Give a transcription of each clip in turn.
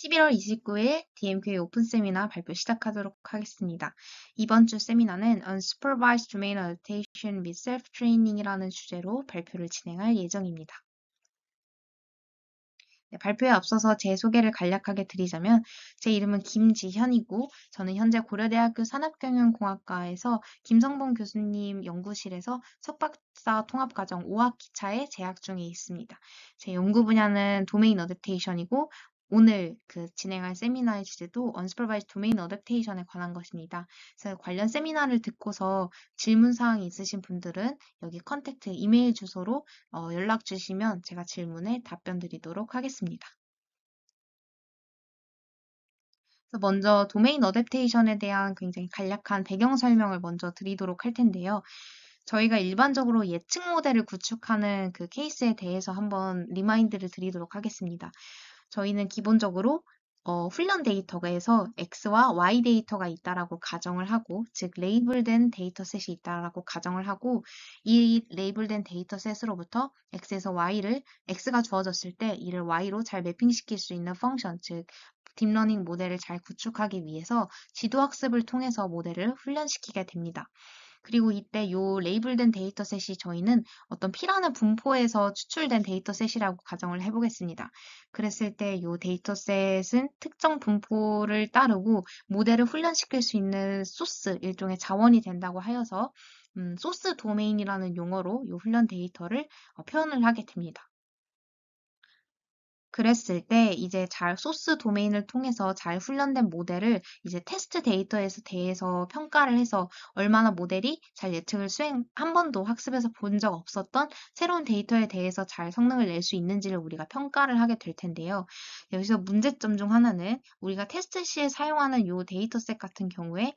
11월 29일 DMQA 오픈 세미나 발표 시작하도록 하겠습니다. 이번 주 세미나는 Unsupervised Domain Adaptation 및 Self-Training이라는 주제로 발표를 진행할 예정입니다. 발표에 앞서서 제 소개를 간략하게 드리자면 제 이름은 김지현이고 저는 현재 고려대학교 산업경영공학과에서 김성봉 교수님 연구실에서 석박사 통합과정 5학기 차에 재학 중에 있습니다. 제 연구 분야는 도메인 어댑테이션이고 오늘 진행할 세미나의 주제도 Unsupervised Domain Adaptation에 관한 것입니다. 그래서 관련 세미나를 듣고서 질문사항이 있으신 분들은 여기 컨택트 이메일 주소로 연락 주시면 제가 질문에 답변 드리도록 하겠습니다. 그래서 먼저 도메인 어댑테이션에 대한 굉장히 간략한 배경 설명을 먼저 드리도록 할 텐데요. 저희가 일반적으로 예측 모델을 구축하는 그 케이스에 대해서 한번 리마인드를 드리도록 하겠습니다. 저희는 기본적으로 훈련 데이터에서 X와 Y 데이터가 있다라고 가정을 하고, 즉 레이블된 데이터셋이 있다라고 가정을 하고, 이 레이블된 데이터셋으로부터 X에서 Y를 X가 주어졌을 때 이를 Y로 잘 매핑시킬 수 있는 펑션, 즉 딥러닝 모델을 잘 구축하기 위해서 지도학습을 통해서 모델을 훈련시키게 됩니다. 그리고 이때 요 레이블된 데이터셋이 저희는 어떤 P라는 분포에서 추출된 데이터셋이라고 가정을 해보겠습니다. 그랬을 때 요 데이터셋은 특정 분포를 따르고 모델을 훈련시킬 수 있는 소스, 일종의 자원이 된다고 하여서 소스 도메인이라는 용어로 요 훈련 데이터를 표현을 하게 됩니다. 그랬을 때 이제 잘 소스 도메인을 통해서 잘 훈련된 모델을 이제 테스트 데이터에서 대해서 평가를 해서 얼마나 모델이 잘 예측을 한 번도 학습에서 본 적 없었던 새로운 데이터에 대해서 잘 성능을 낼 수 있는지를 우리가 평가를 하게 될 텐데요. 여기서 문제점 중 하나는 우리가 테스트 시에 사용하는 요 데이터셋 같은 경우에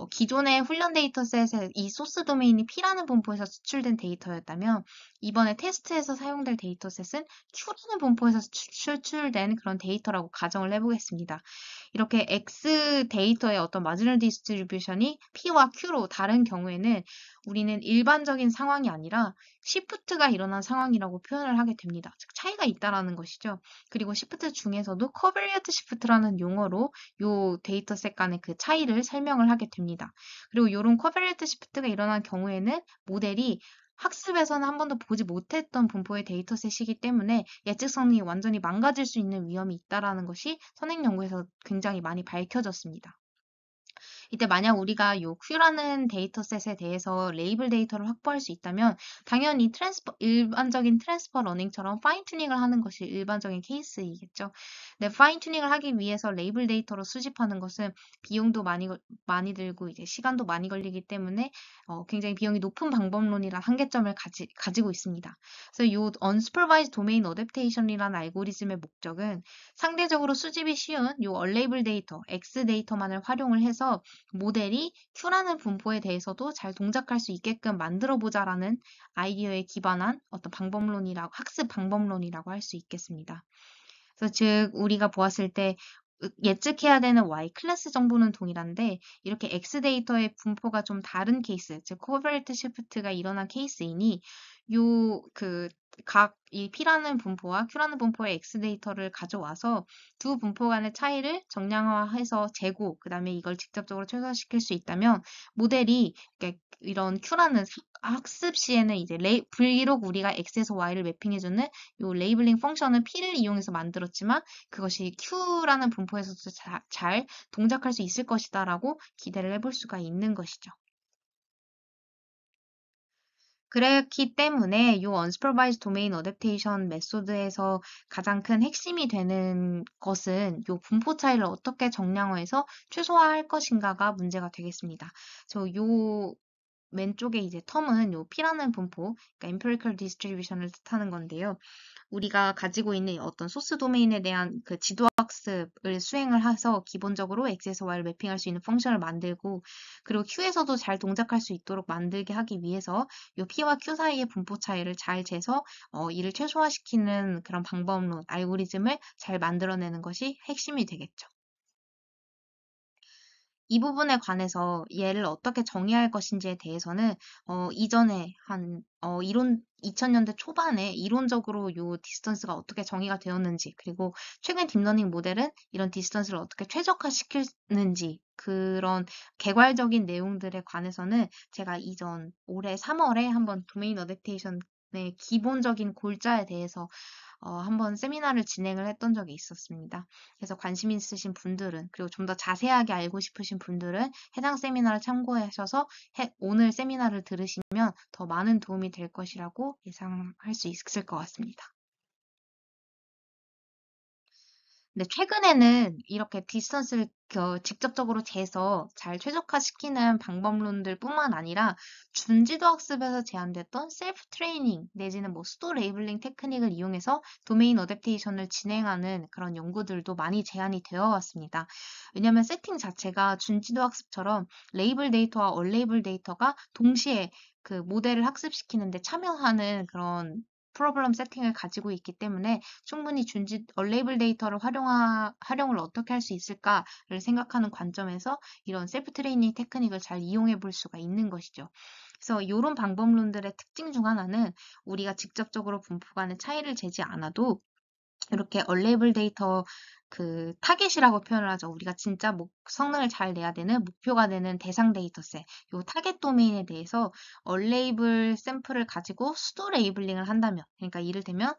기존의 훈련 데이터셋에 이 소스 도메인이 P라는 분포에서 추출된 데이터였다면 이번에 테스트에서 사용될 데이터셋은 Q라는 분포에서 추출된 그런 데이터라고 가정을 해보겠습니다. 이렇게 X 데이터의 어떤 마지널 디스트리뷰션이 P와 Q로 다른 경우에는 우리는 일반적인 상황이 아니라 시프트가 일어난 상황이라고 표현을 하게 됩니다. 즉 차이가 있다라는 것이죠. 그리고 시프트 중에서도 커버리어트 시프트라는 용어로 요 데이터셋 간의 그 차이를 설명을 하게 됩니다. 그리고 이런 커버리어트 시프트가 일어난 경우에는 모델이 학습에서는 한 번도 보지 못했던 분포의 데이터셋이기 때문에 예측 성능이 완전히 망가질 수 있는 위험이 있다라는 것이 선행 연구에서 굉장히 많이 밝혀졌습니다. 이때 만약 우리가 요 Q라는 데이터셋에 대해서 레이블 데이터를 확보할 수 있다면 당연히 일반적인 트랜스퍼 러닝처럼 파인 튜닝을 하는 것이 일반적인 케이스이겠죠. 근데 파인 튜닝을 하기 위해서 레이블 데이터로 수집하는 것은 비용도 많이 들고 이제 시간도 많이 걸리기 때문에 굉장히 비용이 높은 방법론이란 한계점을 가지고 있습니다. 그래서 이 unsupervised domain adaptation이라는 알고리즘의 목적은 상대적으로 수집이 쉬운 이 unlabeled 데이터, X 데이터만을 활용을 해서 모델이 Q라는 분포에 대해서도 잘 동작할 수 있게끔 만들어 보자라는 아이디어에 기반한 어떤 학습 방법론이라고 할 수 있겠습니다. 그래서 즉 우리가 보았을 때 예측해야 되는 Y 클래스 정보는 동일한데 이렇게 X 데이터의 분포가 좀 다른 케이스, 즉 코버리어트 시프트가 일어난 케이스이니 이 P라는 분포와 Q라는 분포의 X 데이터를 가져와서 두 분포 간의 차이를 정량화해서 재고, 그 다음에 이걸 직접적으로 최소화시킬 수 있다면 모델이 이런 Q라는 학습 시에는 이제 비록 우리가 X에서 Y를 매핑해주는 요 레이블링 펑션은 P를 이용해서 만들었지만 그것이 Q라는 분포에서도 잘 동작할 수 있을 것이다라고 기대를 해볼 수가 있는 것이죠. 그렇기 때문에 이 unsupervised domain adaptation 메소드에서 가장 큰 핵심이 되는 것은 이 분포 차이를 어떻게 정량화해서 최소화할 것인가가 문제가 되겠습니다. 요 왼쪽에 이제 텀은 요 P라는 분포, 그러니까 empirical distribution을 뜻하는 건데요. 우리가 가지고 있는 어떤 소스 도메인에 대한 그 지도 학습을 수행을 해서 기본적으로 X에서 Y를 매핑할 수 있는 펑션을 만들고, 그리고 Q에서도 잘 동작할 수 있도록 만들게 하기 위해서 요 P와 Q 사이의 분포 차이를 잘 재서 이를 최소화시키는 그런 방법론, 알고리즘을 잘 만들어내는 것이 핵심이 되겠죠. 이 부분에 관해서 얘를 어떻게 정의할 것인지에 대해서는 이전에 이론 2000년대 초반에 이론적으로 요 디스턴스가 어떻게 정의가 되었는지, 그리고 최근 딥러닝 모델은 이런 디스턴스를 어떻게 최적화시키는지, 그런 개괄적인 내용들에 관해서는 제가 이전 올해 3월에 한번 도메인 어댑테이션의 기본적인 골자에 대해서 한번 세미나를 진행을 했던 적이 있었습니다. 그래서 관심 있으신 분들은, 그리고 좀 더 자세하게 알고 싶으신 분들은 해당 세미나를 참고하셔서 오늘 세미나를 들으시면 더 많은 도움이 될 것이라고 예상할 수 있을 것 같습니다. 근데 최근에는 이렇게 디스턴스를 직접적으로 재서 잘 최적화시키는 방법론들 뿐만 아니라 준지도 학습에서 제한됐던 셀프 트레이닝 내지는 뭐 수도 레이블링 테크닉을 이용해서 도메인 어댑테이션을 진행하는 그런 연구들도 많이 제한이 되어 왔습니다. 왜냐하면 세팅 자체가 준지도 학습처럼 레이블 데이터와 언레이블 데이터가 동시에 그 모델을 학습시키는데 참여하는 그런 프로블럼 세팅을 가지고 있기 때문에 충분히 언레이블 데이터를 활용을 어떻게 할 수 있을까를 생각하는 관점에서 이런 셀프 트레이닝 테크닉을 잘 이용해 볼 수가 있는 것이죠. 그래서 이런 방법론들의 특징 중 하나는 우리가 직접적으로 분포 간의 차이를 재지 않아도 이렇게 얼레이블 데이터 그 타겟이라고 표현을 하죠. 우리가 진짜 성능을 잘 내야 되는 목표가 되는 대상 데이터셋, 요 타겟 도메인에 대해서 얼레이블 샘플을 가지고 수도 레이블링을 한다면, 그러니까 이를테면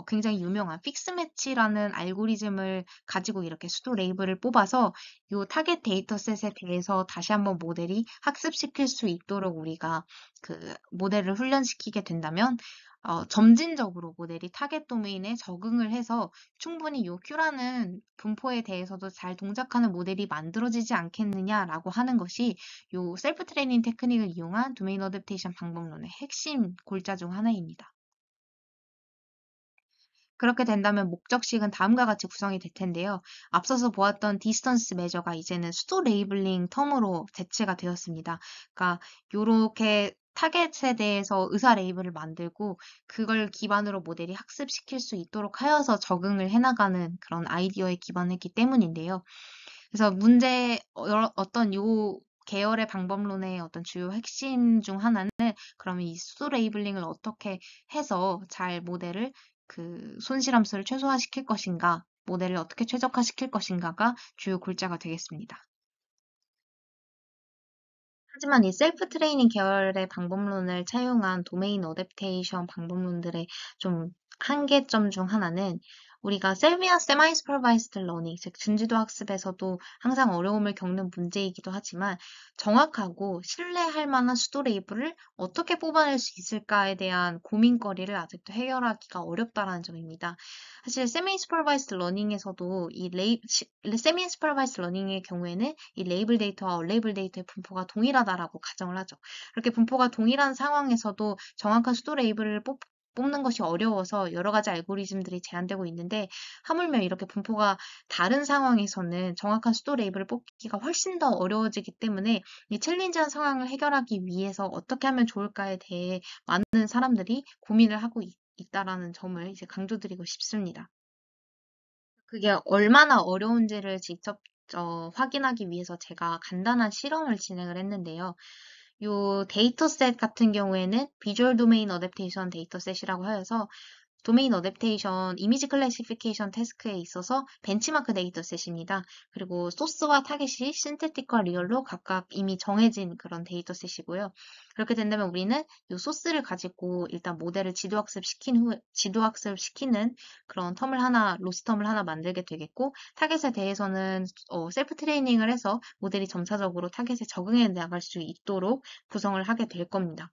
굉장히 유명한 픽스 매치라는 알고리즘을 가지고 이렇게 수도 레이블을 뽑아서 요 타겟 데이터셋에 대해서 다시 한번 모델이 학습시킬 수 있도록 우리가 그 모델을 훈련시키게 된다면 점진적으로 모델이 타겟 도메인에 적응을 해서 충분히 요 Q라는 분포에 대해서도 잘 동작하는 모델이 만들어지지 않겠느냐라고 하는 것이 요 셀프 트레이닝 테크닉을 이용한 도메인 어댑테이션 방법론의 핵심 골자 중 하나입니다. 그렇게 된다면 목적식은 다음과 같이 구성이 될 텐데요. 앞서서 보았던 디스턴스 메저가 이제는 수도 레이블링 텀으로 대체가 되었습니다. 그러니까 요렇게 타겟에 대해서 의사 레이블을 만들고 그걸 기반으로 모델이 학습시킬 수 있도록 하여서 적응을 해나가는 그런 아이디어에 기반했기 때문인데요. 그래서 어떤 요 계열의 방법론의 어떤 주요 핵심 중 하나는 그러면 이 수도 레이블링을 어떻게 해서 잘 모델을 그 손실함수를 최소화시킬 것인가, 모델을 어떻게 최적화시킬 것인가가 주요 골자가 되겠습니다. 하지만 이 셀프 트레이닝 계열의 방법론을 차용한 도메인 어댑테이션 방법론들의 좀 한계점 중 하나는 우리가 세마이 슈퍼바이스드 러닝, 즉 준지도 학습에서도 항상 어려움을 겪는 문제이기도 하지만 정확하고 신뢰할 만한 수도 레이블을 어떻게 뽑아낼 수 있을까에 대한 고민거리를 아직도 해결하기가 어렵다라는 점입니다. 사실 세미 슈퍼바이스드 러닝에서도 세미 슈퍼바이스드 러닝의 경우에는 이 레이블 데이터와 언레이블 데이터의 분포가 동일하다라고 가정을 하죠. 그렇게 분포가 동일한 상황에서도 정확한 수도 레이블을 뽑는 것이 어려워서 여러 가지 알고리즘들이 제한되고 있는데, 하물며 이렇게 분포가 다른 상황에서는 정확한 수도 레이블을 뽑기가 훨씬 더 어려워지기 때문에 이 챌린지한 상황을 해결하기 위해서 어떻게 하면 좋을까에 대해 많은 사람들이 고민을 하고 있다라는 점을 이제 강조드리고 싶습니다. 그게 얼마나 어려운지를 직접 확인하기 위해서 제가 간단한 실험을 진행을 했는데요. 요 데이터셋 같은 경우에는 비주얼 도메인 어댑테이션 데이터셋이라고 하여서 도메인 어댑테이션 이미지 클래시피케이션 태스크에 있어서 벤치마크 데이터셋입니다. 그리고 소스와 타겟이 신테틱과 리얼로 각각 이미 정해진 그런 데이터셋이고요. 그렇게 된다면 우리는 이 소스를 가지고 일단 모델을 지도학습 시키는 그런 로스 텀을 하나 만들게 되겠고, 타겟에 대해서는 셀프 트레이닝을 해서 모델이 점차적으로 타겟에 적응해 나갈 수 있도록 구성을 하게 될 겁니다.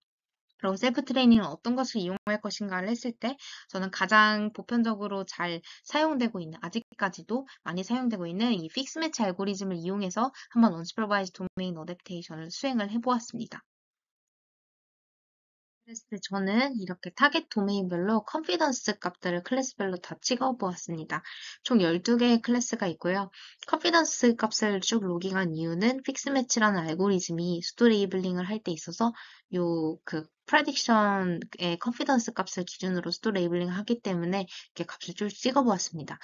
그리고 셀프 트레이닝은 어떤 것을 이용할 것인가를 했을 때 저는 가장 보편적으로 잘 사용되고 있는, 아직까지도 많이 사용되고 있는 이 픽스 매치 알고리즘을 이용해서 한번 언슈퍼바이즈 도메인 어댑테이션을 수행을 해보았습니다. 그랬을 때 저는 이렇게 타겟 도메인별로 컨피던스 값들을 클래스별로 다 찍어보았습니다. 총 12개의 클래스가 있고요. 컨피던스 값을 쭉 로깅한 이유는 픽스 매치라는 알고리즘이 수도 레이블링을 할 때 있어서 프레딕션의 컨피던스 값을 기준으로 수도 레이블링을 하기 때문에 이렇게 값을 쭉 찍어보았습니다.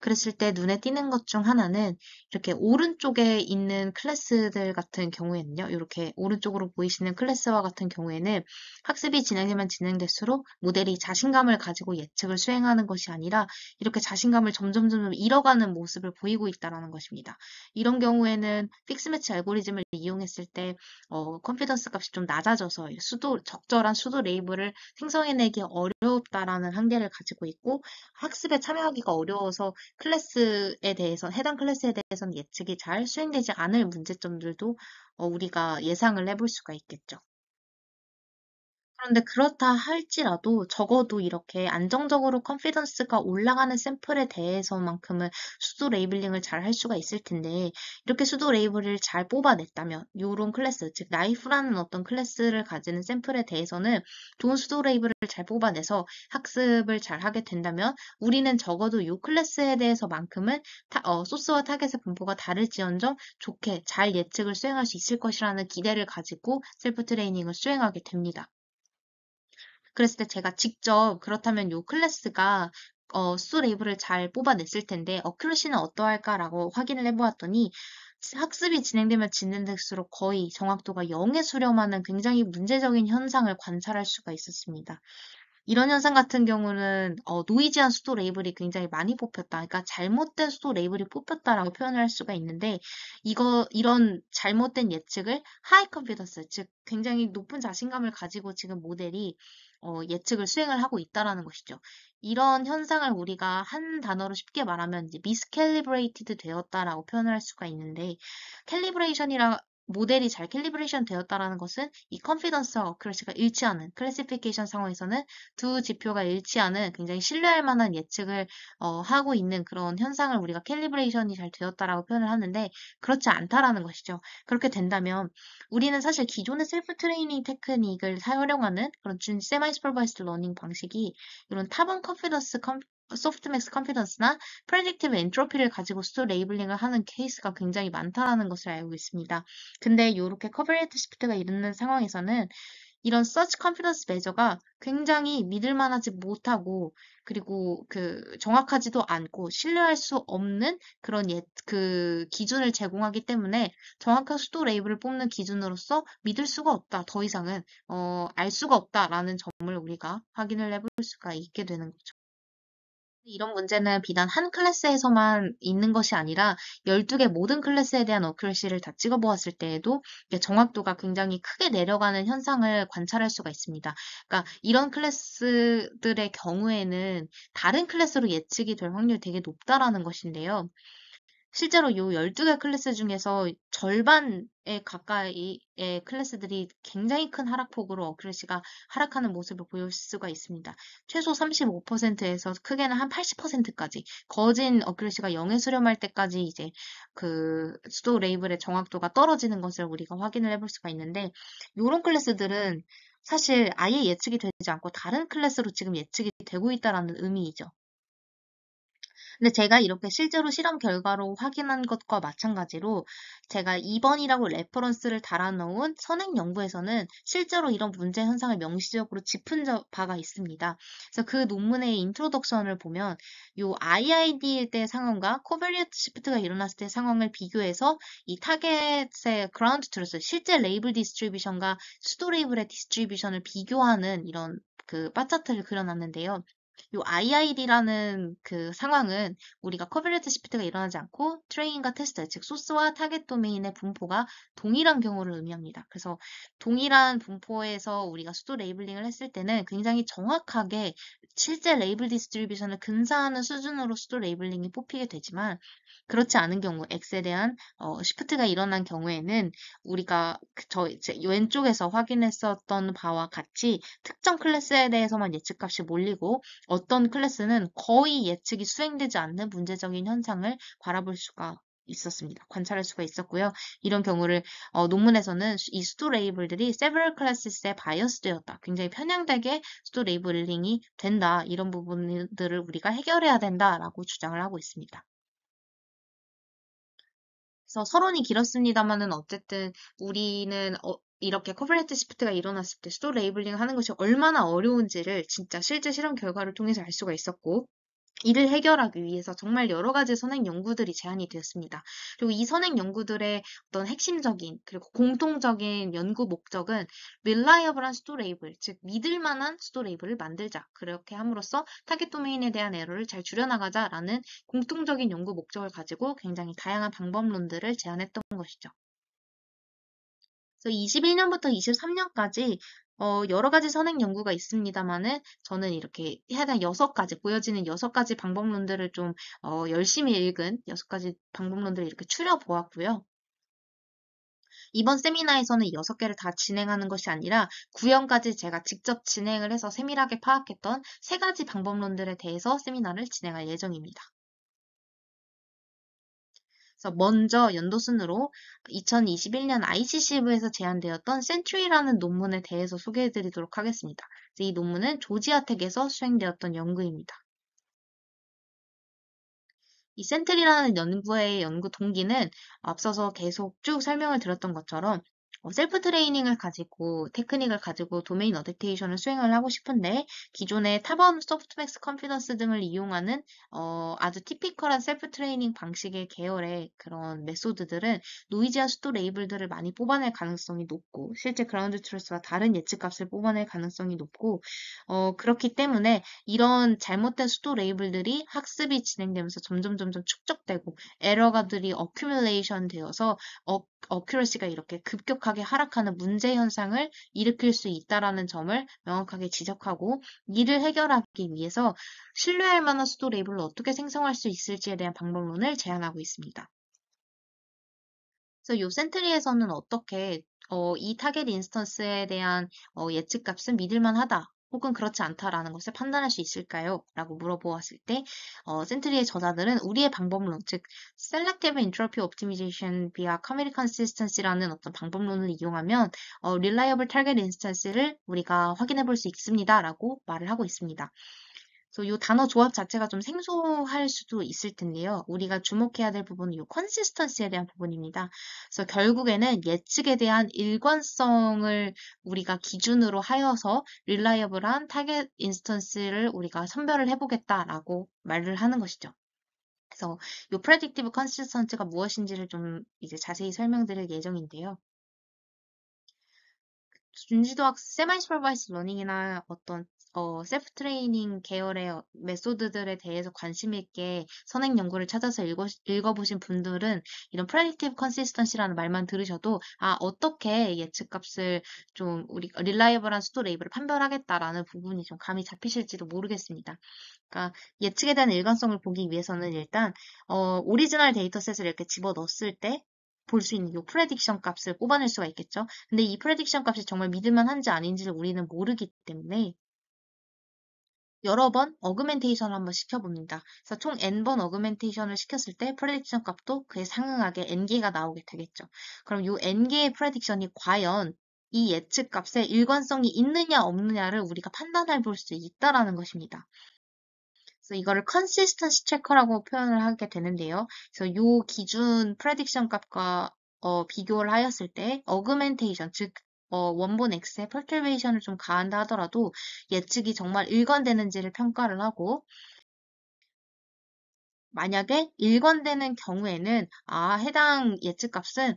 그랬을 때 눈에 띄는 것 중 하나는 이렇게 오른쪽에 있는 클래스들 같은 경우에는요, 이렇게 오른쪽으로 보이시는 클래스와 같은 경우에는 학습이 진행되면 진행될수록 모델이 자신감을 가지고 예측을 수행하는 것이 아니라 이렇게 자신감을 점점 잃어가는 모습을 보이고 있다는 것입니다. 이런 경우에는 픽스 매치 알고리즘을 이용했을 때 컨피던스 값이 좀 낮아져서 적절한 수도 레이블을 생성해내기 어렵다라는 한계를 가지고 있고 학습에 참여하기가 어려워서 해당 클래스에 대해서는 예측이 잘 수행되지 않을 문제점들도 우리가 예상을 해볼 수가 있겠죠. 그런데 그렇다 할지라도 적어도 이렇게 안정적으로 컨피던스가 올라가는 샘플에 대해서만큼은 수도 레이블링을 잘 할 수가 있을 텐데, 이렇게 수도 레이블을 잘 뽑아냈다면, 요런 클래스, 즉, 나이프라는 어떤 클래스를 가지는 샘플에 대해서는 좋은 수도 레이블을 잘 뽑아내서 학습을 잘 하게 된다면, 우리는 적어도 요 클래스에 대해서만큼은 소스와 타겟의 분포가 다를지언정 좋게 잘 예측을 수행할 수 있을 것이라는 기대를 가지고 셀프 트레이닝을 수행하게 됩니다. 그랬을 때 제가 직접 그렇다면 요 클래스가 수 레이블을 잘 뽑아냈을 텐데 어큐러시는 어떠할까라고 확인을 해보았더니 학습이 진행되면 진행될수록 거의 정확도가 0에 수렴하는 굉장히 문제적인 현상을 관찰할 수가 있었습니다. 이런 현상 같은 경우는 노이지한 수도 레이블이 굉장히 많이 뽑혔다. 그러니까 잘못된 수도 레이블이 뽑혔다라고 표현을 할 수가 있는데 이런 잘못된 예측을 하이 컨피던스, 즉 굉장히 높은 자신감을 가지고 지금 모델이 예측을 수행을 하고 있다라는 것이죠. 이런 현상을 우리가 한 단어로 쉽게 말하면 이제 miscalibrated 되었다라고 표현을 할 수가 있는데 캘리브레이션이라 모델이 잘 캘리브레이션 되었다라는 것은 이 컨피던스와 어큐러시가 일치하는 클래시피케이션 상황에서는 두 지표가 일치하는 굉장히 신뢰할 만한 예측을 하고 있는 그런 현상을 우리가 캘리브레이션이 잘 되었다라고 표현을 하는데 그렇지 않다라는 것이죠. 그렇게 된다면 우리는 사실 기존의 셀프 트레이닝 테크닉을 사용하는 그런 세마이 슈퍼바이스드 러닝 방식이 이런 타번 컨피던스 소프트맥스 컨피던스나 프레딕티브 엔트로피를 가지고 수도 레이블링을 하는 케이스가 굉장히 많다라는 것을 알고 있습니다. 근데 이렇게 커버레이트 시프트가 이르는 상황에서는 이런 서치 컨피던스 메저가 굉장히 믿을 만하지 못하고 그리고 정확하지도 않고 신뢰할 수 없는 그런 그 기준을 제공하기 때문에 정확한 수도 레이블을 뽑는 기준으로서 믿을 수가 없다. 더 이상은 알 수가 없다라는 점을 우리가 확인을 해볼 수가 있게 되는 거죠. 이런 문제는 비단 한 클래스에서만 있는 것이 아니라 12개 모든 클래스에 대한 어큐러시를 다 찍어 보았을 때에도 이게 정확도가 굉장히 크게 내려가는 현상을 관찰할 수가 있습니다. 그러니까 이런 클래스들의 경우에는 다른 클래스로 예측이 될 확률이 되게 높다라는 것인데요. 실제로 요 12개 클래스 중에서 절반에 가까이의 클래스들이 굉장히 큰 하락폭으로 어큐러시가 하락하는 모습을 보일 수가 있습니다. 최소 35%에서 크게는 한 80%까지 거진 어큐러시가 0에 수렴할 때까지 이제 그 수도 레이블의 정확도가 떨어지는 것을 우리가 확인을 해볼 수가 있는데 요런 클래스들은 사실 아예 예측이 되지 않고 다른 클래스로 지금 예측이 되고 있다라는 의미이죠. 근데 제가 이렇게 실제로 실험 결과로 확인한 것과 마찬가지로 제가 2번이라고 레퍼런스를 달아놓은 선행 연구에서는 실제로 이런 문제 현상을 명시적으로 짚은 바가 있습니다. 그래서 그 논문의 인트로덕션을 보면 요 IID일 때 상황과 코베리어트 시프트가 일어났을 때 상황을 비교해서 이 타겟의 그라운드 트루스, 실제 레이블 디스트리뷰션과 수도 레이블의 디스트리뷰션을 비교하는 이런 그 바차트를 그려놨는데요. 요 IID라는 그 상황은 우리가 커버리지 시프트가 일어나지 않고 트레인과 테스트, 즉 소스와 타겟 도메인의 분포가 동일한 경우를 의미합니다. 그래서 동일한 분포에서 우리가 수도 레이블링을 했을 때는 굉장히 정확하게 실제 레이블 디스트리뷰션을 근사하는 수준으로 수도 레이블링이 뽑히게 되지만 그렇지 않은 경우, X에 대한 시프트가 일어난 경우에는 우리가 제 왼쪽에서 확인했었던 바와 같이 특정 클래스에 대해서만 예측값이 몰리고 어떤 클래스는 거의 예측이 수행되지 않는 문제적인 현상을 바라볼 수가 있었습니다. 관찰할 수가 있었고요. 이런 경우를 논문에서는 이 수도 레이블들이 several classes에 바이어스되었다. 굉장히 편향되게 수도 레이블링이 된다. 이런 부분들을 우리가 해결해야 된다라고 주장을 하고 있습니다. 그래서 서론이 길었습니다만은 어쨌든 우리는 이렇게 커버레이트 시프트가 일어났을 때 수도 레이블링 하는 것이 얼마나 어려운지를 진짜 실제 실험 결과를 통해서 알 수가 있었고 이를 해결하기 위해서 정말 여러 가지 선행 연구들이 제안이 되었습니다. 그리고 이 선행 연구들의 어떤 핵심적인 그리고 공통적인 연구 목적은 reliable한 수도 레이블, 즉 믿을 만한 수도 레이블을 만들자. 그렇게 함으로써 타겟 도메인에 대한 에러를 잘 줄여나가자라는 공통적인 연구 목적을 가지고 굉장히 다양한 방법론들을 제안했던 것이죠. 그래서 21년부터 23년까지 여러 가지 선행 연구가 있습니다만은 저는 이렇게 해당 6가지 보여지는 6가지 방법론들을 좀 열심히 읽은 6가지 방법론들을 이렇게 추려 보았고요. 이번 세미나에서는 6개를 다 진행하는 것이 아니라 9년까지 제가 직접 진행을 해서 세밀하게 파악했던 3가지 방법론들에 대해서 세미나를 진행할 예정입니다. 그래서 먼저 연도순으로 2021년 ICCV에서 제안되었던 센츄리라는 논문에 대해서 소개해 드리도록 하겠습니다. 이 논문은 조지아텍에서 수행되었던 연구입니다. 이 센트리라는 연구의 연구 동기는 앞서서 계속 쭉 설명을 드렸던 것처럼 셀프 트레이닝을 가지고 테크닉을 가지고 도메인 어댑테이션을 수행을 하고 싶은데 기존의 타번 소프트맥스 컨피던스 등을 이용하는 아주 티피컬한 셀프 트레이닝 방식의 계열의 그런 메소드들은 노이즈와 수도 레이블들을 많이 뽑아낼 가능성이 높고 실제 그라운드 트루스와 다른 예측값을 뽑아낼 가능성이 높고 그렇기 때문에 이런 잘못된 수도 레이블들이 학습이 진행되면서 점점 축적되고 에러가들이 어큐뮬레이션 되어서 어큐러시가 이렇게 급격하게 하락하는 문제 현상을 일으킬 수 있다라는 점을 명확하게 지적하고 이를 해결하기 위해서 신뢰할 만한 수도 레이블을 어떻게 생성할 수 있을지에 대한 방법론을 제안하고 있습니다. 그래서 요 센트리에서는 어떻게 이 타겟 인스턴스에 대한 예측값은 믿을만하다 혹은 그렇지 않다라는 것을 판단할 수 있을까요? 라고 물어보았을 때 센트리의 저자들은 우리의 방법론, 즉 Selective Entropy Optimization via Commit Consistency라는 어떤 방법론을 이용하면 Reliable Target Instance를 우리가 확인해 볼 수 있습니다. 라고 말을 하고 있습니다. 그래서 이 단어 조합 자체가 좀 생소할 수도 있을 텐데요. 우리가 주목해야 될 부분은 이 컨시스턴시에 대한 부분입니다. 그래서 결국에는 예측에 대한 일관성을 우리가 기준으로 하여서 릴라이어블한 타겟 인스턴스를 우리가 선별을 해보겠다라고 말을 하는 것이죠. 그래서 이 predictive consistency가 무엇인지를 좀 이제 자세히 설명드릴 예정인데요. 준지도 학습, 세마이 슈퍼바이스 러닝이나 어떤 셀프 트레이닝 계열의 메소드들에 대해서 관심 있게 선행 연구를 찾아서 읽어보신 분들은 이런 predictive consistency라는 말만 들으셔도 어떻게 예측값을 좀 우리 reliable한 수도 레이블을 판별하겠다라는 부분이 좀 감이 잡히실지도 모르겠습니다. 그러니까 예측에 대한 일관성을 보기 위해서는 일단 오리지널 데이터셋을 이렇게 집어넣었을 때 볼 수 있는 이 프레딕션 값을 뽑아낼 수가 있겠죠. 근데 이 프레딕션 값이 정말 믿을만한지 아닌지를 우리는 모르기 때문에 여러 번 어그멘테이션을 한번 시켜봅니다. 그래서 총 n번 어그멘테이션을 시켰을 때 프레딕션 값도 그에 상응하게 n개가 나오게 되겠죠. 그럼 이 n개의 프레딕션이 과연 이 예측 값에 일관성이 있느냐 없느냐를 우리가 판단해 볼 수 있다라는 것입니다. 그래서 이거를 consistency checker라고 표현을 하게 되는데요. 그래서 이 기준 프레딕션 값과 비교를 하였을 때 어그멘테이션, 즉 원본 X의 perturbation을 좀 가한다 하더라도 예측이 정말 일관되는지를 평가를 하고 만약에 일관되는 경우에는 해당 예측값은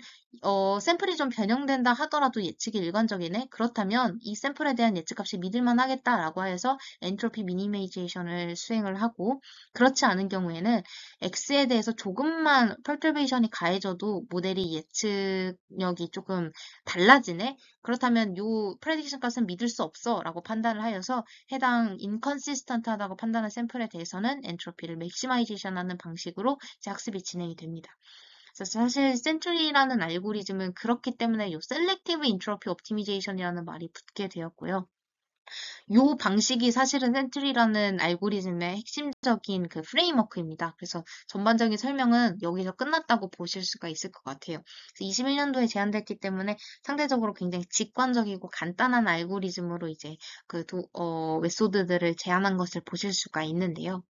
샘플이 좀 변형된다 하더라도 예측이 일관적이네. 그렇다면 이 샘플에 대한 예측값이 믿을만 하겠다라고 해서 엔트로피 미니메이제이션을 수행을 하고 그렇지 않은 경우에는 X에 대해서 조금만 perturbation이 가해져도 모델이 예측력이 조금 달라지네. 그렇다면 요 프레딕션 값은 믿을 수 없어라고 판단을 하여서 해당 인컨시스턴트하다고 판단한 샘플에 대해서는 엔트로피를 맥시마이제이션하는 방식으로 이제 학습이 진행이 됩니다. 그래서 사실 센츄리라는 알고리즘은 그렇기 때문에 요 셀렉티브 인트로피 옵티미제이션이라는 말이 붙게 되었고요. 요 방식이 사실은 센츄리라는 알고리즘의 핵심적인 그 프레임워크입니다. 그래서 전반적인 설명은 여기서 끝났다고 보실 수가 있을 것 같아요. 21년도에 제안됐기 때문에 상대적으로 굉장히 직관적이고 간단한 알고리즘으로 이제 메소드들을 제안한 것을 보실 수가 있는데요.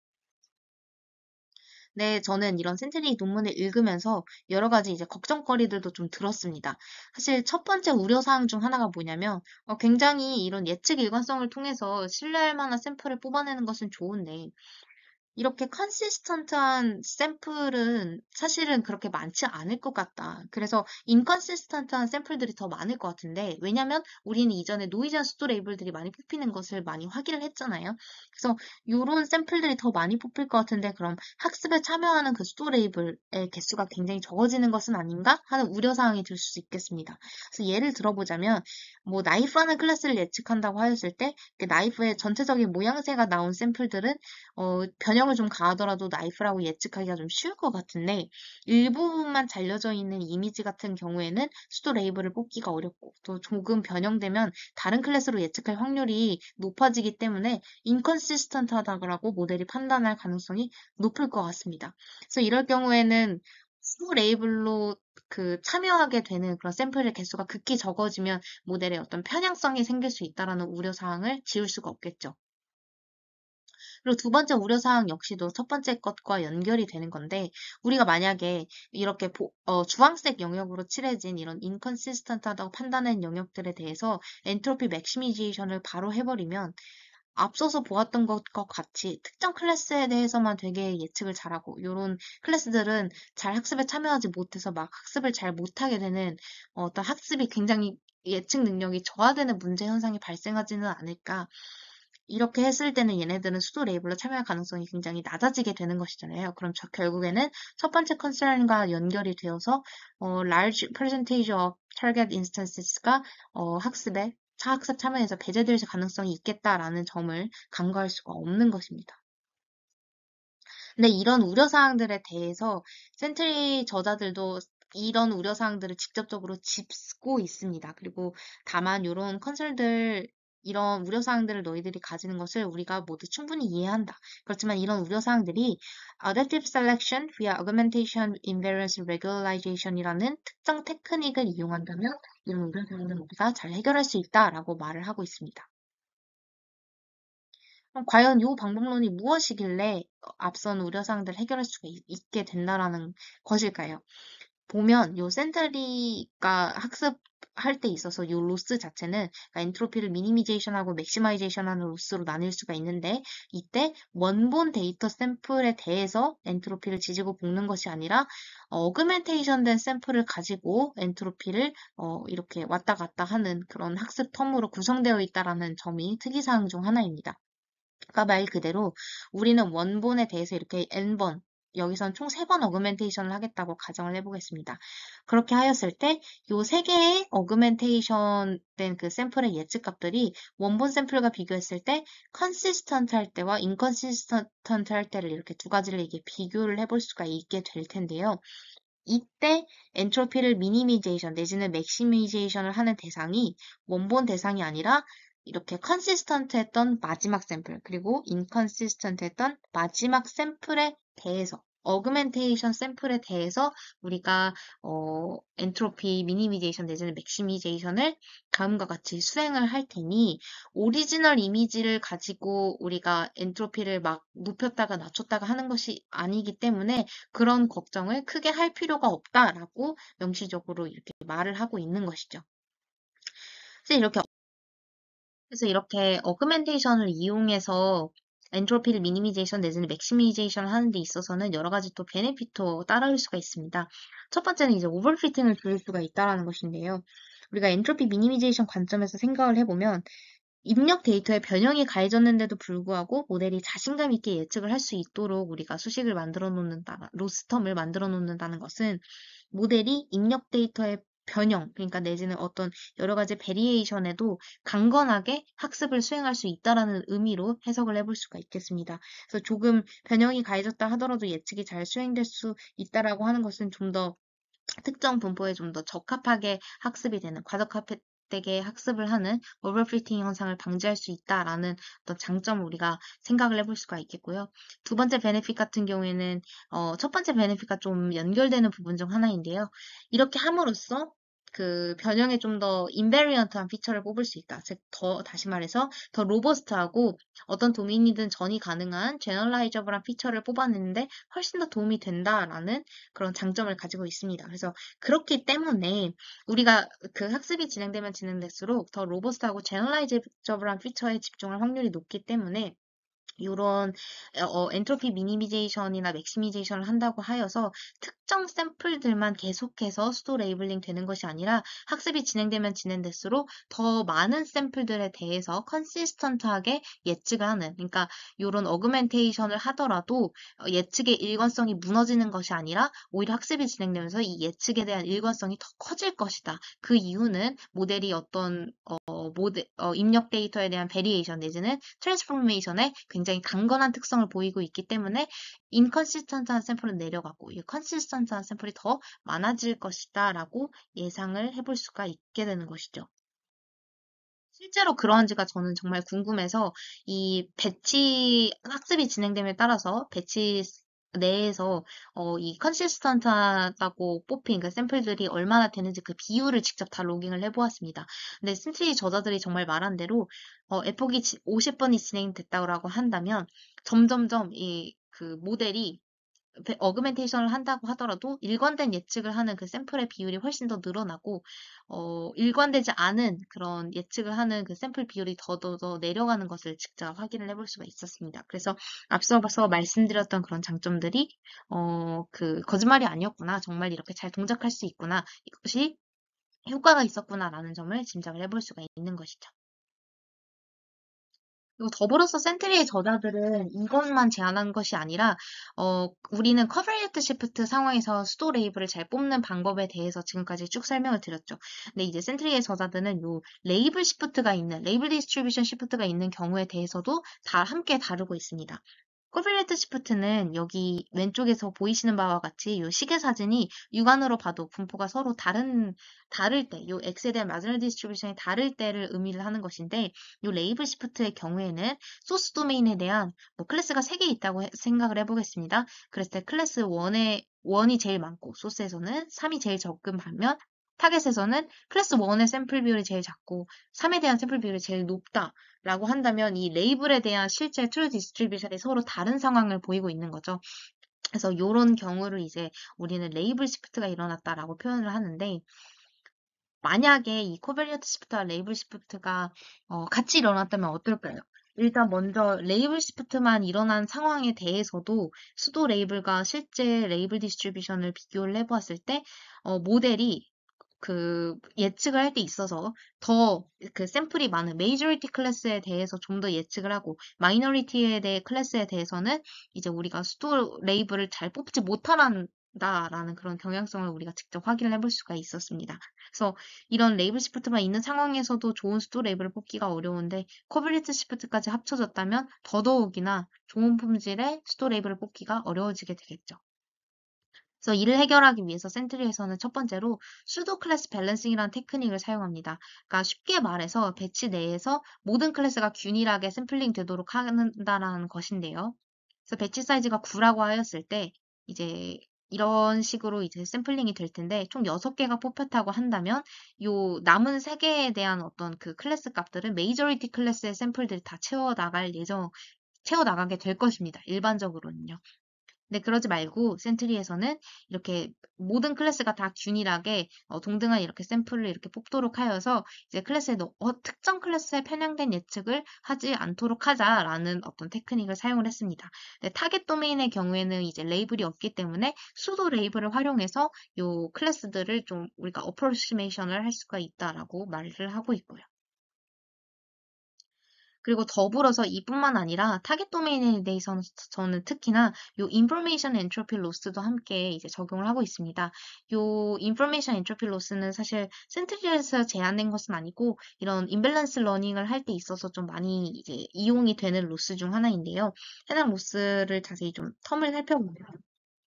네, 저는 이런 센트리 논문을 읽으면서 여러 가지 이제 걱정거리들도 좀 들었습니다. 사실 첫 번째 우려사항 중 하나가 뭐냐면, 굉장히 이런 예측 일관성을 통해서 신뢰할 만한 샘플을 뽑아내는 것은 좋은데, 이렇게 컨시스턴트한 샘플은 사실은 그렇게 많지 않을 것 같다. 그래서 인컨시스턴트한 샘플들이 더 많을 것 같은데, 왜냐면 우리는 이전에 노이즈 수도 레이블들이 많이 뽑히는 것을 많이 확인을 했잖아요. 그래서 이런 샘플들이 더 많이 뽑힐 것 같은데, 그럼 학습에 참여하는 그 수도 레이블의 개수가 굉장히 적어지는 것은 아닌가 하는 우려사항이 들 수 있겠습니다. 그래서 예를 들어보자면, 뭐 나이프라는 클래스를 예측한다고 하였을 때, 그 나이프의 전체적인 모양새가 나온 샘플들은 변형을 좀 가하더라도 나이프라고 예측하기가 좀 쉬울 것 같은데, 일부분만 잘려져 있는 이미지 같은 경우에는 수도 레이블을 뽑기가 어렵고, 또 조금 변형되면 다른 클래스로 예측할 확률이 높아지기 때문에 인컨시스턴트하다고 모델이 판단할 가능성이 높을 것 같습니다. 그래서 이럴 경우에는 수도 레이블로 참여하게 되는 그런 샘플의 개수가 극히 적어지면 모델에 어떤 편향성이 생길 수 있다라는 우려사항을 지울 수가 없겠죠. 그리고 두 번째 우려사항 역시도 첫 번째 것과 연결이 되는 건데, 우리가 만약에 이렇게 주황색 영역으로 칠해진 이런 인컨시스턴트하다고 판단한 영역들에 대해서 엔트로피 맥시미제이션을 바로 해버리면 앞서서 보았던 것과 같이 특정 클래스에 대해서만 되게 예측을 잘하고, 이런 클래스들은 잘 학습에 참여하지 못해서 막 학습을 잘 못하게 되는 어떤 학습이 굉장히 예측 능력이 저하되는 문제 현상이 발생하지는 않을까. 이렇게 했을 때는 얘네들은 수도 레이블로 참여할 가능성이 굉장히 낮아지게 되는 것이잖아요. 그럼 결국에는 첫 번째 컨설과 연결이 되어서 large percentage of target instances가 학습에 차학습 참여에서 배제될 가능성이 있겠다라는 점을 간과할 수가 없는 것입니다. 근데 이런 우려사항들에 대해서 센트리 저자들도 이런 우려사항들을 직접적으로 짚고 있습니다. 그리고 다만 이런 컨설들, 이런 우려사항들을 너희들이 가지는 것을 우리가 모두 충분히 이해한다. 그렇지만 이런 우려사항들이 Adaptive Selection via Augmentation Invariance Regularization 이라는 특정 테크닉을 이용한다면 이런 우려사항들을 우리가 잘 해결할 수 있다라고 말을 하고 있습니다. 그럼 과연 이 방법론이 무엇이길래 앞선 우려사항들을 해결할 수가 있게 된다라는 것일까요? 보면 요 센트리가 학습할 때 있어서 요 로스 자체는 그러니까 엔트로피를 미니미제이션하고 맥시마이제이션하는 로스로 나뉠 수가 있는데, 이때 원본 데이터 샘플에 대해서 엔트로피를 지지고 볶는 것이 아니라 어그멘테이션 된 샘플을 가지고 엔트로피를 이렇게 왔다 갔다 하는 그런 학습 텀으로 구성되어 있다라는 점이 특이사항 중 하나입니다. 그러니까 말 그대로 우리는 원본에 대해서 이렇게 n번, 여기선 총 3번 어그멘테이션을 하겠다고 가정을 해보겠습니다. 그렇게 하였을 때, 요 3개의 어그멘테이션 된 그 샘플의 예측값들이 원본 샘플과 비교했을 때, 컨시스턴트 할 때와 인컨시스턴트 할 때를 이렇게 두 가지를 이게 비교를 해볼 수가 있게 될 텐데요. 이때 엔트로피를 미니미제이션 내지는 맥시미제이션을 하는 대상이 원본 대상이 아니라 이렇게 컨시스턴트했던 마지막 샘플, 그리고 인컨시스턴트했던 마지막 샘플에 대해서 어그멘테이션 샘플에 대해서 우리가 엔트로피 미니미제이션 내지는 맥시미제이션을 다음과 같이 수행을 할 테니, 오리지널 이미지를 가지고 우리가 엔트로피를 막 높였다가 낮췄다가 하는 것이 아니기 때문에 그런 걱정을 크게 할 필요가 없다라고 명시적으로 이렇게 말을 하고 있는 것이죠. 그래서 이렇게 어그멘테이션을 이용해서 엔트로피를 미니미제이션 내지는 맥시미제이션을 하는 데 있어서는 여러 가지 또 베네핏도 따라올 수가 있습니다. 첫 번째는 이제 오버피팅을 줄일 수가 있다라는 것인데요. 우리가 엔트로피 미니미제이션 관점에서 생각을 해보면 입력 데이터에 변형이 가해졌는데도 불구하고 모델이 자신감 있게 예측을 할 수 있도록 우리가 수식을 만들어 놓는다, 로스텀을 만들어 놓는다는 것은 모델이 입력 데이터의 변형, 그러니까 내지는 어떤 여러 가지 베리에이션에도 강건하게 학습을 수행할 수 있다라는 의미로 해석을 해볼 수가 있겠습니다. 그래서 조금 변형이 가해졌다 하더라도 예측이 잘 수행될 수 있다라고 하는 것은 좀 더 특정 분포에 좀 더 적합하게 학습이 되는, 과적합되게 학습을 하는 오버피팅 현상을 방지할 수 있다라는 어떤 장점을 우리가 생각을 해볼 수가 있겠고요. 두 번째 베네핏 같은 경우에는 첫 번째 베네핏과 좀 연결되는 부분 중 하나인데요. 이렇게 함으로써 그 변형에 좀 더 인베리언트한 피처를 뽑을 수 있다. 즉, 다시 말해서 더 로버스트하고 어떤 도메인이든 전이 가능한 제너라이저블한 피처를 뽑아내는데 훨씬 더 도움이 된다라는 그런 장점을 가지고 있습니다. 그래서 그렇기 때문에 우리가 그 학습이 진행되면 진행될수록 더 로버스트하고 제너라이저블한 피처에 집중할 확률이 높기 때문에 요런 엔트로피 미니미제이션이나 맥시미제이션을 한다고 하여서 특정 샘플들만 계속해서 수도 레이블링 되는 것이 아니라 학습이 진행되면 진행될수록 더 많은 샘플들에 대해서 컨시스턴트하게 예측을 하는, 그러니까 요런 어그멘테이션을 하더라도 예측의 일관성이 무너지는 것이 아니라 오히려 학습이 진행되면서 이 예측에 대한 일관성이 더 커질 것이다. 그 이유는 모델이 어떤 입력 데이터에 대한 베리에이션 내지는 트랜스포메이션에 굉장히 강건한 특성을 보이고 있기 때문에 인컨시스턴트한 샘플은 내려가고 이 컨시스턴트한 샘플이 더 많아질 것이다 라고 예상을 해볼 수가 있게 되는 것이죠. 실제로 그러한지가 저는 정말 궁금해서 이 배치 학습이 진행됨에 따라서 배치 내에서 이 컨시스턴트하다고 뽑힌 그 샘플들이 얼마나 되는지 그 비율을 직접 다 로깅을 해보았습니다. 근데 신트리 저자들이 정말 말한 대로 에폭이 50번이 진행됐다고 한다면 점점점 이 그 모델이 어그멘테이션을 한다고 하더라도 일관된 예측을 하는 그 샘플의 비율이 훨씬 더 늘어나고 일관되지 않은 그런 예측을 하는 그 샘플 비율이 더 내려가는 것을 직접 확인을 해볼 수가 있었습니다. 그래서 앞서서 말씀드렸던 그런 장점들이 그 거짓말이 아니었구나. 정말 이렇게 잘 동작할 수 있구나. 이것이 효과가 있었구나라는 점을 짐작을 해볼 수가 있는 것이죠. 그리고 더불어서 센트리의 저자들은 이것만 제안한 것이 아니라, 우리는 커버리트 시프트 상황에서 수도 레이블을 잘 뽑는 방법에 대해서 지금까지 쭉 설명을 드렸죠. 근데 이제 센트리의 저자들은 요 레이블 디스트리뷰션 시프트가 있는 경우에 대해서도 다 함께 다루고 있습니다. 코빌레트 시프트는 여기 왼쪽에서 보이시는 바와 같이 이 시계 사진이 육안으로 봐도 분포가 서로 다를 때, 이 X에 대한 마지노 디스트리뷰션이 다를 때를 의미를 하는 것인데, 이 레이블 시프트의 경우에는 소스 도메인에 대한 뭐 클래스가 3개 있다고 생각을 해보겠습니다. 그랬을 때 클래스 1이 제일 많고, 소스에서는 3이 제일 적은 반면, 타겟에서는 클래스 1의 샘플 비율이 제일 작고, 3에 대한 샘플 비율이 제일 높다. 라고 한다면 이 레이블에 대한 실제 트루 디스트리뷰션이 서로 다른 상황을 보이고 있는 거죠. 그래서 이런 경우를 이제 우리는 레이블 시프트가 일어났다라고 표현을 하는데 만약에 이 코벨리어트 시프트와 레이블 시프트가 같이 일어났다면 어떨까요? 일단 먼저 레이블 시프트만 일어난 상황에 대해서도 수도 레이블과 실제 레이블 디스트리뷰션을 비교를 해보았을 때 모델이 그 예측을 할 때 있어서 더 그 샘플이 많은 메이저리티 클래스에 대해서 좀 더 예측을 하고 마이너리티에 대해 클래스에 대해서는 이제 우리가 수도 레이블을 잘 뽑지 못한다라는 그런 경향성을 우리가 직접 확인을 해볼 수가 있었습니다. 그래서 이런 레이블 시프트만 있는 상황에서도 좋은 수도 레이블을 뽑기가 어려운데 코빌리트 시프트까지 합쳐졌다면 더더욱이나 좋은 품질의 수도 레이블을 뽑기가 어려워지게 되겠죠. 그래서 이를 해결하기 위해서 센트리에서는 첫 번째로 수도 클래스 밸런싱이라는 테크닉을 사용합니다. 그러니까 쉽게 말해서 배치 내에서 모든 클래스가 균일하게 샘플링 되도록 한다는 것인데요. 그래서 배치 사이즈가 9라고 하였을 때 이제 이런 식으로 이제 샘플링이 될 텐데 총 6개가 뽑혔다고 한다면 요 남은 3개에 대한 어떤 그 클래스 값들은 메이저리티 클래스의 샘플들이 다 채워 나가게 될 것입니다. 일반적으로는요. 근데 그러지 말고 센트리에서는 이렇게 모든 클래스가 다 균일하게 동등한 이렇게 샘플을 이렇게 뽑도록 하여서 이제 특정 클래스에 편향된 예측을 하지 않도록 하자라는 어떤 테크닉을 사용을 했습니다. 근데 타겟 도메인의 경우에는 이제 레이블이 없기 때문에 수도 레이블을 활용해서 요 클래스들을 좀 우리가 어프로시메이션을 할 수가 있다라고 말을 하고 있고요. 그리고 더불어서 이뿐만 아니라 타겟 도메인에 대해서는 저는 특히나 요 인포메이션 엔트로피 로스도 함께 이제 적용을 하고 있습니다. 요 인포메이션 엔트로피 로스는 사실 센트리에서 제한된 것은 아니고 이런 임밸런스 러닝을 할 때 있어서 좀 많이 이제 이용이 되는 로스 중 하나인데요. 해당 로스를 자세히 좀 텀을 살펴보면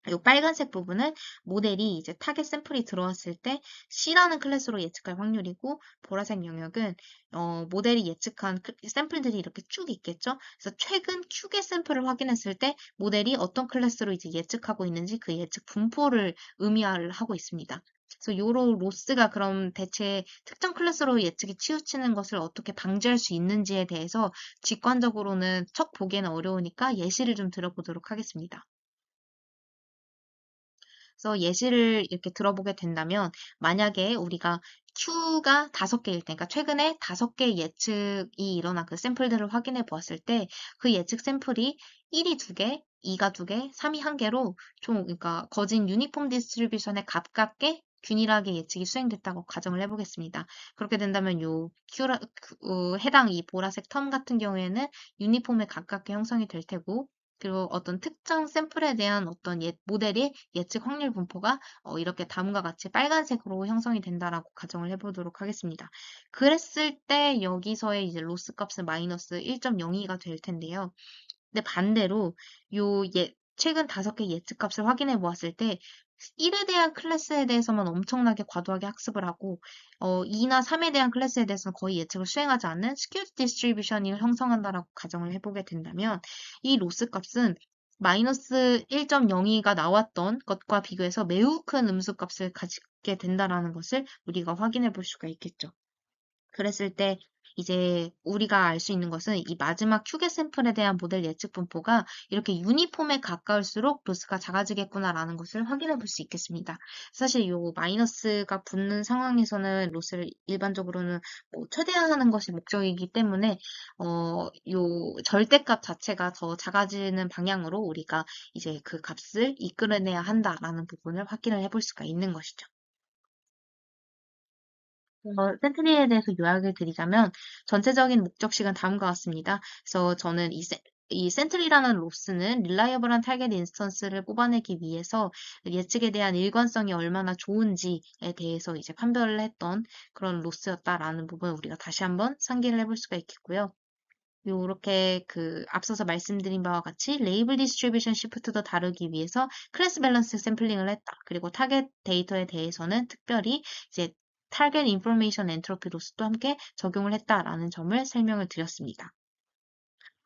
이 빨간색 부분은 모델이 이제 타겟 샘플이 들어왔을 때 C라는 클래스로 예측할 확률이고 보라색 영역은 모델이 예측한 샘플들이 이렇게 쭉 있겠죠. 그래서 최근 Q개 샘플을 확인했을 때 모델이 어떤 클래스로 이제 예측하고 있는지 그 예측 분포를 의미하고 있습니다. 그래서 요로 로스가 그럼 대체 특정 클래스로 예측이 치우치는 것을 어떻게 방지할 수 있는지에 대해서 직관적으로는 척 보기에는 어려우니까 예시를 좀 들어보도록 하겠습니다. 그래서 예시를 이렇게 들어보게 된다면 만약에 우리가 Q가 5개일 때, 그러니까 최근에 5개의 예측이 일어난 그 샘플들을 확인해 보았을 때, 그 예측 샘플이 1이 2개, 2가 2개, 3이 1개로 총, 그러니까 거진 유니폼 디스트리뷰션에 가깝게 균일하게 예측이 수행됐다고 가정을 해보겠습니다. 그렇게 된다면 해당 이 보라색 텀 같은 경우에는 유니폼에 가깝게 형성이 될 테고, 그리고 어떤 특정 샘플에 대한 어떤 모델의 예측 확률 분포가 이렇게 다음과 같이 빨간색으로 형성이 된다라고 가정을 해보도록 하겠습니다. 그랬을 때 여기서의 이제 로스 값은 마이너스 1.02가 될 텐데요. 근데 반대로 최근 5개 예측 값을 확인해 보았을 때 1에 대한 클래스에 대해서만 엄청나게 과도하게 학습을 하고 2나 3에 대한 클래스에 대해서는 거의 예측을 수행하지 않는 스큐드 디스트리뷰션이 형성한다라고 가정을 해보게 된다면 이 로스 값은 마이너스 1.02가 나왔던 것과 비교해서 매우 큰 음수 값을 가지게 된다라는 것을 우리가 확인해 볼 수가 있겠죠. 그랬을 때 이제 우리가 알 수 있는 것은 이 마지막 휴게 샘플에 대한 모델 예측 분포가 이렇게 유니폼에 가까울수록 로스가 작아지겠구나라는 것을 확인해 볼 수 있겠습니다. 사실 요 마이너스가 붙는 상황에서는 로스를 일반적으로는 뭐 최대화하는 것이 목적이기 때문에 요 절대값 자체가 더 작아지는 방향으로 우리가 이제 그 값을 이끌어내야 한다라는 부분을 확인을 해볼 수가 있는 것이죠. 센트리에 대해서 요약을 드리자면 전체적인 목적식은 다음과 같습니다. 그래서 저는 이 센트리라는 로스는 릴라이어블한 타겟 인스턴스를 뽑아내기 위해서 예측에 대한 일관성이 얼마나 좋은지에 대해서 이제 판별을 했던 그런 로스였다라는 부분 우리가 다시 한번 상기를 해볼 수가 있겠고요. 요렇게 앞서서 말씀드린 바와 같이 레이블 디스트리뷰션 시프트도 다루기 위해서 클래스 밸런스 샘플링을 했다. 그리고 타겟 데이터에 대해서는 특별히 이제 타겟 인포메이션 엔트로피 로스도 함께 적용을 했다라는 점을 설명을 드렸습니다.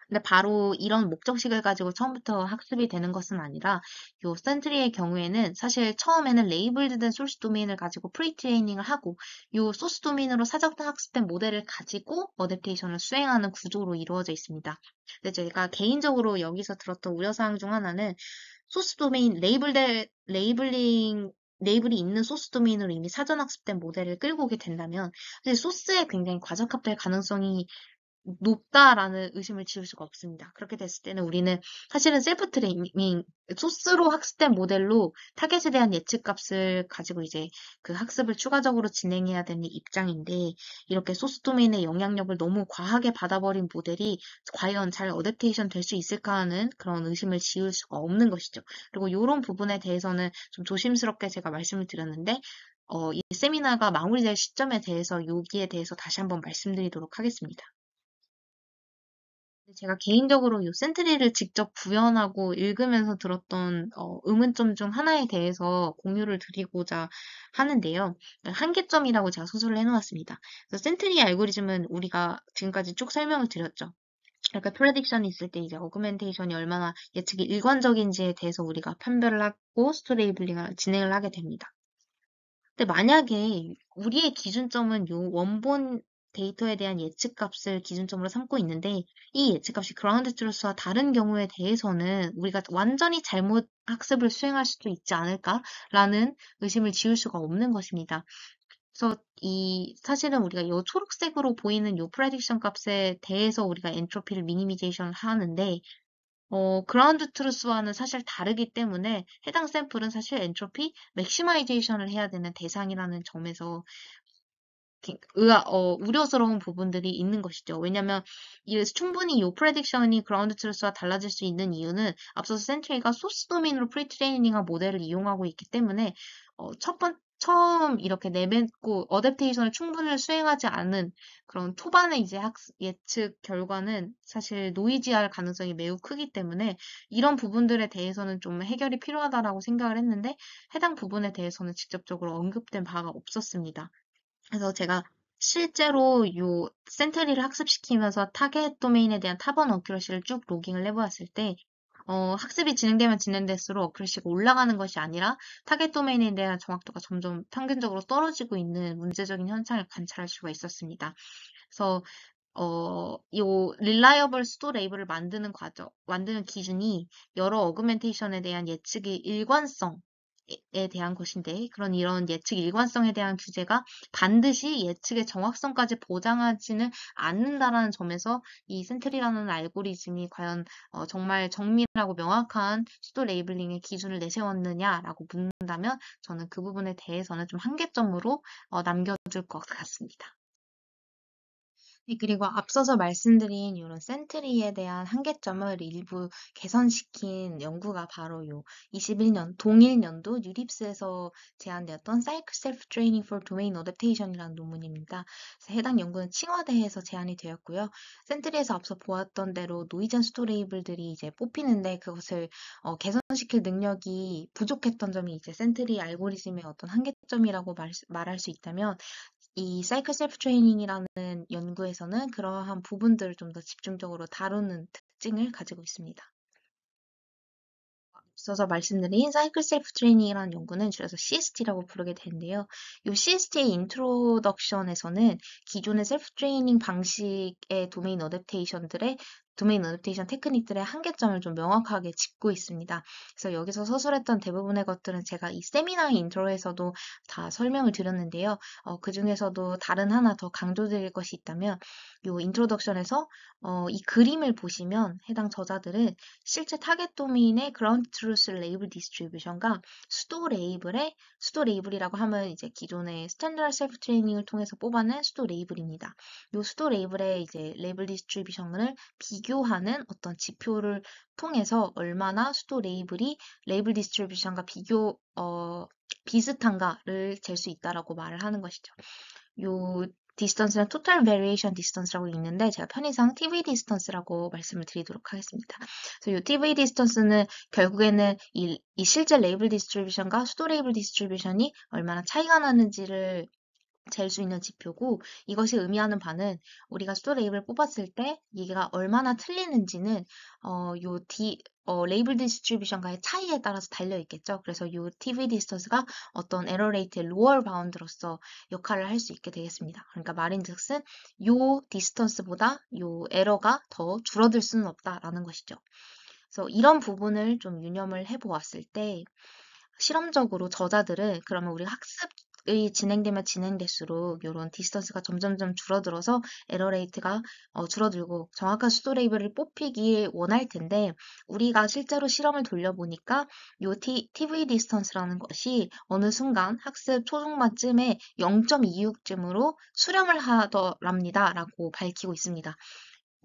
근데 바로 이런 목적식을 가지고 처음부터 학습이 되는 것은 아니라 요 센트리의 경우에는 사실 처음에는 레이블드된 소스 도메인을 가지고 프리트레이닝을 하고 요 소스 도메인으로 사전 학습된 모델을 가지고 어댑테이션을 수행하는 구조로 이루어져 있습니다. 근데 제가 개인적으로 여기서 들었던 우려사항 중 하나는 소스 도메인 레이블이 있는 소스 도메인으로 이미 사전 학습된 모델을 끌고 오게 된다면 사실 소스에 굉장히 과적합될 가능성이 높다라는 의심을 지울 수가 없습니다. 그렇게 됐을 때는 우리는 사실은 셀프 트레이닝, 소스로 학습된 모델로 타겟에 대한 예측 값을 가지고 이제 그 학습을 추가적으로 진행해야 되는 입장인데, 이렇게 소스 도메인의 영향력을 너무 과하게 받아버린 모델이 과연 잘 어댑테이션 될 수 있을까 하는 그런 의심을 지울 수가 없는 것이죠. 그리고 이런 부분에 대해서는 좀 조심스럽게 제가 말씀을 드렸는데, 이 세미나가 마무리될 시점에 대해서 여기에 대해서 다시 한번 말씀드리도록 하겠습니다. 제가 개인적으로 요 센트리를 직접 구현하고 읽으면서 들었던 의문점 중 하나에 대해서 공유를 드리고자 하는데요. 한계점이라고 제가 소술을 해놓았습니다. 그래서 센트리 알고리즘은 우리가 지금까지 쭉 설명을 드렸죠. 그러니까 프레딕션이 있을 때 이제 어그멘테이션이 얼마나 예측이 일관적인지에 대해서 우리가 판별을 하고 스토레이블링을 진행을 하게 됩니다. 근데 만약에 우리의 기준점은 요 원본 데이터에 대한 예측값을 기준점으로 삼고 있는데 이 예측값이 그라운드 트루스와 다른 경우에 대해서는 우리가 완전히 잘못 학습을 수행할 수도 있지 않을까라는 의심을 지울 수가 없는 것입니다. 그래서 사실은 우리가 요 초록색으로 보이는 요 프레딕션 값에 대해서 우리가 엔트로피를 미니미제이션을 하는데 그라운드 트루스와는 사실 다르기 때문에 해당 샘플은 사실 엔트로피 맥시마이제이션을 해야 되는 대상이라는 점에서 우려스러운 부분들이 있는 것이죠. 왜냐면 충분히 이 프레딕션이 그라운드 트루스와 달라질 수 있는 이유는 앞서서 센트리가 소스 도메인으로 프리트레이닝한 모델을 이용하고 있기 때문에 처음 이렇게 내뱉고 어댑테이션을 충분히 수행하지 않은 그런 초반의 이제 예측 결과는 사실 노이지할 가능성이 매우 크기 때문에 이런 부분들에 대해서는 좀 해결이 필요하다라고 생각을 했는데 해당 부분에 대해서는 직접적으로 언급된 바가 없었습니다. 그래서 제가 실제로 요 센트리를 학습시키면서 타겟 도메인에 대한 타번 어큐러시를 쭉 로깅을 해보았을 때 학습이 진행되면 진행될수록 어큐러시가 올라가는 것이 아니라 타겟 도메인에 대한 정확도가 점점 평균적으로 떨어지고 있는 문제적인 현상을 관찰할 수가 있었습니다. 그래서 요 reliable 수도 레이블을 만드는 기준이 여러 어그멘테이션에 대한 예측의 일관성 대한 것인데 그런 이런 예측 일관성에 대한 규제가 반드시 예측의 정확성까지 보장하지는 않는다라는 점에서 이 센트리라는 알고리즘이 과연 정말 정밀하고 명확한 수도 레이블링의 기준을 내세웠느냐라고 묻는다면 저는 그 부분에 대해서는 좀 한계점으로 남겨둘 것 같습니다. 네, 그리고 앞서서 말씀드린 이런 센트리에 대한 한계점을 일부 개선시킨 연구가 바로 요 21년 동일 연도 유립스에서 제안되었던 Cycle Self-Training for Domain Adaptation이라는 논문입니다. 그래서 해당 연구는 칭화대에서 제안이 되었고요. 센트리에서 앞서 보았던 대로 노이즈 스토 레이블들이 이제 뽑히는데 그것을 개선시킬 능력이 부족했던 점이 이제 센트리 알고리즘의 어떤 한계점이라고 말할 수 있다면 이 사이클 셀프 트레이닝이라는 연구에서는 그러한 부분들을 좀 더 집중적으로 다루는 특징을 가지고 있습니다. 앞서서 말씀드린 사이클 셀프 트레이닝이라는 연구는 줄여서 CST라고 부르게 되는데요. 이 CST의 인트로덕션에서는 기존의 셀프 트레이닝 방식의 도메인 어댑테이션 테크닉들의 한계점을 좀 명확하게 짚고 있습니다. 그래서 여기서 서술했던 대부분의 것들은 제가 이 세미나의 인트로에서도 다 설명을 드렸는데요. 그 중에서도 다른 하나 더 강조드릴 것이 있다면 이 인트로덕션에서 이 그림을 보시면 해당 저자들은 실제 타겟 도메인의 그라운드 트루스 레이블 디스트리뷰션과 수도 레이블이라고 하면 이제 기존의 스탠다드 셀프 트레이닝을 통해서 뽑아낸 수도 레이블입니다. 이 수도 레이블의 이제 레이블 디스트리뷰션을 비교하는 어떤 지표를 통해서 얼마나 수도 레이블이 레이블 디스트리뷰션과 비슷한가를 잴 수 있다라고 말을 하는 것이죠. 요 디스턴스는 토탈 베리에이션 디스턴스라고 있는데 제가 편의상 TV 디스턴스라고 말씀을 드리도록 하겠습니다. 그래서 이 TV 디스턴스는 결국에는 이 실제 레이블 디스트리뷰션과 수도 레이블 디스트리뷰션이 얼마나 차이가 나는지를 잴 수 있는 지표고 이것이 의미하는 바는 우리가 수도 레이블을 뽑았을 때 이게가 얼마나 틀리는지는 레이블 디스트리뷰션과의 차이에 따라서 달려 있겠죠. 그래서 이 TV 디스턴스가 어떤 에러 레이트의 로얼 바운드로서 역할을 할 수 있게 되겠습니다. 그러니까 말인즉슨 이 디스턴스보다 이 에러가 더 줄어들 수는 없다라는 것이죠. 그래서 이런 부분을 좀 유념을 해보았을 때 실험적으로 저자들은 그러면 우리 학습이 진행되면 진행될수록 이런 디스턴스가 점점점 줄어들어서 에러 레이트가 줄어들고 정확한 수도 레이블을 뽑히길 원할 텐데 우리가 실제로 실험을 돌려보니까 이 TV 디스턴스라는 것이 어느 순간 학습 초중반쯤에 0.26쯤으로 수렴을 하더랍니다라고 밝히고 있습니다.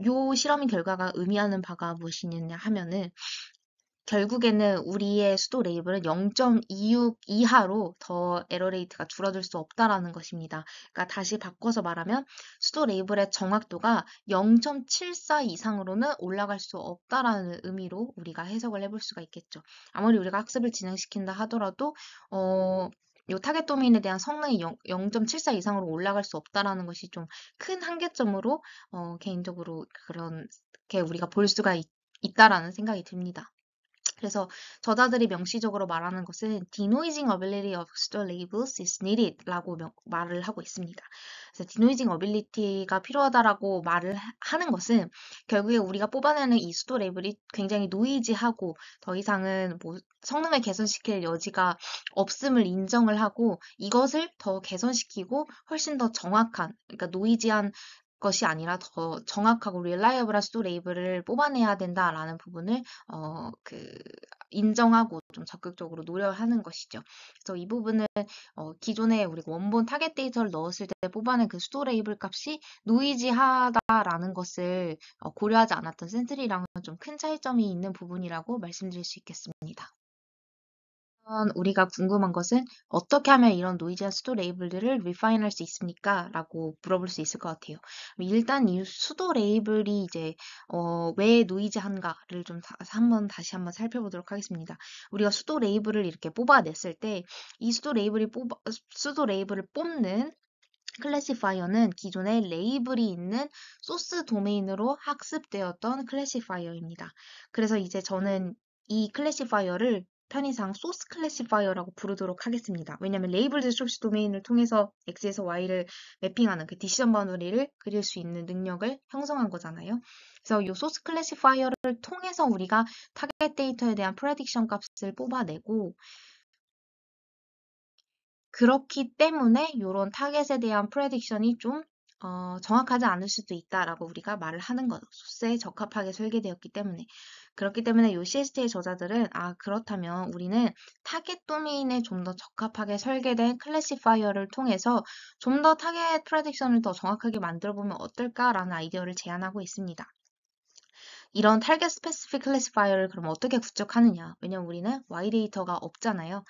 요 실험 결과가 의미하는 바가 무엇이냐 하면은 결국에는 우리의 수도 레이블은 0.26 이하로 더 에러 레이트가 줄어들 수 없다라는 것입니다. 그러니까 다시 바꿔서 말하면 수도 레이블의 정확도가 0.74 이상으로는 올라갈 수 없다라는 의미로 우리가 해석을 해볼 수가 있겠죠. 아무리 우리가 학습을 진행시킨다 하더라도 요 타겟 도메인에 대한 성능이 0.74 이상으로 올라갈 수 없다라는 것이 좀 큰 한계점으로 개인적으로 그렇게 우리가 볼 수가 있다라는 생각이 듭니다. 그래서 저자들이 명시적으로 말하는 것은 denoising ability of store labels is needed 라고 말을 하고 있습니다. 그래서 denoising ability가 필요하다라고 말을 하는 것은 결국에 우리가 뽑아내는 이 수도 레이블이 굉장히 노이지하고 더 이상은 뭐 성능을 개선시킬 여지가 없음을 인정을 하고 이것을 더 개선시키고 훨씬 더 정확한, 그러니까 노이지한 것이 아니라 더 정확하고 reliable한 수도 레이블을 뽑아내야 된다라는 부분을 인정하고 좀 적극적으로 노력하는 것이죠. 그래서 이 부분은 기존에 우리가 원본 타겟 데이터를 넣었을 때 뽑아낸 그 수도 레이블 값이 노이지하다라는 것을 고려하지 않았던 센트리랑은 좀 큰 차이점이 있는 부분이라고 말씀드릴 수 있겠습니다. 우리가 궁금한 것은 어떻게 하면 이런 노이즈한 수도 레이블들을 리파인할 수 있습니까? 라고 물어볼 수 있을 것 같아요. 일단 이 수도 레이블이 이제 왜 노이즈한가를 좀 다시 한번 살펴보도록 하겠습니다. 우리가 수도 레이블을 이렇게 뽑아냈을 때 이 수도 레이블을 뽑는 클래시파이어는 기존에 레이블이 있는 소스 도메인으로 학습되었던 클래시파이어입니다. 그래서 이제 저는 이 클래시파이어를 편의상 소스 클래시파이어라고 부르도록 하겠습니다. 왜냐하면 레이블드 소스 도메인을 통해서 X에서 Y를 매핑하는 그 디시전 바운더리를 그릴 수 있는 능력을 형성한 거잖아요. 그래서 이 소스 클래시파이어를 통해서 우리가 타겟 데이터에 대한 프레딕션 값을 뽑아내고 그렇기 때문에 이런 타겟에 대한 프레딕션이 좀 정확하지 않을 수도 있다라고 우리가 말을 하는 거죠. 소스에 적합하게 설계되었기 때문에. 그렇기 때문에 이 CST의 저자들은 그렇다면 우리는 타겟 도메인에 좀 더 적합하게 설계된 클래시파이어를 통해서 좀 더 타겟 프레딕션을 더 정확하게 만들어 보면 어떨까라는 아이디어를 제안하고 있습니다. 이런 타겟 스페시픽 클래시파이어를 그럼 어떻게 구축하느냐? 왜냐면 우리는 Y 데이터가 없잖아요.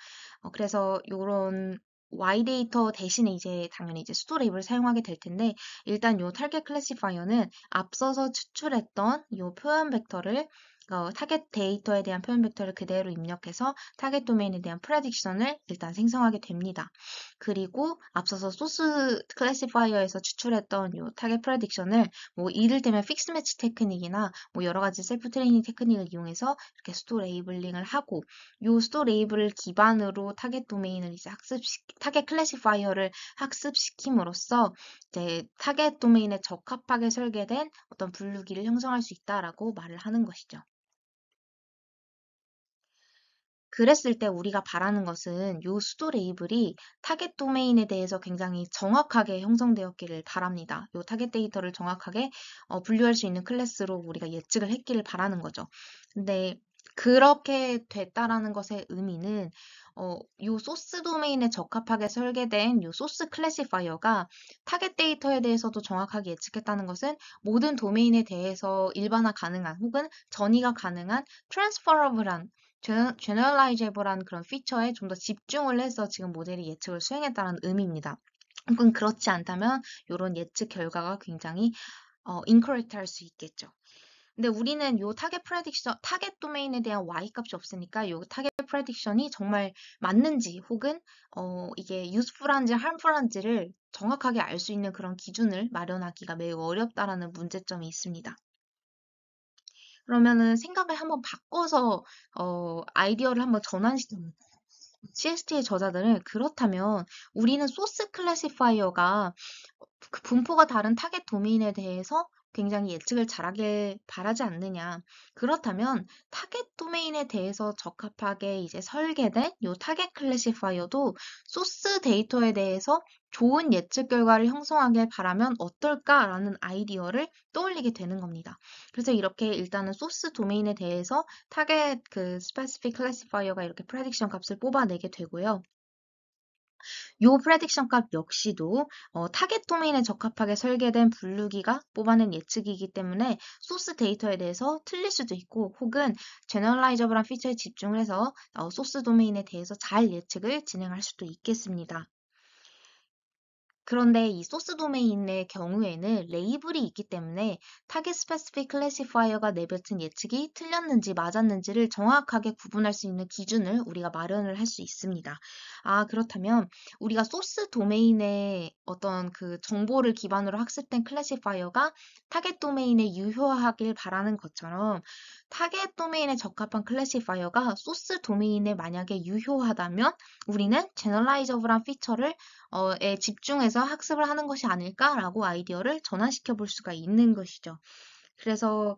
그래서 이런 Y 데이터 대신에 이제 당연히 이제 수도 랩을 사용하게 될 텐데 일단 요 타겟 클래시파이어는 앞서서 추출했던 요 표현 벡터를 타겟 데이터에 대한 표현 벡터를 그대로 입력해서 타겟 도메인에 대한 프레딕션을 일단 생성하게 됩니다. 그리고 앞서서 소스 클래시파이어에서 추출했던 요 타겟 프레딕션을 뭐 이를테면 픽스 매치 테크닉이나 뭐 여러 가지 셀프 트레이닝 테크닉을 이용해서 이렇게 수도 레이블링을 하고 요 수도 레이블을 기반으로 타겟 도메인을 이제 타겟 클래시파이어를 학습시킴으로써 이제 타겟 도메인에 적합하게 설계된 어떤 분류기를 형성할 수 있다라고 말을 하는 것이죠. 그랬을 때 우리가 바라는 것은 요 수도 레이블이 타겟 도메인에 대해서 굉장히 정확하게 형성되었기를 바랍니다. 요 타겟 데이터를 정확하게 분류할 수 있는 클래스로 우리가 예측을 했기를 바라는 거죠. 근데 그렇게 됐다라는 것의 의미는 요 소스 도메인에 적합하게 설계된 요 소스 클래시파이어가 타겟 데이터에 대해서도 정확하게 예측했다는 것은 모든 도메인에 대해서 일반화 가능한 혹은 전이가 가능한 트랜스퍼러블한 제너럴라이제이블한 그런 피처에 좀 더 집중을 해서 지금 모델이 예측을 수행했다는 의미입니다. 혹은 그렇지 않다면 이런 예측 결과가 굉장히 incorrect 할 수 있겠죠. 근데 우리는 요 타겟 프레딕션, 타겟 도메인에 대한 y 값이 없으니까 요 타겟 프레딕션이 정말 맞는지 혹은 이게 useful한지 harmful한지를 정확하게 알 수 있는 그런 기준을 마련하기가 매우 어렵다라는 문제점이 있습니다. 그러면은 생각을 한번 바꿔서 아이디어를 한번 전환시켜볼까요? CST의 저자들은 그렇다면 우리는 소스 클래시파이어가 그 분포가 다른 타겟 도메인에 대해서 굉장히 예측을 잘하길 바라지 않느냐. 그렇다면 타겟 도메인에 대해서 적합하게 이제 설계된 요 타겟 클래시파이어도 소스 데이터에 대해서 좋은 예측 결과를 형성하길 바라면 어떨까라는 아이디어를 떠올리게 되는 겁니다. 그래서 이렇게 일단은 소스 도메인에 대해서 타겟 그 스페시픽 클래시파이어가 이렇게 프레딕션 값을 뽑아내게 되고요. 요 프레딕션 값 역시도 타겟 도메인에 적합하게 설계된 분류기가 뽑아낸 예측이기 때문에 소스 데이터에 대해서 틀릴 수도 있고 혹은 제너럴라이저블한 피처에 집중을 해서 소스 도메인에 대해서 잘 예측을 진행할 수도 있겠습니다. 그런데 이 소스 도메인의 경우에는 레이블이 있기 때문에 타겟 스페시픽 클래시파이어가 내뱉은 예측이 틀렸는지 맞았는지를 정확하게 구분할 수 있는 기준을 우리가 마련을 할 수 있습니다. 그렇다면 우리가 소스 도메인의 어떤 그 정보를 기반으로 학습된 클래시파이어가 타겟 도메인에 유효하길 바라는 것처럼 타겟 도메인에 적합한 클래시파이어가 소스 도메인에 만약에 유효하다면 우리는 제너라이저블한 피처를 에 집중해서 학습을 하는 것이 아닐까라고 아이디어를 전환시켜 볼 수가 있는 것이죠. 그래서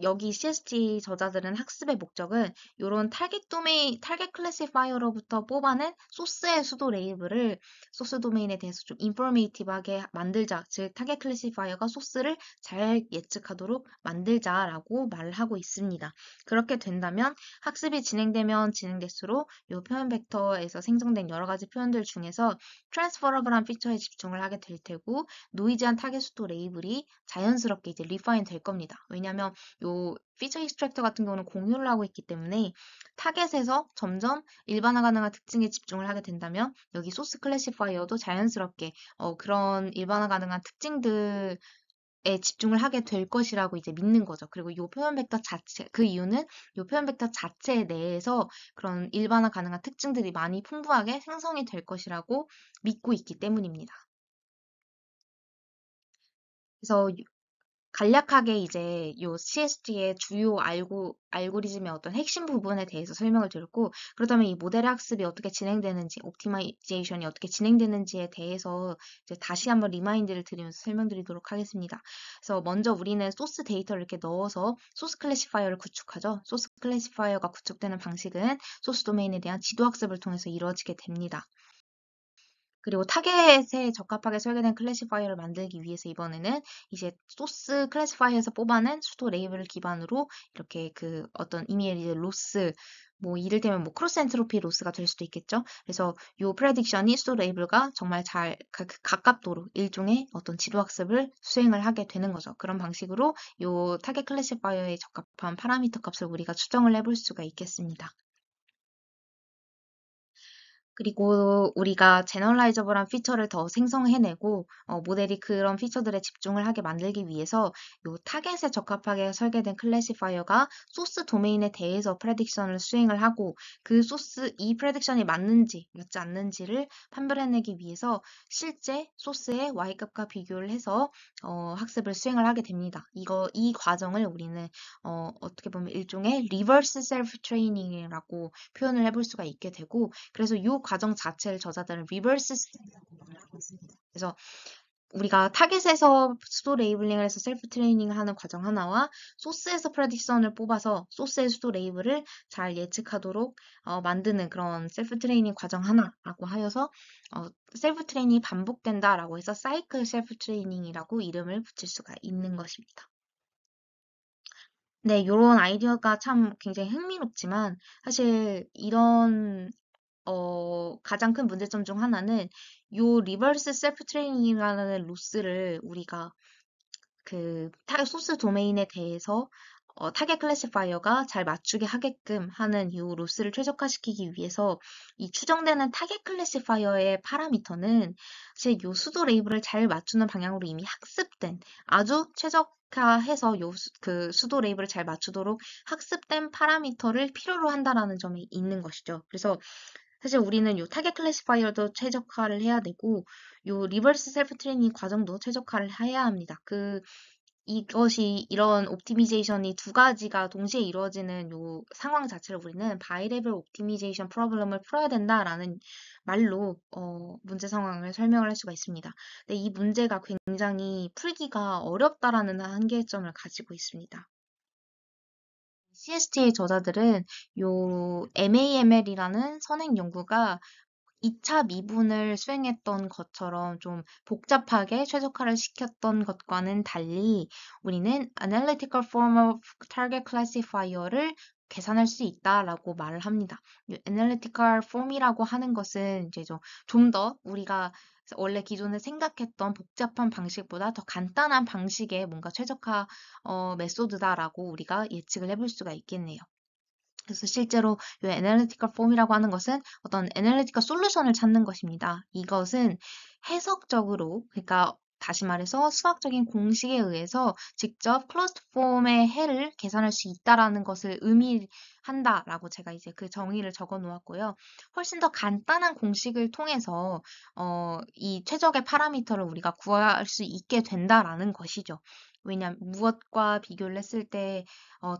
여기 CST 저자들은 학습의 목적은 이런 타겟 클래시파이어로부터 뽑아낸 소스의 수도 레이블을 소스 도메인에 대해서 좀 인포메이티브하게 만들자. 즉 타겟 클래시파이어가 소스를 잘 예측하도록 만들자라고 말을 하고 있습니다. 그렇게 된다면 학습이 진행되면 진행될수록 이 표현 벡터에서 생성된 여러 가지 표현들 중에서 트랜스퍼러블한 피처에 집중을 하게 될 테고 노이즈한 타겟 수도 레이블이 자연스럽게 이제 리파인 될 겁니다. 왜냐하면 요 피처 익스트랙터 같은 경우는 공유를 하고 있기 때문에 타겟에서 점점 일반화 가능한 특징에 집중을 하게 된다면 여기 소스 클래시파이어도 자연스럽게 그런 일반화 가능한 특징들 에 집중을 하게 될 것이라고 이제 믿는 거죠. 그리고 요 표현 벡터 자체, 그 이유는 요 표현 벡터 자체 내에서 그런 일반화 가능한 특징들이 많이 풍부하게 생성이 될 것이라고 믿고 있기 때문입니다. 그래서 간략하게 이제 요 CST의 주요 알고리즘의 어떤 핵심 부분에 대해서 설명을 드렸고, 그렇다면 이 모델 학습이 어떻게 진행되는지, 옵티마이제이션이 어떻게 진행되는지에 대해서 이제 다시 한번 리마인드를 드리면서 설명드리도록 하겠습니다. 그래서 먼저 우리는 소스 데이터를 이렇게 넣어서 소스 클래시파이어를 구축하죠. 소스 클래시파이어가 구축되는 방식은 소스 도메인에 대한 지도 학습을 통해서 이루어지게 됩니다. 그리고 타겟에 적합하게 설계된 클래시파이어를 만들기 위해서 이번에는 이제 소스 클래시파이어에서 뽑아낸 수도 레이블을 기반으로 이렇게 그 어떤 이미의 이제 로스, 뭐 이를테면 뭐 크로스 엔트로피 로스가 될 수도 있겠죠. 그래서 요 프레딕션이 수도 레이블과 정말 잘 가깝도록 일종의 어떤 지도 학습을 수행을 하게 되는 거죠. 그런 방식으로 요 타겟 클래시파이어에 적합한 파라미터 값을 우리가 추정을 해볼 수가 있겠습니다. 그리고 우리가 제너럴라이저블한 피처를 더 생성해내고 모델이 그런 피처들에 집중을 하게 만들기 위해서 요 타겟에 적합하게 설계된 클래시파이어가 소스 도메인에 대해서 프레딕션을 수행을 하고 그 소스 이 프레딕션이 맞는지 맞지 않는지를 판별해내기 위해서 실제 소스의 y값과 비교를 해서 학습을 수행을 하게 됩니다. 이 과정을 우리는 어떻게 보면 일종의 리버스 셀프 트레이닝이라고 표현을 해볼 수가 있게 되고, 그래서 이 과정 자체를 저자들은 리버스 스텝이라고 말하고 있습니다. 그래서 우리가 타겟에서 수도 레이블링을 해서 셀프 트레이닝을 하는 과정 하나와 소스에서 프레딕션을 뽑아서 소스의 수도 레이블을 잘 예측하도록 만드는 그런 셀프 트레이닝 과정 하나라고 하여서 셀프 트레이닝이 반복된다라고 해서 사이클 셀프 트레이닝이라고 이름을 붙일 수가 있는 것입니다. 네, 요런 아이디어가 참 굉장히 흥미롭지만 사실 이런 가장 큰 문제점 중 하나는 요 리버스 셀프 트레이닝이라는 로스를 우리가 그 타겟 소스 도메인에 대해서 타겟 클래시파이어가 잘 맞추게 하게끔 하는 이 로스를 최적화시키기 위해서 이 추정되는 타겟 클래시파이어의 파라미터는 사실 요 수도 레이블을 잘 맞추는 방향으로 이미 학습된 아주 최적화해서 그 수도 레이블을 잘 맞추도록 학습된 파라미터를 필요로 한다라는 점이 있는 것이죠. 그래서 사실 우리는 요 타겟 클래시파이어도 최적화를 해야 되고 요 리버스 셀프 트레이닝 과정도 최적화를 해야 합니다. 이런 옵티미제이션이 두 가지가 동시에 이루어지는 요 상황 자체를 우리는 바이레벨 옵티미제이션 프로블럼을 풀어야 된다라는 말로 문제 상황을 설명을 할 수가 있습니다. 근데 이 문제가 굉장히 풀기가 어렵다라는 한계점을 가지고 있습니다. CST의 저자들은 요 MAML이라는 선행 연구가 2차 미분을 수행했던 것처럼 좀 복잡하게 최적화를 시켰던 것과는 달리 우리는 Analytical Form of Target Classifier를 계산할 수 있다라고 말을 합니다. 이 Analytical Form이라고 하는 것은 이제 좀 더 우리가 원래 기존에 생각했던 복잡한 방식보다 더 간단한 방식의 뭔가 최적화 메소드다라고 우리가 예측을 해볼 수가 있겠네요. 그래서 실제로 이 애널리티컬 폼이라고 하는 것은 어떤 애널리티컬 솔루션을 찾는 것입니다. 이것은 해석적으로, 그러니까 다시 말해서 수학적인 공식에 의해서 직접 클로즈드 폼의 해를 계산할 수 있다라는 것을 의미한다라고 제가 이제 그 정의를 적어 놓았고요. 훨씬 더 간단한 공식을 통해서 이 최적의 파라미터를 우리가 구할 수 있게 된다라는 것이죠. 왜냐하면 무엇과 비교를 했을 때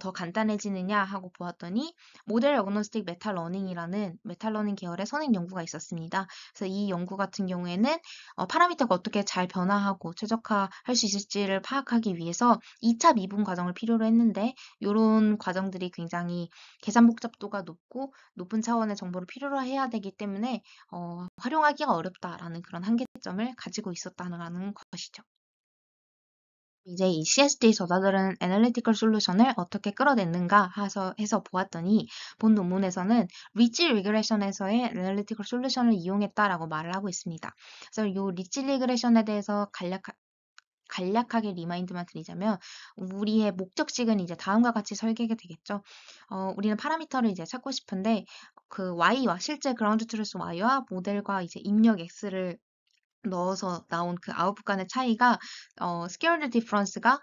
더 간단해지느냐 하고 보았더니 모델 어그노스틱 메타러닝이라는 메타러닝 계열의 선행 연구가 있었습니다. 그래서 이 연구 같은 경우에는 파라미터가 어떻게 잘 변화하고 최적화할 수 있을지를 파악하기 위해서 2차 미분 과정을 필요로 했는데 이런 과정들이 굉장히 계산 복잡도가 높고 높은 차원의 정보를 필요로 해야 되기 때문에 활용하기가 어렵다라는 그런 한계점을 가지고 있었다는 것이죠. 이제 이 CSD 저자들은 애널리티컬 솔루션을 어떻게 끌어냈는가 해서 보았더니 본 논문에서는 리치 리그레션에서의 애널리티컬 솔루션을 이용했다라고 말을 하고 있습니다. 그래서 이 리치 리그레션에 대해서 간략하게 리마인드만 드리자면 우리의 목적식은 이제 다음과 같이 설계가 되겠죠. 우리는 파라미터를 이제 찾고 싶은데 그 y와 실제 그라운드 트루스 y와 모델과 이제 입력 x를 넣어서 나온 그 아웃풋 간의 차이가 스퀘어드 디퍼런스가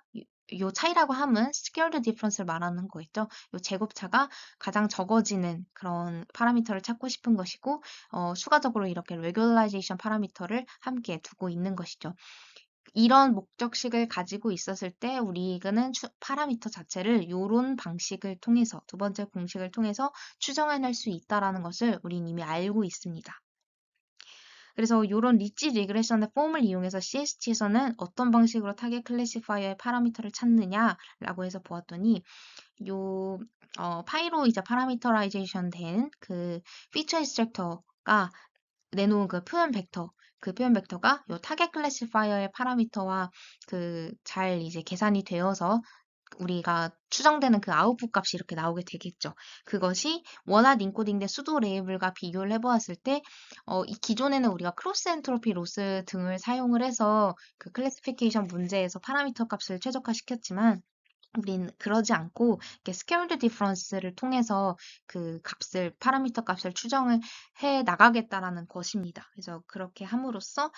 요 차이라고 하면 스퀘어드 디퍼런스를 말하는 거겠죠. 요 제곱차가 가장 적어지는 그런 파라미터를 찾고 싶은 것이고 추가적으로 이렇게 레귤라이제이션 파라미터를 함께 두고 있는 것이죠. 이런 목적식을 가지고 있었을 때 우리는 파라미터 자체를 요런 방식을 통해서 두 번째 공식을 통해서 추정해낼 수 있다라는 것을 우린 이미 알고 있습니다. 그래서 이런 리치 리그레션의 폼을 이용해서 CST에서는 어떤 방식으로 타겟 클래시파이어의 파라미터를 찾느냐라고 해서 보았더니 요 파이로 이제 파라미터라이제이션 된 그 피처 익스트랙터가 내놓은 그 표현 벡터가 요 타겟 클래시파이어의 파라미터와 그 잘 이제 계산이 되어서 우리가 추정되는 그 아웃풋 값이 이렇게 나오게 되겠죠. 그것이 원핫 인코딩된 수도 레이블과 비교를 해보았을 때, 이 기존에는 우리가 크로스 엔트로피 로스 등을 사용을 해서 그 클래시피케이션 문제에서 파라미터 값을 최적화시켰지만, 우린 그러지 않고 이렇게 스케일드 디퍼런스를 통해서 그 값을 파라미터 값을 추정을 해 나가겠다라는 것입니다. 그래서 그렇게 함으로써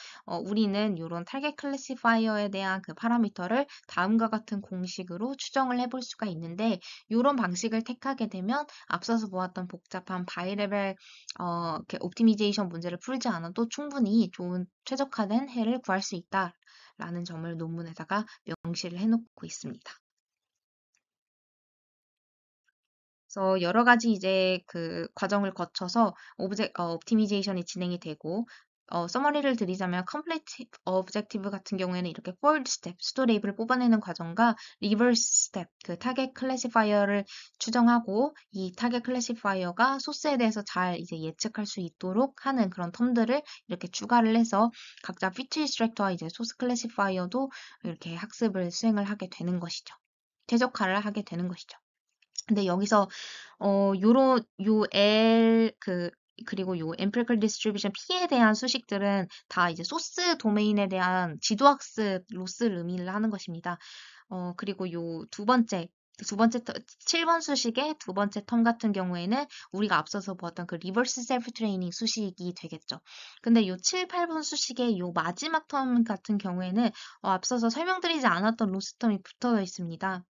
우리는 이런 타겟 클래시파이어에 대한 그 파라미터를 다음과 같은 공식으로 추정을 해볼 수가 있는데 이런 방식을 택하게 되면 앞서서 보았던 복잡한 바이레벨 이렇게 옵티미제이션 문제를 풀지 않아도 충분히 좋은 최적화된 해를 구할 수 있다라는 점을 논문에다가 명시를 해놓고 있습니다. 그래서 여러 가지 이제 그 과정을 거쳐서 옵티미제이션이 진행이 되고 서머리를 드리자면 컴플리트 오브젝티브 같은 경우에는 이렇게 forward 스텝, 수도 레이블을 뽑아내는 과정과 리버스 스텝, 그 타겟 클래시파이어를 추정하고 이 타겟 클래시파이어가 소스에 대해서 잘 이제 예측할 수 있도록 하는 그런 텀들을 이렇게 추가를 해서 각자 피처 익스트랙터와 이제 소스 클래시파이어도 이렇게 학습을 수행을 하게 되는 것이죠. 최적화를 하게 되는 것이죠. 근데 여기서 그리고 요 empirical distribution P에 대한 수식들은 다 이제 소스 도메인에 대한 지도학습 로스를 의미를 하는 것입니다. 그리고 요 두 번째 7번 수식의 두 번째 텀 같은 경우에는 우리가 앞서서 보았던 그 리버스 셀프 트레이닝 수식이 되겠죠. 근데 요 7, 8번 수식의 요 마지막 텀 같은 경우에는 앞서서 설명드리지 않았던 로스 텀이 붙어 있습니다.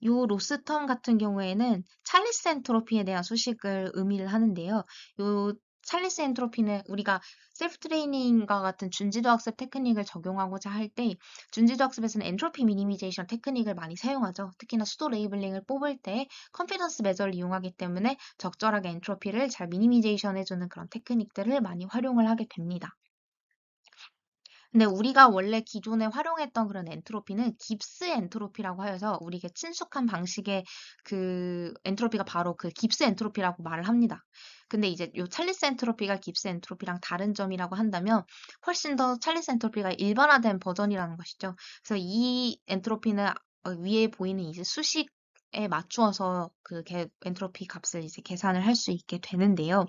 요 로스텀 같은 경우에는 찰리스 엔트로피에 대한 수식을 의미를 하는데요. 요 찰리스 엔트로피는 우리가 셀프 트레이닝과 같은 준지도 학습 테크닉을 적용하고자 할 때 준지도 학습에서는 엔트로피 미니미제이션 테크닉을 많이 사용하죠. 특히나 수도 레이블링을 뽑을 때 컨피던스 메저를 이용하기 때문에 적절하게 엔트로피를 잘 미니미제이션 해주는 그런 테크닉들을 많이 활용을 하게 됩니다. 근데 우리가 원래 기존에 활용했던 그런 엔트로피는 깁스 엔트로피라고 하여서 우리에게 친숙한 방식의 그 엔트로피가 바로 그 깁스 엔트로피라고 말을 합니다. 근데 이제 요 찰리스 엔트로피가 깁스 엔트로피랑 다른 점이라고 한다면 훨씬 더 찰리스 엔트로피가 일반화된 버전이라는 것이죠. 그래서 이 엔트로피는 위에 보이는 이제 수식에 맞추어서 그 엔트로피 값을 이제 계산을 할 수 있게 되는데요.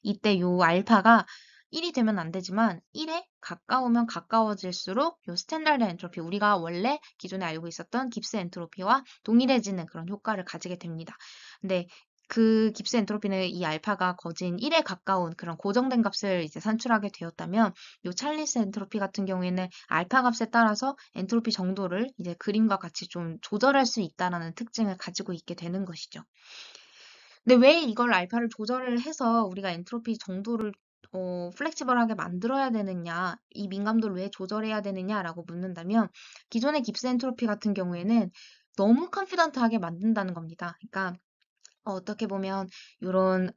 이때 요 알파가 1이 되면 안 되지만 1에 가까우면 가까워질수록 요 스탠다드 엔트로피, 우리가 원래 기존에 알고 있었던 깁스 엔트로피와 동일해지는 그런 효과를 가지게 됩니다. 근데 그 깁스 엔트로피는 이 알파가 거진 1에 가까운 그런 고정된 값을 이제 산출하게 되었다면 요 찰리스 엔트로피 같은 경우에는 알파 값에 따라서 엔트로피 정도를 이제 그림과 같이 좀 조절할 수 있다라는 특징을 가지고 있게 되는 것이죠. 근데 왜 이걸 알파를 조절을 해서 우리가 엔트로피 정도를 플렉시블하게 만들어야 되느냐, 이 민감도를 왜 조절해야 되느냐라고 묻는다면 기존의 깁스 엔트로피 같은 경우에는 너무 컨피던트하게 만든다는 겁니다. 그러니까 어떻게 보면 요런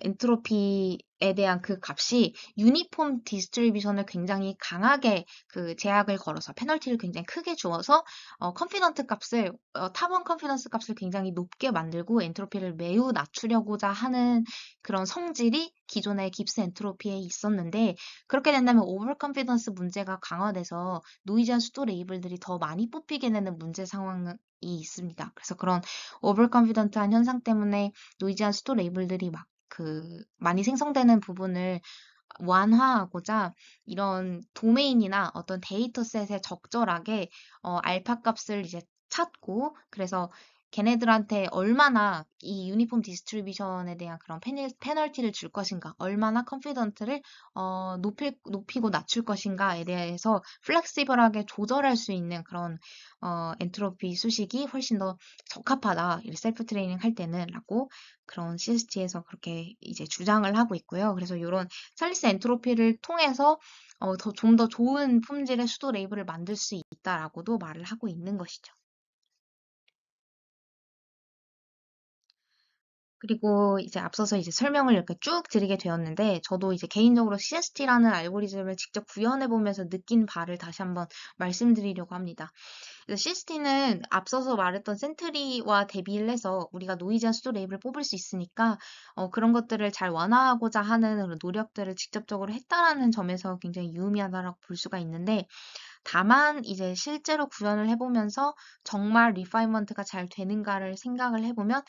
엔트로피에 대한 그 값이 유니폼 디스트리뷰션을 굉장히 강하게 그 제약을 걸어서 페널티를 굉장히 크게 주어서 컨피던트 값을 타번 컨피던스 값을 굉장히 높게 만들고 엔트로피를 매우 낮추려고자 하는 그런 성질이 기존의 깁스 엔트로피에 있었는데 그렇게 된다면 오버 컨피던스 문제가 강화돼서 노이즈한 수도 레이블들이 더 많이 뽑히게 되는 문제 상황이 있습니다. 그래서 그런 오버컨피던트한 현상 때문에 노이즈한 수도 레이블들이 막 많이 생성되는 부분을 완화하고자 이런 도메인이나 어떤 데이터셋에 적절하게 알파 값을 이제 찾고 그래서 걔네들한테 얼마나 이 유니폼 디스트리뷰션에 대한 그런 페널티를 줄 것인가, 얼마나 컨피던트를 높이고 낮출 것인가에 대해서 플렉시블하게 조절할 수 있는 그런 엔트로피 수식이 훨씬 더 적합하다. 셀프 트레이닝 할 때는 라고 그런 CST에서 그렇게 이제 주장을 하고 있고요. 그래서 이런 찰리스 엔트로피를 통해서 좀 더 좋은 품질의 수도 레이블을 만들 수 있다라고도 말을 하고 있는 것이죠. 그리고 이제 앞서서 이제 설명을 이렇게 쭉 드리게 되었는데, 저도 이제 개인적으로 CST라는 알고리즘을 직접 구현해 보면서 느낀 바를 다시 한번 말씀드리려고 합니다. CST는 앞서서 말했던 센트리와 대비를 해서 우리가 노이즈한 수도 레이블을 뽑을 수 있으니까 그런 것들을 잘 완화하고자 하는 그런 노력들을 직접적으로 했다라는 점에서 굉장히 유의미하다라고 볼 수가 있는데, 다만 이제 실제로 구현을 해보면서 정말 리파이먼트가 잘 되는가를 생각을 해보면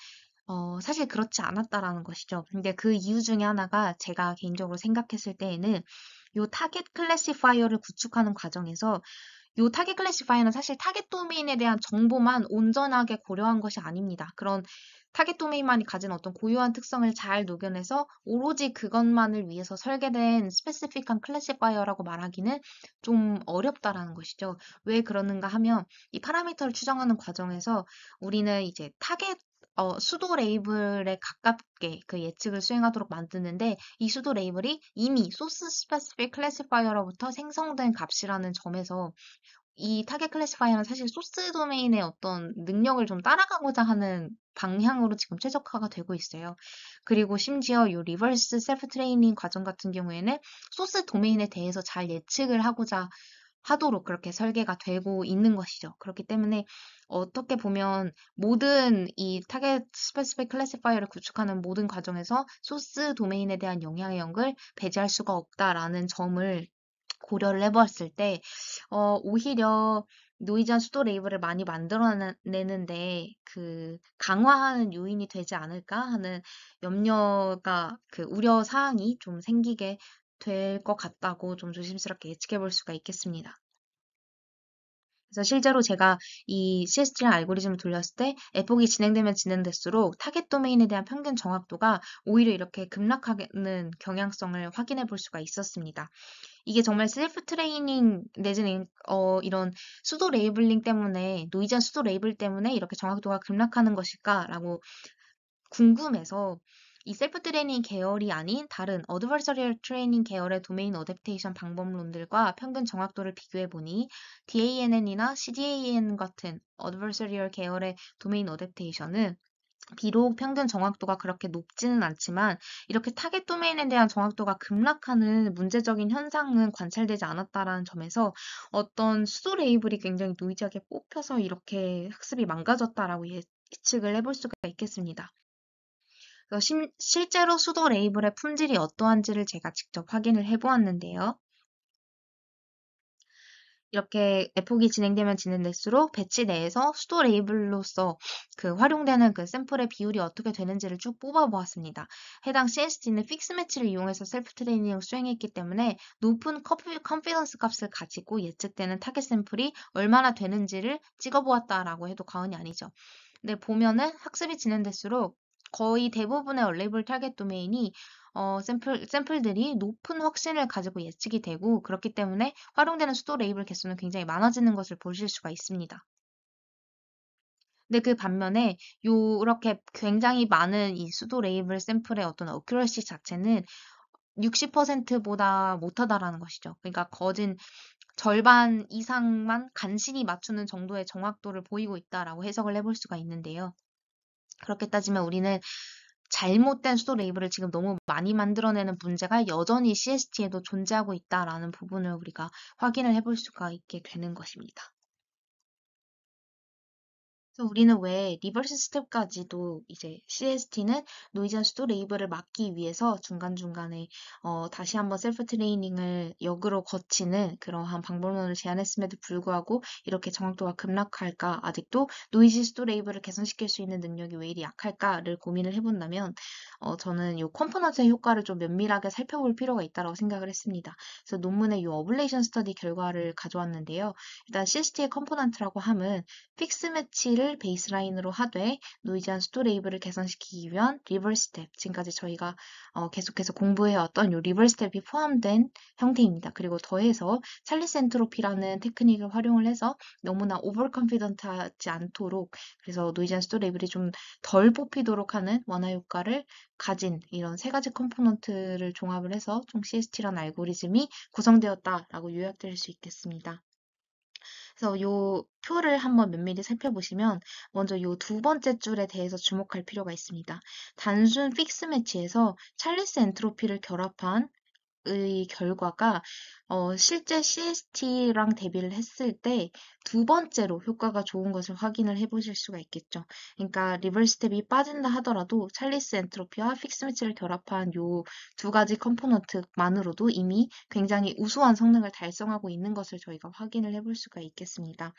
사실 그렇지 않았다라는 것이죠. 근데 그 이유 중에 하나가 제가 개인적으로 생각했을 때에는 요 타겟 클래시파이어를 구축하는 과정에서, 요 타겟 클래시파이어는 사실 타겟 도메인에 대한 정보만 온전하게 고려한 것이 아닙니다. 그런 타겟 도메인만이 가진 어떤 고유한 특성을 잘 녹여내서 오로지 그것만을 위해서 설계된 스페시픽한 클래시파이어라고 말하기는 좀 어렵다라는 것이죠. 왜 그러는가 하면 이 파라미터를 추정하는 과정에서 우리는 이제 타겟 수도 레이블에 가깝게 그 예측을 수행하도록 만드는데, 이 수도 레이블이 이미 소스 스페시픽 클래시파이어로부터 생성된 값이라는 점에서 이 타겟 클래시파이어는 사실 소스 도메인의 어떤 능력을 좀 따라가고자 하는 방향으로 지금 최적화가 되고 있어요. 그리고 심지어 이 리버스 셀프 트레이닝 과정 같은 경우에는 소스 도메인에 대해서 잘 예측을 하고자 하도록 그렇게 설계가 되고 있는 것이죠. 그렇기 때문에 어떻게 보면 모든 이 타겟 스페시픽 클래시파이어를 구축하는 모든 과정에서 소스 도메인에 대한 영향력을 배제할 수가 없다라는 점을 고려를 해보았을 때, 오히려 노이즈한 수도 레이블을 많이 만들어내는데 그 강화하는 요인이 되지 않을까 하는 염려가, 그 우려 사항이 좀 생기게 될 것 같다고 좀 조심스럽게 예측해 볼 수가 있겠습니다. 그래서 실제로 제가 이 CST랑 알고리즘을 돌렸을 때 에폭이 진행되면 진행될수록 타겟 도메인에 대한 평균 정확도가 오히려 이렇게 급락하는 경향성을 확인해 볼 수가 있었습니다. 이게 정말 셀프 트레이닝 내지는 이런 수도 레이블링 때문에, 노이즈한 수도 레이블 때문에 이렇게 정확도가 급락하는 것일까라고 궁금해서 이 셀프 트레이닝 계열이 아닌 다른 어드버서리얼 트레이닝 계열의 도메인 어댑테이션 방법론들과 평균 정확도를 비교해 보니, DANN이나 CDAN 같은 어드버서리얼 계열의 도메인 어댑테이션은 비록 평균 정확도가 그렇게 높지는 않지만 이렇게 타겟 도메인에 대한 정확도가 급락하는 문제적인 현상은 관찰되지 않았다라는 점에서 어떤 수도 레이블이 굉장히 노이즈하게 뽑혀서 이렇게 학습이 망가졌다라고 예측을 해볼 수가 있겠습니다. 그래서 실제로 수도 레이블의 품질이 어떠한지를 제가 직접 확인을 해보았는데요. 이렇게 에폭이 진행되면 진행될수록 배치 내에서 수도 레이블로서 그 활용되는 그 샘플의 비율이 어떻게 되는지를 쭉 뽑아보았습니다. 해당 CST는 픽스 매치를 이용해서 셀프 트레이닝을 수행했기 때문에 높은 컨피던스 값을 가지고 예측되는 타겟 샘플이 얼마나 되는지를 찍어보았다라고 해도 과언이 아니죠. 근데 보면은 학습이 진행될수록 거의 대부분의 얼레이블 타겟 도메인이 샘플들이 높은 확신을 가지고 예측이 되고, 그렇기 때문에 활용되는 수도 레이블 개수는 굉장히 많아지는 것을 보실 수가 있습니다. 근데 그 반면에 요렇게 굉장히 많은 이 수도 레이블 샘플의 어떤 어큐러시 자체는 60%보다 못하다라는 것이죠. 그러니까 거진 절반 이상만 간신히 맞추는 정도의 정확도를 보이고 있다라고 해석을 해볼 수가 있는데요. 그렇게 따지면 우리는 잘못된 수도 레이블을 지금 너무 많이 만들어내는 문제가 여전히 CST에도 존재하고 있다라는 부분을 우리가 확인을 해볼 수가 있게 되는 것입니다. 그래서 우리는 왜 리버스 스텝까지도 이제 CST는 노이즈 수도 레이블을 막기 위해서 중간중간에 다시 한번 셀프 트레이닝을 역으로 거치는 그러한 방법론을 제안했음에도 불구하고 이렇게 정확도가 급락할까, 아직도 노이즈 수도 레이블을 개선시킬 수 있는 능력이 왜 이리 약할까를 고민을 해본다면, 저는 이 컴포넌트의 효과를 좀 면밀하게 살펴볼 필요가 있다고 생각을 했습니다. 그래서 논문의 이 어블레이션 스터디 결과를 가져왔는데요. 일단 CST의 컴포넌트라고 함은 픽스 매치를 베이스라인으로 하되 노이즈한 수도 레이블을 개선시키기 위한 리버 스텝, 지금까지 저희가 계속해서 공부해왔던 이 리버 스텝이 포함된 형태입니다. 그리고 더해서 찰리스 엔트로피라는 테크닉을 활용을 해서 너무나 오버 컨피던트하지 않도록, 그래서 노이즈한 수도 레이블이 좀 덜 뽑히도록 하는 완화 효과를 가진 이런 세 가지 컴포넌트를 종합을 해서 총 CST라는 알고리즘이 구성되었다라고 요약드릴 수 있겠습니다. 그래서 요 표를 한번 면밀히 살펴보시면 먼저 요 두 번째 줄에 대해서 주목할 필요가 있습니다. 단순 픽스 매치에서 찰리스 엔트로피를 결합한 의 결과가 실제 CST랑 대비를 했을 때 두 번째로 효과가 좋은 것을 확인을 해보실 수가 있겠죠. 그러니까 리버스 스텝이 빠진다 하더라도 찰리스 엔트로피와 픽스 매치를 결합한 요 두 가지 컴포넌트만으로도 이미 굉장히 우수한 성능을 달성하고 있는 것을 저희가 확인을 해볼 수가 있겠습니다.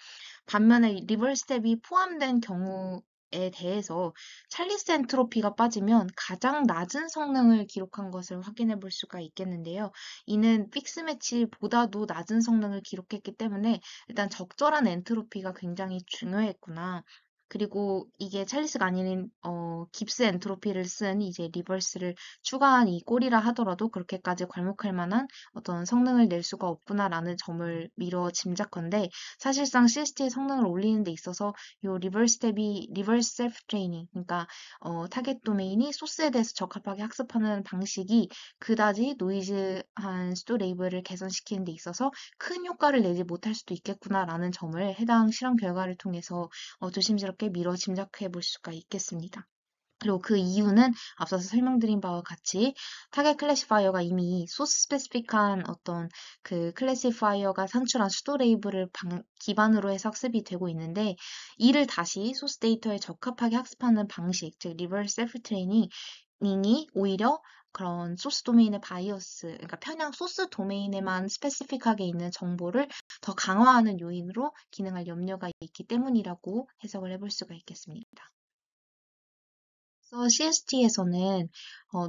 반면에 리버스 스텝이 포함된 경우에 대해서 찰리스 엔트로피가 빠지면 가장 낮은 성능을 기록한 것을 확인해 볼 수가 있겠는데요. 이는 픽스 매치보다도 낮은 성능을 기록했기 때문에 일단 적절한 엔트로피가 굉장히 중요했구나. 그리고 이게 찰리스가 아닌 깁스 엔트로피를 쓴 이제 리버스를 추가한 이 꼴이라 하더라도 그렇게까지 괄목할 만한 어떤 성능을 낼 수가 없구나라는 점을 미뤄 짐작컨대 사실상 CST의 성능을 올리는 데 있어서 요 리버스 스텝이 리버스 셀프 트레이닝 그러니까 타겟 도메인이 소스에 대해서 적합하게 학습하는 방식이 그다지 노이즈한 스토 레이블을 개선시키는 데 있어서 큰 효과를 내지 못할 수도 있겠구나라는 점을 해당 실험 결과를 통해서 조심스럽게 미뤄 짐작해 볼 수가 있겠습니다. 그리고 그 이유는 앞서서 설명드린 바와 같이 타겟 클래시파이어가 이미 소스 스페시픽한 어떤 그 클래시파이어가 산출한 수도 레이블을 기반으로 해서 학습이 되고 있는데 이를 다시 소스 데이터에 적합하게 학습하는 방식, 즉 리버스 셀프 트레이닝이 오히려 그런 소스 도메인의 바이어스, 그러니까 편향 소스 도메인에만 스페시픽하게 있는 정보를 더 강화하는 요인으로 기능할 염려가 있기 때문이라고 해석을 해볼 수가 있겠습니다. 그래서 CST에서는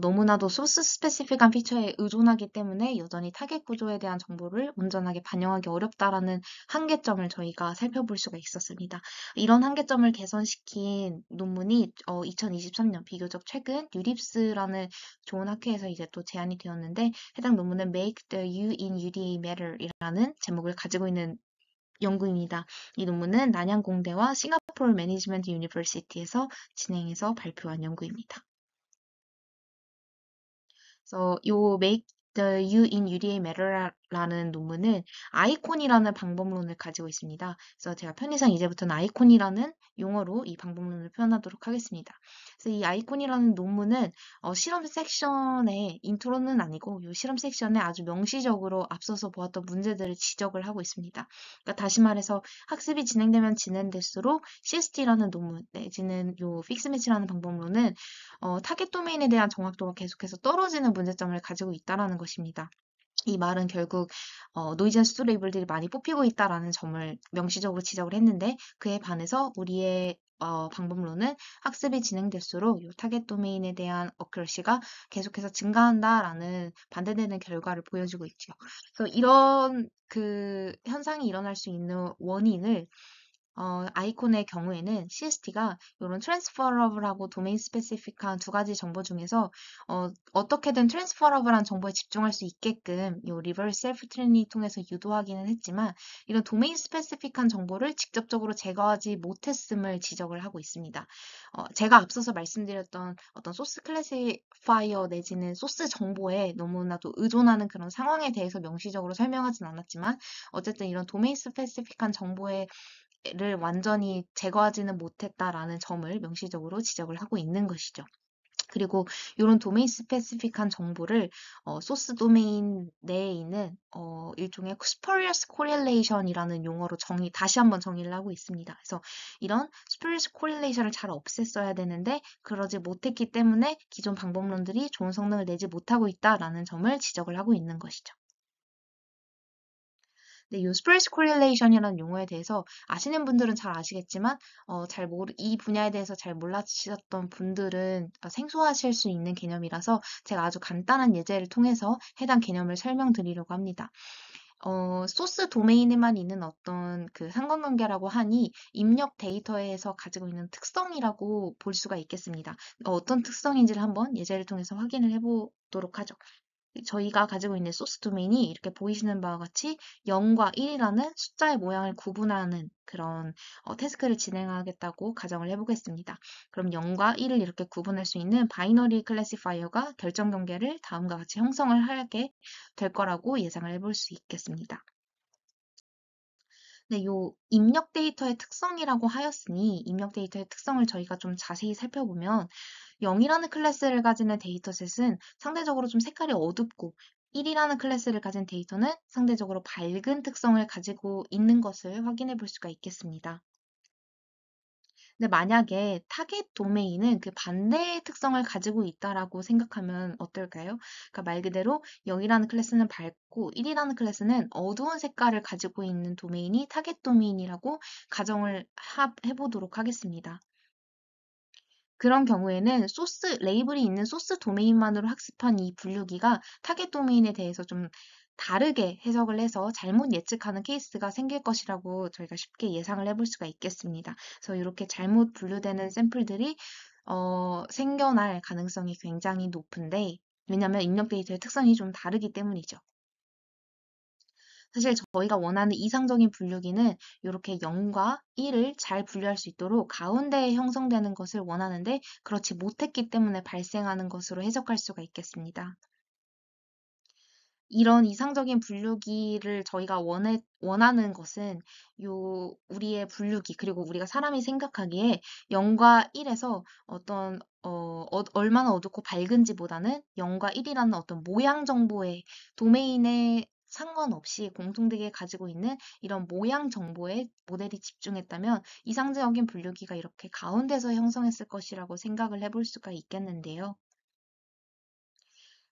너무나도 소스 스페시픽한 피처에 의존하기 때문에 여전히 타겟 구조에 대한 정보를 온전하게 반영하기 어렵다라는 한계점을 저희가 살펴볼 수가 있었습니다. 이런 한계점을 개선시킨 논문이 2023년 비교적 최근 유립스라는 좋은 학회에서 이제 또 제안이 되었는데 해당 논문은 Make the U in UDA Matter이라는 제목을 가지고 있는 연구입니다. 이 논문은 난양공대와 싱가포르 매니지먼트 유니버시티에서 진행해서 발표한 연구입니다. 그래서 요 Make the U in UDA Matter라는 논문은 아이콘이라는 방법론을 가지고 있습니다. 그래서 제가 편의상 이제부터는 아이콘이라는 용어로 이 방법론을 표현하도록 하겠습니다. 그래서 이 아이콘이라는 논문은 실험 섹션의 인트로는 아니고 이 실험 섹션에 아주 명시적으로 앞서서 보았던 문제들을 지적을 하고 있습니다. 그러니까 다시 말해서 학습이 진행되면 진행될수록 CST라는 논문 내지는 요 픽스매치라는 방법론은 타겟 도메인에 대한 정확도가 계속해서 떨어지는 문제점을 가지고 있다라는 것입니다. 이 말은 결국 노이즈 수도 레이블들이 많이 뽑히고 있다라는 점을 명시적으로 지적을 했는데 그에 반해서 우리의 방법론은 학습이 진행될수록 이 타겟 도메인에 대한 어큐러시가 계속해서 증가한다라는 반대되는 결과를 보여주고 있죠. 그래서 이런 그 현상이 일어날 수 있는 원인을 아이콘의 경우에는 CST가 이런 트랜스퍼러블하고 도메인 스페시픽한 두 가지 정보 중에서 어떻게든 트랜스퍼러블한 정보에 집중할 수 있게끔 이 리버스 셀프 트레이닝 통해서 유도하기는 했지만 이런 도메인 스페시픽한 정보를 직접적으로 제거하지 못했음을 지적을 하고 있습니다. 제가 앞서서 말씀드렸던 어떤 소스 클래시파이어 내지는 소스 정보에 너무나도 의존하는 그런 상황에 대해서 명시적으로 설명하진 않았지만 어쨌든 이런 도메인 스페시픽한 정보에 를 완전히 제거하지는 못했다라는 점을 명시적으로 지적을 하고 있는 것이죠. 그리고 이런 도메인 스페시픽한 정보를 소스 도메인 내에 있는 일종의 spurious correlation이라는 용어로 다시 한번 정의를 하고 있습니다. 그래서 이런 spurious correlation을 잘 없앴어야 되는데 그러지 못했기 때문에 기존 방법론들이 좋은 성능을 내지 못하고 있다라는 점을 지적을 하고 있는 것이죠. 네, 이 스프레스 코릴레이션이라는 용어에 대해서 아시는 분들은 잘 아시겠지만 이 분야에 대해서 잘 몰라주셨던 분들은 생소하실 수 있는 개념이라서 제가 아주 간단한 예제를 통해서 해당 개념을 설명드리려고 합니다. 소스 도메인에만 있는 어떤 그 상관관계라고 하니 입력 데이터에서 가지고 있는 특성이라고 볼 수가 있겠습니다. 어떤 특성인지를 한번 예제를 통해서 확인을 해보도록 하죠. 저희가 가지고 있는 소스 도메인이 이렇게 보이시는 바와 같이 0과 1이라는 숫자의 모양을 구분하는 그런 태스크를 진행하겠다고 가정을 해보겠습니다. 그럼 0과 1을 이렇게 구분할 수 있는 바이너리 클래시파이어가 결정 경계를 다음과 같이 형성을 하게 될 거라고 예상을 해볼 수 있겠습니다. 네, 요 입력 데이터의 특성이라고 하였으니 입력 데이터의 특성을 저희가 좀 자세히 살펴보면 0이라는 클래스를 가지는 데이터셋은 상대적으로 좀 색깔이 어둡고 1이라는 클래스를 가진 데이터는 상대적으로 밝은 특성을 가지고 있는 것을 확인해 볼 수가 있겠습니다. 근데 만약에 타겟 도메인은 그 반대의 특성을 가지고 있다라고 생각하면 어떨까요? 그러니까 말 그대로 0이라는 클래스는 밝고 1이라는 클래스는 어두운 색깔을 가지고 있는 도메인이 타겟 도메인이라고 가정을 해보도록 하겠습니다. 그런 경우에는 레이블이 있는 소스 도메인만으로 학습한 이 분류기가 타겟 도메인에 대해서 좀 다르게 해석을 해서 잘못 예측하는 케이스가 생길 것이라고 저희가 쉽게 예상을 해볼 수가 있겠습니다. 그래서 이렇게 잘못 분류되는 샘플들이 생겨날 가능성이 굉장히 높은데, 왜냐하면 입력 데이터의 특성이 좀 다르기 때문이죠. 사실 저희가 원하는 이상적인 분류기는 이렇게 0과 1을 잘 분류할 수 있도록 가운데에 형성되는 것을 원하는데 그렇지 못했기 때문에 발생하는 것으로 해석할 수가 있겠습니다. 이런 이상적인 분류기를 저희가 원하는 것은 우리의 분류기, 그리고 우리가 사람이 생각하기에 0과 1에서 얼마나 어둡고 밝은지보다는 0과 1이라는 어떤 모양 정보의 도메인에 상관없이 공통되게 가지고 있는 이런 모양 정보에 모델이 집중했다면 이상적인 분류기가 이렇게 가운데서 형성했을 것이라고 생각을 해볼 수가 있겠는데요.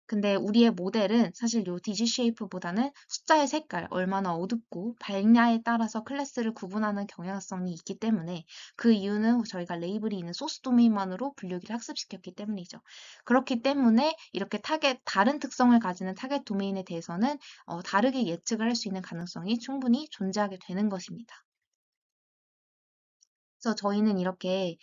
근데 우리의 모델은 사실 요 디지 쉐이프보다는 숫자의 색깔, 얼마나 어둡고 밝냐에 따라서 클래스를 구분하는 경향성이 있기 때문에 그 이유는 저희가 레이블이 있는 소스 도메인만으로 분류기를 학습시켰기 때문이죠. 그렇기 때문에 이렇게 다른 특성을 가지는 타겟 도메인에 대해서는 다르게 예측을 할 수 있는 가능성이 충분히 존재하게 되는 것입니다. 그래서 저희는 이렇게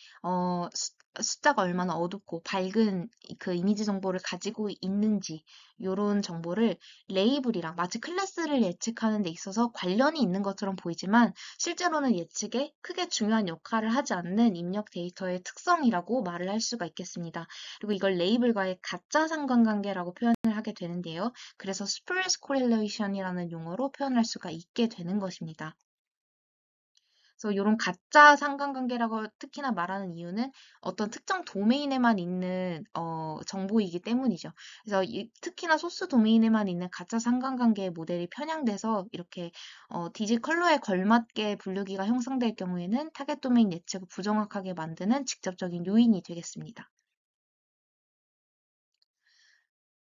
숫자가 얼마나 어둡고 밝은 그 이미지 정보를 가지고 있는지 이런 정보를 레이블이랑 마치 클래스를 예측하는 데 있어서 관련이 있는 것처럼 보이지만 실제로는 예측에 크게 중요한 역할을 하지 않는 입력 데이터의 특성이라고 말을 할 수가 있겠습니다. 그리고 이걸 레이블과의 가짜 상관관계라고 표현을 하게 되는데요. 그래서 스프레스 코릴레이션이라는 용어로 표현할 수가 있게 되는 것입니다. 그래서 이런 가짜 상관관계라고 특히나 말하는 이유는 어떤 특정 도메인에만 있는 정보이기 때문이죠. 그래서 특히나 소스 도메인에만 있는 가짜 상관관계의 모델이 편향돼서 이렇게 디지 컬러에 걸맞게 분류기가 형성될 경우에는 타겟 도메인 예측을 부정확하게 만드는 직접적인 요인이 되겠습니다.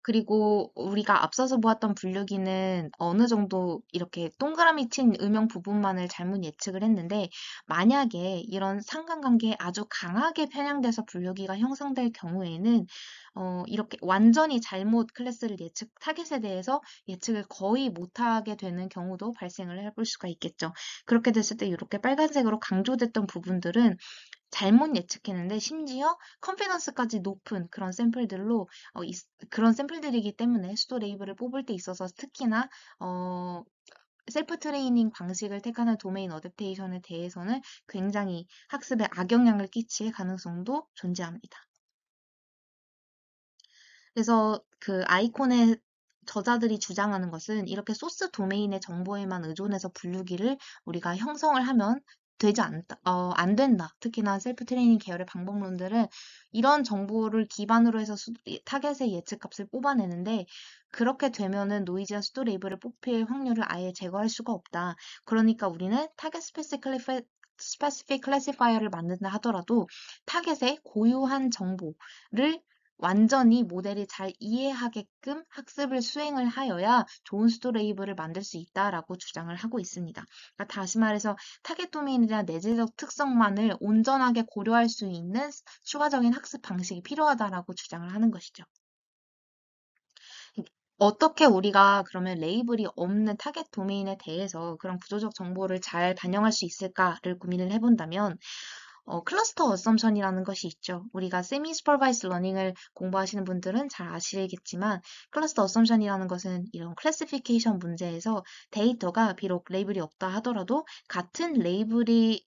그리고 우리가 앞서서 보았던 분류기는 어느 정도 이렇게 동그라미 친 음영 부분만을 잘못 예측을 했는데, 만약에 이런 상관관계에 아주 강하게 편향돼서 분류기가 형성될 경우에는 이렇게 완전히 잘못 클래스를 타겟에 대해서 예측을 거의 못하게 되는 경우도 발생을 해볼 수가 있겠죠. 그렇게 됐을 때 이렇게 빨간색으로 강조됐던 부분들은 잘못 예측했는데 심지어 컨피던스까지 높은 그런 샘플들로 그런 샘플들이기 때문에 수도 레이블을 뽑을 때 있어서 특히나 어, 셀프 트레이닝 방식을 택하는 도메인 어댑테이션에 대해서는 굉장히 학습에 악영향을 끼칠 가능성도 존재합니다. 그래서 그 아이콘의 저자들이 주장하는 것은 이렇게 소스 도메인의 정보에만 의존해서 분류기를 우리가 형성을 하면 안 된다. 특히나 셀프 트레이닝 계열의 방법론들은 이런 정보를 기반으로 해서 타겟의 예측값을 뽑아내는데 그렇게 되면은 노이즈와 수도 레이블을 뽑힐 확률을 아예 제거할 수가 없다. 그러니까 우리는 타겟 스페시픽 클래시파이어를 만든다 하더라도 타겟의 고유한 정보를 완전히 모델이 잘 이해하게끔 학습을 수행을 하여야 좋은 수도 레이블을 만들 수 있다라고 주장을 하고 있습니다. 그러니까 다시 말해서 타겟 도메인이나 내재적 특성만을 온전하게 고려할 수 있는 추가적인 학습 방식이 필요하다라고 주장을 하는 것이죠. 어떻게 우리가 그러면 레이블이 없는 타겟 도메인에 대해서 그런 구조적 정보를 잘 반영할 수 있을까를 고민을 해본다면 클러스터 어썸션이라는 것이 있죠. 우리가 세미 슈퍼바이즈 러닝을 공부하시는 분들은 잘 아시겠지만 클러스터 어썸션이라는 것은 이런 클래시피케이션 문제에서 데이터가 비록 레이블이 없다 하더라도 같은 레이블을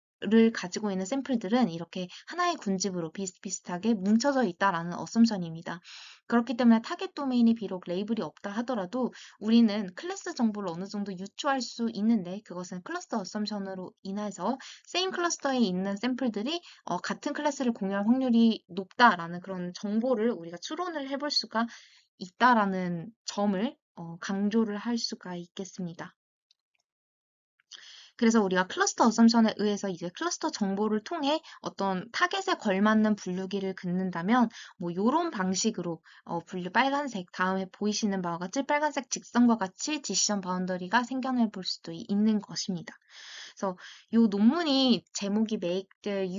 가지고 있는 샘플들은 이렇게 하나의 군집으로 비슷비슷하게 뭉쳐져 있다라는 어썸션입니다. 그렇기 때문에 타겟 도메인이 비록 레이블이 없다 하더라도 우리는 클래스 정보를 어느 정도 유추할 수 있는데 그것은 클러스터 어썸션으로 인해서 세임 클러스터에 있는 샘플들이 같은 클래스를 공유할 확률이 높다라는 그런 정보를 우리가 추론을 해볼 수가 있다라는 점을 강조를 할 수가 있겠습니다. 그래서 우리가 클러스터 어썸션에 의해서 이제 클러스터 정보를 통해 어떤 타겟에 걸맞는 분류기를 긋는다면 뭐 요런 방식으로 분류 빨간색 다음에 보이시는 바와 같이 빨간색 직선과 같이 디시전 바운더리가 생겨날 볼 수도 있는 것입니다. 그래서 요 논문이 제목이 Make the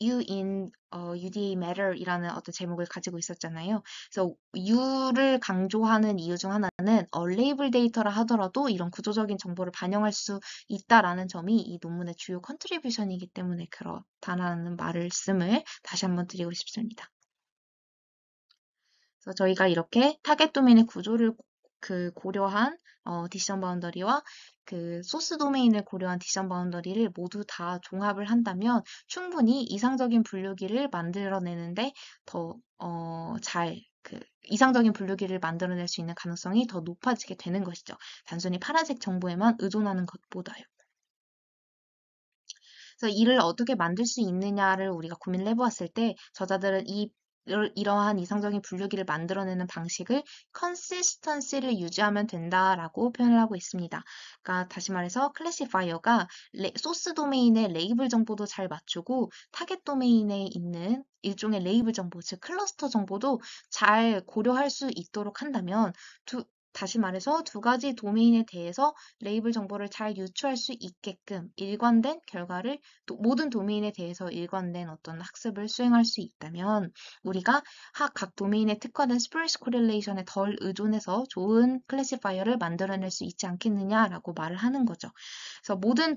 U in UDA Matter이라는 어떤 제목을 가지고 있었잖아요. 그래서 U를 강조하는 이유 중 하나는 unlabeled 데이터라 하더라도 이런 구조적인 정보를 반영할 수 있다라는 점이 이 논문의 주요 컨트리뷰션이기 때문에 그렇다라는 말씀을 다시 한번 드리고 싶습니다. 그래서 저희가 이렇게 타겟 도메인의 구조를 고려한 디시전 바운더리와 그 소스 도메인을 고려한 디시전 바운더리를 모두 다 종합을 한다면 충분히 이상적인 분류기를 만들어내는데 더 이상적인 분류기를 만들어낼 수 있는 가능성이 더 높아지게 되는 것이죠. 단순히 파란색 정보에만 의존하는 것보다요. 그래서 이를 어떻게 만들 수 있느냐를 우리가 고민을 해보았을 때 저자들은 이러한 이상적인 분류기를 만들어내는 방식을 consistency를 유지하면 된다라고 표현을 하고 있습니다. 그러니까 다시 말해서 클래시파이어가 소스 도메인의 레이블 정보도 잘 맞추고 타겟 도메인에 있는 일종의 레이블 정보, 즉 클러스터 정보도 잘 고려할 수 있도록 한다면 다시 말해서 두 가지 도메인에 대해서 레이블 정보를 잘 유추할 수 있게끔 일관된 결과를 모든 도메인에 대해서 일관된 어떤 학습을 수행할 수 있다면 우리가 각 도메인에 특화된 스프레스 코릴레이션에 덜 의존해서 좋은 클래시파이어를 만들어낼 수 있지 않겠느냐라고 말을 하는 거죠. 그래서 모든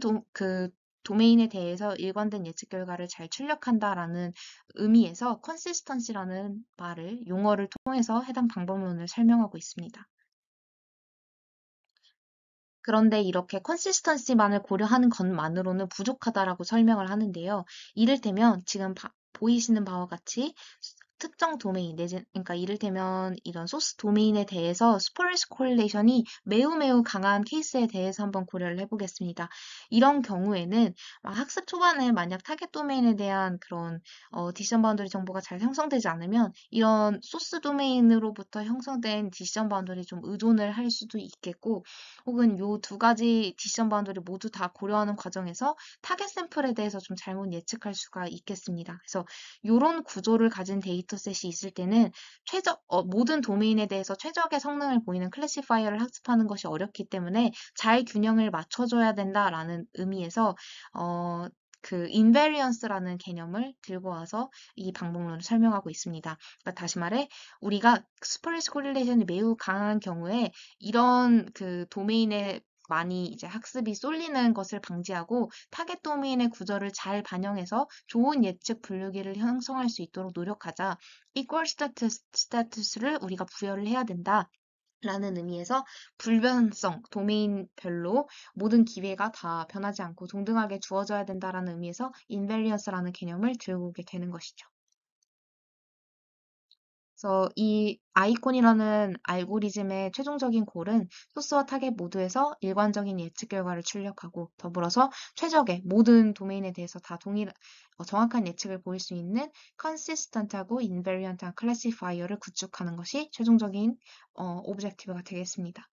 도메인에 대해서 일관된 예측 결과를 잘 출력한다라는 의미에서 consistency라는 용어를 통해서 해당 방법론을 설명하고 있습니다. 그런데 이렇게 컨시스턴시만을 고려하는 것만으로는 부족하다라고 설명을 하는데요. 이를테면 지금 보이시는 바와 같이 특정 도메인, 그러니까 이를테면 이런 소스 도메인에 대해서 스포레스 코릴레이션이 매우 강한 케이스에 대해서 한번 고려를 해보겠습니다. 이런 경우에는 학습 초반에 만약 타겟 도메인에 대한 그런 디시전 바운더리 정보가 잘 형성되지 않으면 이런 소스 도메인으로부터 형성된 디시전 바운더리 좀 의존을 할 수도 있겠고 혹은 요 두 가지 디시전 바운더리 모두 다 고려하는 과정에서 타겟 샘플에 대해서 좀 잘못 예측할 수가 있겠습니다. 그래서 이런 구조를 가진 데이터셋이 있을 때는 모든 도메인에 대해서 최적의 성능을 보이는 클래시파이어를 학습하는 것이 어렵기 때문에 잘 균형을 맞춰줘야 된다라는 의미에서 인베리언스라는 개념을 들고 와서 이 방법론을 설명하고 있습니다. 그러니까 다시 말해 우리가 스프레스 코릴레이션이 매우 강한 경우에 이런 도메인에 많이 이제 학습이 쏠리는 것을 방지하고 타겟 도메인의 구조를 잘 반영해서 좋은 예측 분류기를 형성할 수 있도록 노력하자. equal status를 우리가 부여를 해야 된다. 라는 의미에서 불변성, 도메인별로 모든 기회가 다 변하지 않고 동등하게 주어져야 된다라는 의미에서 invariance라는 개념을 들고 오게 되는 것이죠. 그래서 이 아이콘이라는 알고리즘의 최종적인 골은 소스와 타겟 모두에서 일관적인 예측 결과를 출력하고 더불어서 최적의 모든 도메인에 대해서 다 정확한 예측을 보일 수 있는 consistent하고 invariant한 클래시파이어를 구축하는 것이 최종적인 오브젝티브가 되겠습니다.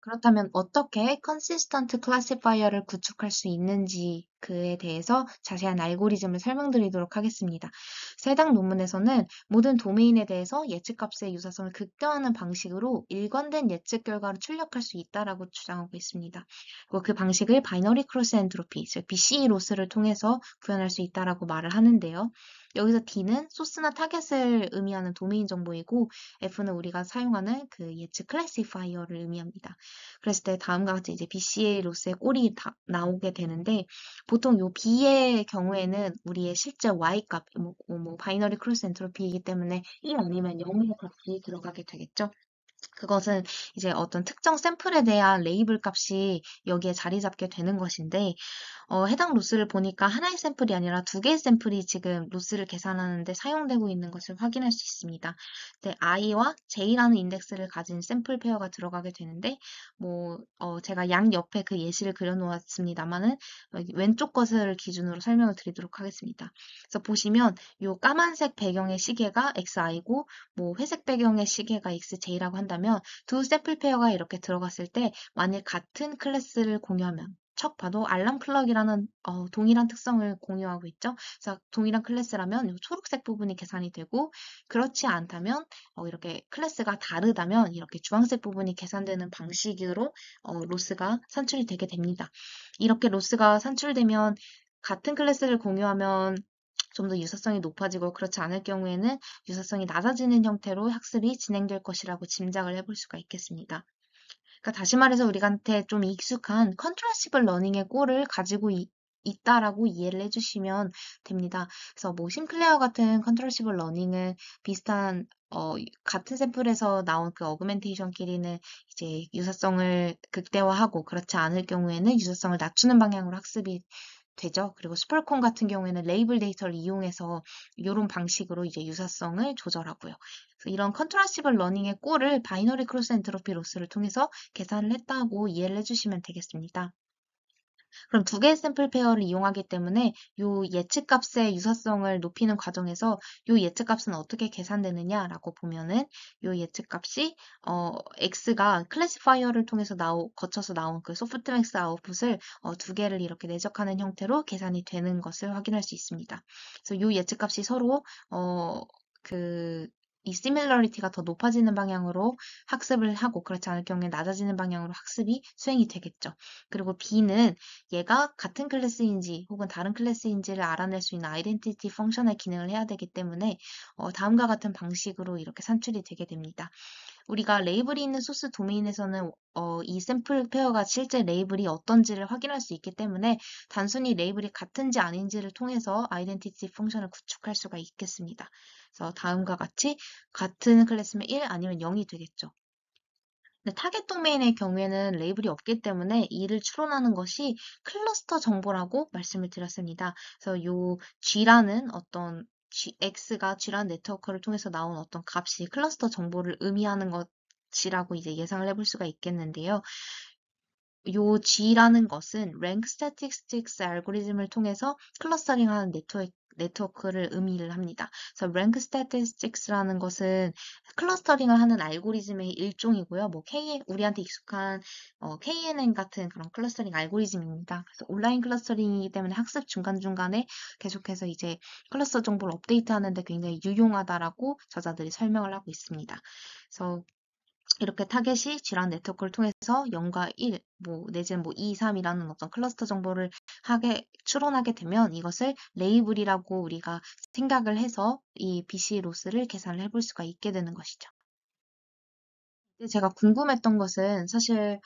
그렇다면 어떻게 컨시스턴트 클래시파이어를 구축할 수 있는지 그에 대해서 자세한 알고리즘을 설명드리도록 하겠습니다. 해당 논문에서는 모든 도메인에 대해서 예측값의 유사성을 극대화하는 방식으로 일관된 예측 결과를 출력할 수 있다라고 주장하고 있습니다. 그리고 그 방식을 바이너리 크로스 엔트로피, 즉 BCE 로스를 통해서 구현할 수 있다라고 말을 하는데요. 여기서 D는 소스나 타겟을 의미하는 도메인 정보이고 F는 우리가 사용하는 그 예측 클래시파이어를 의미합니다. 그랬을 때 다음과 같이 이제 BCA 로스의 꼴이 나오게 되는데 보통 요 B의 경우에는 우리의 실제 Y 값, 바이너리 크로스 엔트로피이기 때문에 1 아니면 0의 값이 들어가게 되겠죠. 그것은 이제 어떤 특정 샘플에 대한 레이블 값이 여기에 자리 잡게 되는 것인데, 해당 로스를 보니까 하나의 샘플이 아니라 두 개의 샘플이 지금 로스를 계산하는데 사용되고 있는 것을 확인할 수 있습니다. 네, i와 j라는 인덱스를 가진 샘플 페어가 들어가게 되는데, 제가 양 옆에 그 예시를 그려놓았습니다만은, 왼쪽 것을 기준으로 설명을 드리도록 하겠습니다. 그래서 보시면, 요 까만색 배경의 시계가 xi고, 회색 배경의 시계가 xj라고 한다면, 두 샘플 페어가 이렇게 들어갔을 때, 만일 같은 클래스를 공유하면, 척 봐도 알람 클럭이라는 동일한 특성을 공유하고 있죠. 그래서 동일한 클래스라면 이 초록색 부분이 계산이 되고 그렇지 않다면 이렇게 클래스가 다르다면 이렇게 주황색 부분이 계산되는 방식으로 로스가 산출이 되게 됩니다. 이렇게 로스가 산출되면 같은 클래스를 공유하면 좀 더 유사성이 높아지고 그렇지 않을 경우에는 유사성이 낮아지는 형태로 학습이 진행될 것이라고 짐작을 해볼 수가 있겠습니다. 그러니까 다시 말해서 우리한테 좀 익숙한 컨트라시블 러닝의 꼴을 가지고 있다라고 이해를 해주시면 됩니다. 그래서 심클레어 같은 컨트라시블 러닝은 비슷한 같은 샘플에서 나온 그 어그멘테이션끼리는 이제 유사성을 극대화하고 그렇지 않을 경우에는 유사성을 낮추는 방향으로 학습이 되죠. 그리고 스펄콘 같은 경우에는 레이블 데이터를 이용해서 이런 방식으로 이제 유사성을 조절하고요. 그래서 이런 컨트라시블 러닝의 꼴을 바이너리 크로스 엔트로피 로스를 통해서 계산을 했다고 이해를 해주시면 되겠습니다. 그럼 두 개의 샘플 페어를 이용하기 때문에 요 예측값의 유사성을 높이는 과정에서 요 예측값은 어떻게 계산되느냐라고 보면은 요 예측값이 x가 클래시파이어를 통해서 거쳐서 나온 그 소프트맥스 아웃풋을 두 개를 이렇게 내적하는 형태로 계산이 되는 것을 확인할 수 있습니다. 그래서 요 예측값이 서로 이 시밀러리티가 더 높아지는 방향으로 학습을 하고 그렇지 않을 경우에 낮아지는 방향으로 학습이 수행이 되겠죠. 그리고 B는 얘가 같은 클래스인지 혹은 다른 클래스인지를 알아낼 수 있는 아이덴티티 펑션의 기능을 해야 되기 때문에 다음과 같은 방식으로 이렇게 산출이 되게 됩니다. 우리가 레이블이 있는 소스 도메인에서는 이 샘플 페어가 실제 레이블이 어떤지를 확인할 수 있기 때문에 단순히 레이블이 같은지 아닌지를 통해서 아이덴티티 펑션을 구축할 수가 있겠습니다. 그래서 다음과 같이 같은 클래스면 1 아니면 0이 되겠죠. 근데 타겟 도메인의 경우에는 레이블이 없기 때문에 이를 추론하는 것이 클러스터 정보라고 말씀을 드렸습니다. 그래서 요 G라는 X가 G라는 네트워크를 통해서 나온 어떤 값이 클러스터 정보를 의미하는 것이라고 이제 예상을 해볼 수가 있겠는데요. 요 G라는 것은 랭크 스태티스틱스 알고리즘을 통해서 클러스터링하는 네트워크를 의미를 합니다. 그래서 랭크 스태티스틱스라는 것은 클러스터링을 하는 알고리즘의 일종이고요. 우리한테 익숙한 KNN 같은 그런 클러스터링 알고리즘입니다. 그래서 온라인 클러스터링이기 때문에 학습 중간중간에 계속해서 이제 클러스터 정보를 업데이트하는데 굉장히 유용하다라고 저자들이 설명을 하고 있습니다. 그래서 이렇게 타겟이 G라는 네트워크를 통해서 0과 1, 내지는 2, 3이라는 어떤 클러스터 정보를 추론하게 되면 이것을 레이블이라고 우리가 생각을 해서 이 BC 로스를 계산을 해볼 수가 있게 되는 것이죠. 제가 궁금했던 것은 사실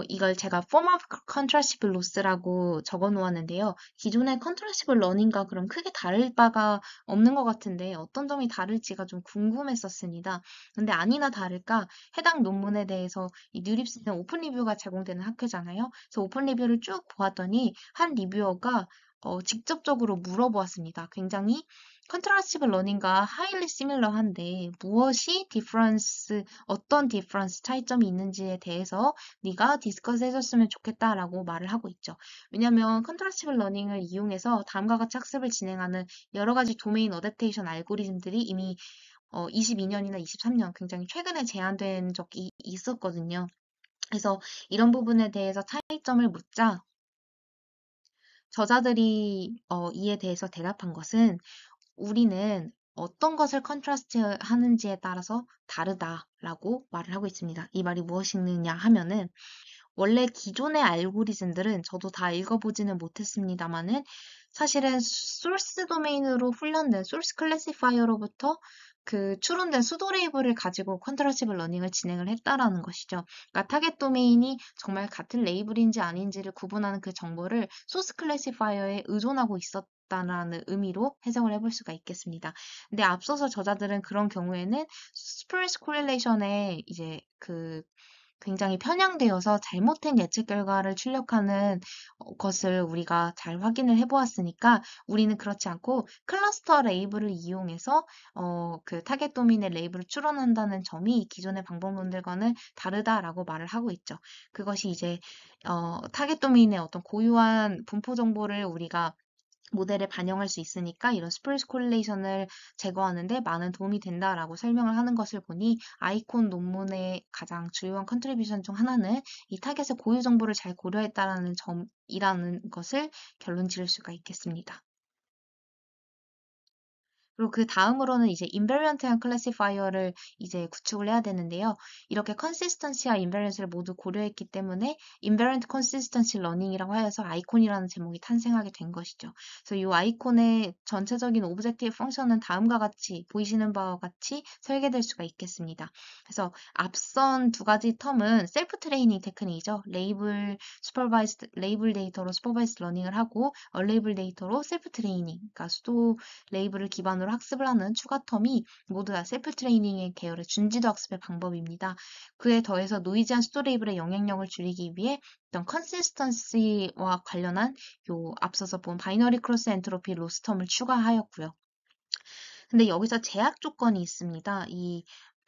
이걸 제가 form of contrastive loss라고 적어 놓았는데요. 기존의 contrastive learning과 그럼 크게 다를 바가 없는 것 같은데 어떤 점이 다를지가 좀 궁금했었습니다. 근데 아니나 다를까 해당 논문에 대해서 이 뉴립스는 오픈 리뷰가 제공되는 학회잖아요. 그래서 오픈 리뷰를 쭉 보았더니 한 리뷰어가 직접적으로 물어보았습니다. 굉장히 컨트라스티브 러닝과 하일리 시밀러한데 무엇이 어떤 디퍼런스 차이점이 있는지에 대해서 네가 디스커스 해줬으면 좋겠다라고 말을 하고 있죠. 왜냐하면 컨트라스티브 러닝을 이용해서 다음과 같이 학습을 진행하는 여러 가지 도메인 어댑테이션 알고리즘들이 이미 22년이나 23년 굉장히 최근에 제안된 적이 있었거든요. 그래서 이런 부분에 대해서 차이점을 묻자 저자들이 이에 대해서 대답한 것은 우리는 어떤 것을 컨트라스트 하는지에 따라서 다르다라고 말을 하고 있습니다. 이 말이 무엇이냐 하면은 원래 기존의 알고리즘들은 저도 다 읽어보지는 못했습니다만은 사실은 소스 도메인으로 훈련된 소스 클래시파이어로부터 그 추론된 수도 레이블을 가지고 컨트라시브 러닝을 진행을 했다라는 것이죠. 그러니까 타겟 도메인이 정말 같은 레이블인지 아닌지를 구분하는 그 정보를 소스 클래시파이어에 의존하고 있었다라는 의미로 해석을 해볼 수가 있겠습니다. 근데 앞서서 저자들은 그런 경우에는 스프레스 코릴레이션에 이제 그 굉장히 편향되어서 잘못된 예측 결과를 출력하는 것을 우리가 잘 확인을 해보았으니까 우리는 그렇지 않고 클러스터 레이블을 이용해서 그 타겟 도메인의 레이블을 추론한다는 점이 기존의 방법론들과는 다르다라고 말을 하고 있죠. 그것이 이제 타겟 도메인의 어떤 고유한 분포 정보를 우리가 모델에 반영할 수 있으니까 이런 스프레스 코릴레이션을 제거하는데 많은 도움이 된다라고 설명을 하는 것을 보니 아이콘 논문의 가장 주요한 컨트리뷰션 중 하나는 이 타겟의 고유 정보를 잘 고려했다라는 점이라는 것을 결론 지을 수가 있겠습니다. 그리고 그 다음으로는 이제 인베리언트한 클래시파이어를 이제 구축을 해야 되는데요. 이렇게 컨시스턴시와 인베리언스를 모두 고려했기 때문에 인베리언트 컨시스턴시 러닝이라고 하여서 아이콘이라는 제목이 탄생하게 된 것이죠. 그래서 이 아이콘의 전체적인 오브젝티브 펑션은 다음과 같이 보이시는 바와 같이 설계될 수가 있겠습니다. 그래서 앞선 두 가지 텀은 셀프 트레이닝 테크닉이죠. 레이블 데이터로 슈퍼바이스 러닝을 하고 얼레이블 데이터로 셀프 트레이닝, 그러니까 수도 레이블을 기반으로 학습을 하는 추가 텀이 모두 다 셀프 트레이닝의 계열의 준지도 학습의 방법입니다. 그에 더해서 노이즈한 수도 레이블의 영향력을 줄이기 위해 어떤 컨시스턴시와 관련한 요 앞서서 본 바이너리 크로스 엔트로피 로스 텀을 추가하였고요. 근데 여기서 제약 조건이 있습니다. 이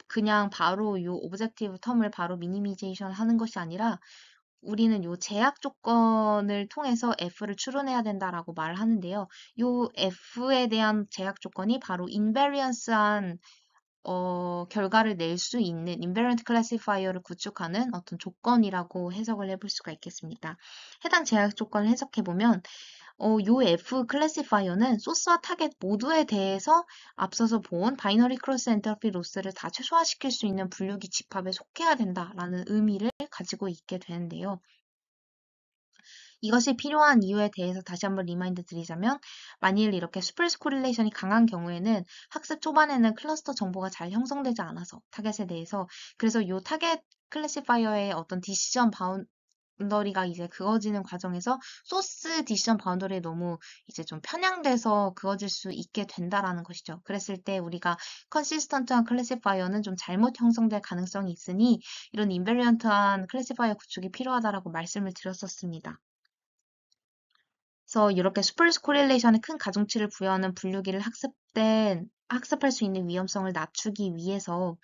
그냥 바로 요 오브젝티브 텀을 바로 미니미제이션 하는 것이 아니라 우리는 요 제약 조건을 통해서 F를 추론해야 된다라고 말을 하는데요. 요 F에 대한 제약 조건이 바로 인베리언스한 결과를 낼 수 있는 인베리언트 클래시파이어를 구축하는 어떤 조건이라고 해석을 해볼 수가 있겠습니다. 해당 제약 조건을 해석해보면 요 F 클래시파이어는 소스와 타겟 모두에 대해서 앞서서 본 바이너리 크로스 엔트로피 로스를 다 최소화시킬 수 있는 분류기 집합에 속해야 된다라는 의미를 가지고 있게 되는데요. 이것이 필요한 이유에 대해서 다시 한번 리마인드 드리자면, 만일 이렇게 스프레스 코릴레이션이 강한 경우에는 학습 초반에는 클러스터 정보가 잘 형성되지 않아서 타겟에 대해서 그래서 요 타겟 클래시파이어의 어떤 디시전 바운더리가 이제 그어지는 과정에서 소스 디시전 바운더리에 너무 이제 좀 편향돼서 그어질 수 있게 된다라는 것이죠. 그랬을 때 우리가 컨시스턴트한 클래시파이어는 좀 잘못 형성될 가능성이 있으니 이런 인베리언트한 클래시파이어 구축이 필요하다라고 말씀을 드렸었습니다. 그래서 이렇게 스플스 코릴레이션에 큰 가중치를 부여하는 분류기를 학습할 수 있는 위험성을 낮추기 위해서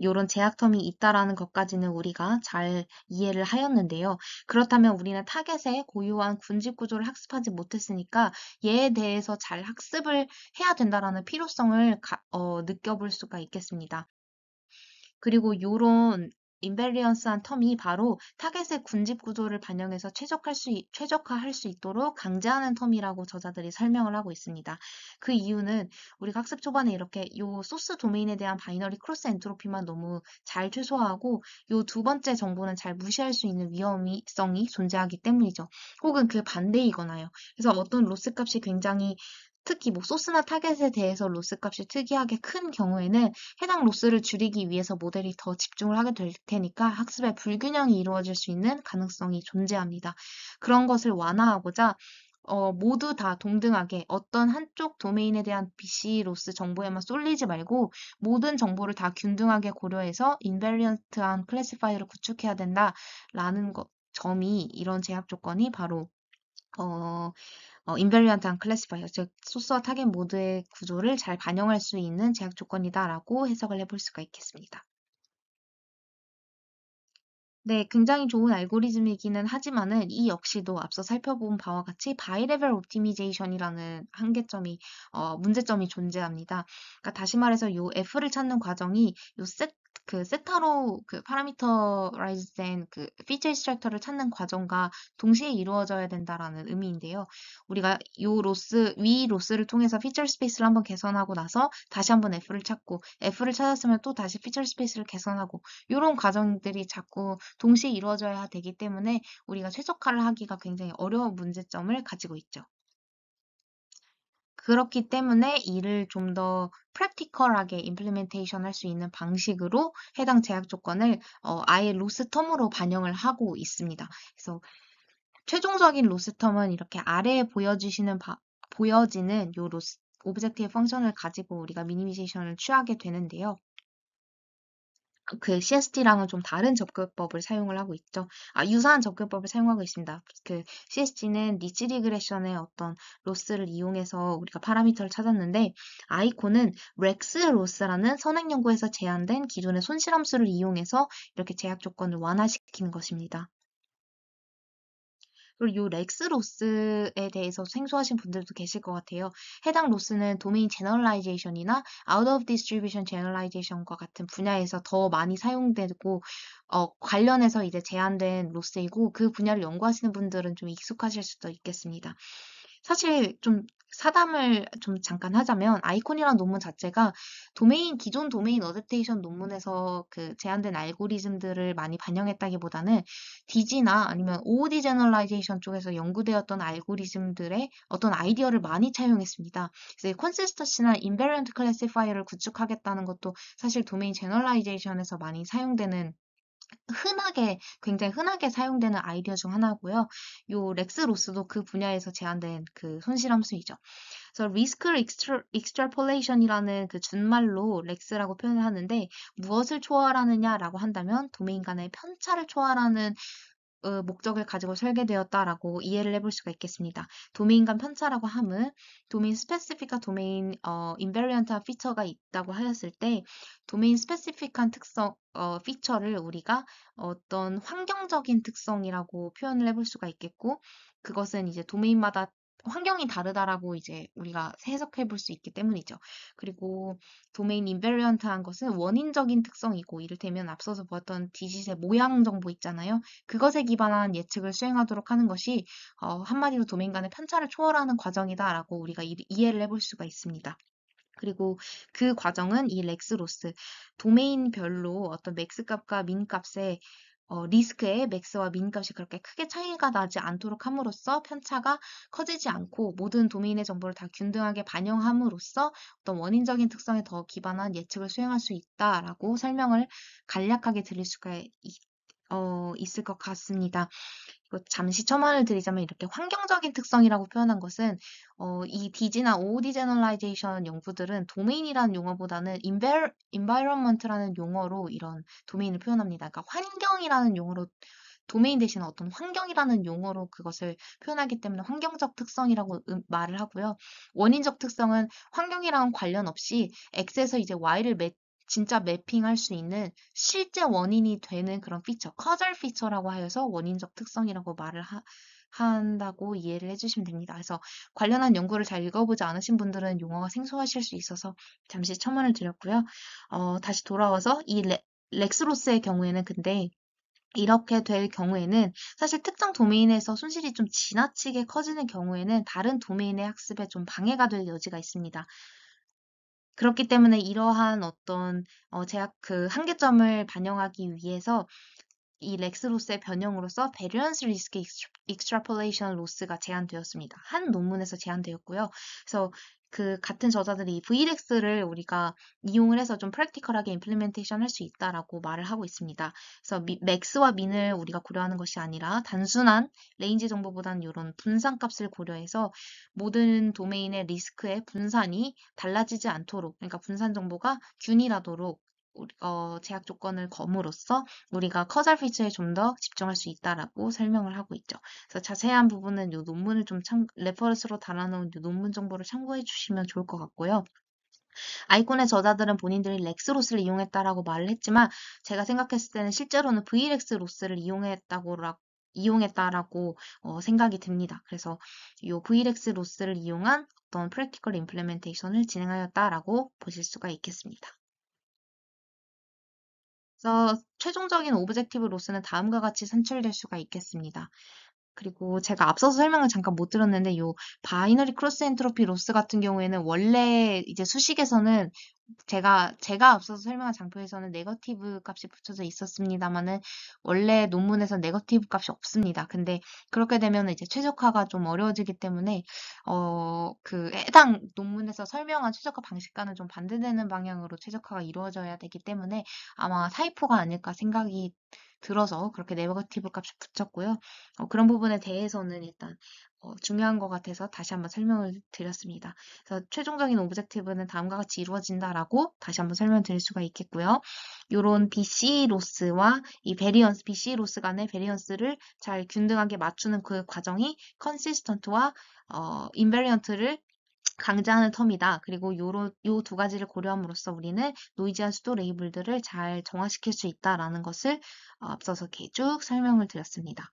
요런 제약텀이 있다라는 것까지는 우리가 잘 이해를 하였는데요. 그렇다면 우리는 타겟의 고유한 군집 구조를 학습하지 못했으니까 얘에 대해서 잘 학습을 해야 된다라는 필요성을 느껴볼 수가 있겠습니다. 그리고 요런 인베리언스한 텀이 바로 타겟의 군집 구조를 반영해서 최적화할 수 있도록 강제하는 텀이라고 저자들이 설명을 하고 있습니다. 그 이유는 우리가 학습 초반에 이렇게 요 소스 도메인에 대한 바이너리 크로스 엔트로피만 너무 잘 최소화하고 요 두 번째 정보는 잘 무시할 수 있는 위험성이 존재하기 때문이죠. 혹은 그 반대이거나요. 그래서 어떤 로스 값이 굉장히 특히 뭐 소스나 타겟에 대해서 로스 값이 특이하게 큰 경우에는 해당 로스를 줄이기 위해서 모델이 더 집중을 하게 될 테니까 학습의 불균형이 이루어질 수 있는 가능성이 존재합니다. 그런 것을 완화하고자 모두 다 동등하게 어떤 한쪽 도메인에 대한 BC 로스 정보에만 쏠리지 말고 모든 정보를 다 균등하게 고려해서 인베리언트한 클래시파이어를 구축해야 된다라는 점이 이런 제약 조건이 바로 어, 인베리언트한 클래시파이어, 즉 소스와 타겟 모드의 구조를 잘 반영할 수 있는 제약 조건이다라고 해석을 해볼 수가 있겠습니다. 네, 굉장히 좋은 알고리즘이기는 하지만은 이 역시도 앞서 살펴본 바와 같이 바이레벨 옵티미제이션이라는 문제점이 존재합니다. 그러니까 다시 말해서 요 F를 찾는 과정이 그 세타로 그 파라미터라이즈 된그 피처 익스트랙터를 찾는 과정과 동시에 이루어져야 된다라는 의미인데요. 우리가 위 로스를 통해서 피처 스페이스를 한번 개선하고 나서 다시 한번 F를 찾았으면 또 다시 피처 스페이스를 개선하고 이런 과정들이 자꾸 동시에 이루어져야 되기 때문에 우리가 최적화를 하기가 굉장히 어려운 문제점을 가지고 있죠. 그렇기 때문에 이를 좀 더 프랙티컬하게 임플리멘테이션 할 수 있는 방식으로 해당 제약 조건을 아예 로스 텀으로 반영을 하고 있습니다. 그래서 최종적인 로스 텀은 이렇게 아래에 보여지는 요 로스 오브젝트의 펑션을 가지고 우리가 미니미제이션을 취하게 되는데요. 그 CSG랑은 좀 다른 접근법을 사용을 하고 있죠. 유사한 접근법을 사용하고 있습니다. 그 CSG는 리치 리그레션의 어떤 로스를 이용해서 우리가 파라미터를 찾았는데, 아이콘은 렉스 로스라는 선행 연구에서 제한된 기존의 손실함수를 이용해서 이렇게 제약 조건을 완화시키는 것입니다. 그리고 이 렉스 로스에 대해서 생소하신 분들도 계실 것 같아요. 해당 로스는 도메인 제너럴라이제이션이나 아웃 오브 디스트리뷰션 제너럴라이제이션과 같은 분야에서 더 많이 사용되고 관련해서 이제 제한된 로스이고 그 분야를 연구하시는 분들은 좀 익숙하실 수도 있겠습니다. 사실 좀 사담을 좀 잠깐 하자면 아이콘이라는 논문 자체가 기존 도메인 어댑테이션 논문에서 그 제한된 알고리즘들을 많이 반영했다기보다는 DG나 아니면 OOD 제너럴라이제이션 쪽에서 연구되었던 알고리즘들의 어떤 아이디어를 많이 차용했습니다. 그래서 컨시스턴시나 인베리언트 클래시파이어를 구축하겠다는 것도 사실 도메인 제너럴라이제이션에서 많이 사용되는 굉장히 흔하게 사용되는 아이디어 중 하나고요. 요 렉스 로스도 그 분야에서 제한된 그 손실함수이죠. 그래서 리스크 익스트라폴레이션이라는 그 준말로 렉스라고 표현을 하는데 무엇을 초월하느냐라고 한다면 도메인 간의 편차를 초월하는 목적을 가지고 설계되었다라고 이해를 해볼 수가 있겠습니다. 도메인 간 편차라고 함은 도메인 스페시픽과 도메인 인베리언트한 피처가 있다고 하였을 때 도메인 스페시픽한 특성 피처를 우리가 어떤 환경적인 특성이라고 표현을 해볼 수가 있겠고 그것은 이제 도메인마다 환경이 다르다라고 이제 우리가 해석해 볼 수 있기 때문이죠. 그리고 도메인 인베리언트한 것은 원인적인 특성이고 이를테면 앞서서 보았던 디짓의 모양 정보 있잖아요. 그것에 기반한 예측을 수행하도록 하는 것이 한마디로 도메인 간의 편차를 초월하는 과정이다라고 우리가 이해를 해볼 수가 있습니다. 그리고 그 과정은 이 렉스로스, 도메인별로 어떤 맥스 값과 민 값의 리스크의 맥스와 민 값이 그렇게 크게 차이가 나지 않도록 함으로써 편차가 커지지 않고 모든 도메인의 정보를 다 균등하게 반영함으로써 어떤 원인적인 특성에 더 기반한 예측을 수행할 수 있다라고 설명을 간략하게 드릴 수가 있을 것 같습니다. 잠시 첨언을 드리자면 이렇게 환경적인 특성이라고 표현한 것은 이 DG나 OOD 제너럴라이제이션 연구들은 도메인이라는 용어보다는 environment라는 용어로 이런 도메인을 표현합니다. 그러니까 환경이라는 용어로 도메인 대신 어떤 환경이라는 용어로 그것을 표현하기 때문에 환경적 특성이라고 말을 하고요. 원인적 특성은 환경이랑 관련 없이 X에서 이제 Y를 진짜 매핑할 수 있는 실제 원인이 되는 그런 피처, 커절 피처라고 하여서 원인적 특성이라고 말을 한다고 이해를 해주시면 됩니다. 그래서 관련한 연구를 잘 읽어보지 않으신 분들은 용어가 생소하실 수 있어서 잠시 첨언을 드렸고요. 다시 돌아와서 이 렉스로스의 경우에는 근데 이렇게 될 경우에는 사실 특정 도메인에서 손실이 좀 지나치게 커지는 경우에는 다른 도메인의 학습에 좀 방해가 될 여지가 있습니다. 그렇기 때문에 이러한 어떤 제약 그 한계점을 반영하기 위해서 이 렉스로스의 변형으로서 베리언스 리스크 익스트라폴레이션 로스가 제한되었습니다. 한 논문에서 제한되었고요. 그래서 그 같은 저자들이 이 VREX를 우리가 이용을 해서 좀 프랙티컬하게 임플리멘테이션 할 수 있다라고 말을 하고 있습니다. 그래서 맥스와 민을 우리가 고려하는 것이 아니라 단순한 레인지 정보보다는 이런 분산값을 고려해서 모든 도메인의 리스크의 분산이 달라지지 않도록, 그러니까 분산 정보가 균일하도록 제약 조건을 검으로써 우리가 커절 피처에 좀 더 집중할 수 있다라고 설명을 하고 있죠. 그래서 자세한 부분은 이 논문을 좀 레퍼런스로 달아놓은 이 논문 정보를 참고해 주시면 좋을 것 같고요. 아이콘의 저자들은 본인들이 렉스로스를 이용했다라고 말을 했지만 제가 생각했을 때는 실제로는 VREX로스를 이용했다라고 생각이 듭니다. 그래서 이 VREX로스를 이용한 어떤 프랙티컬 임플리멘테이션을 진행하였다라고 보실 수가 있겠습니다. 그래서 최종적인 오브젝티브 로스는 다음과 같이 산출될 수가 있겠습니다. 그리고 제가 앞서서 설명을 잠깐 못 들었는데 요 바이너리 크로스 엔트로피 로스 같은 경우에는 원래 이제 수식에서는 제가 앞서서 설명한 장표에서는 네거티브 값이 붙여져 있었습니다만은 원래 논문에서 네거티브 값이 없습니다. 근데 그렇게 되면 이제 최적화가 좀 어려워지기 때문에 그 해당 논문에서 설명한 최적화 방식과는 좀 반대되는 방향으로 최적화가 이루어져야 되기 때문에 아마 타이포가 아닐까 생각이 들어서 그렇게 네거티브 값이 붙였고요. 그런 부분에 대해서는 일단 중요한 것 같아서 다시 한번 설명을 드렸습니다. 그래서 최종적인 오브젝티브는 다음과 같이 이루어진다라고 다시 한번 설명드릴 수가 있겠고요. 요런 BC 로스와 이 베리언스, BC 로스 간의 베리언스를 잘 균등하게 맞추는 그 과정이 컨시스턴트와 인베리언트를 강제하는 텀이다. 그리고 요 두 가지를 고려함으로써 우리는 노이즈한 수도 레이블들을 잘 정화시킬 수 있다라는 것을 앞서서 이렇게 쭉 설명을 드렸습니다.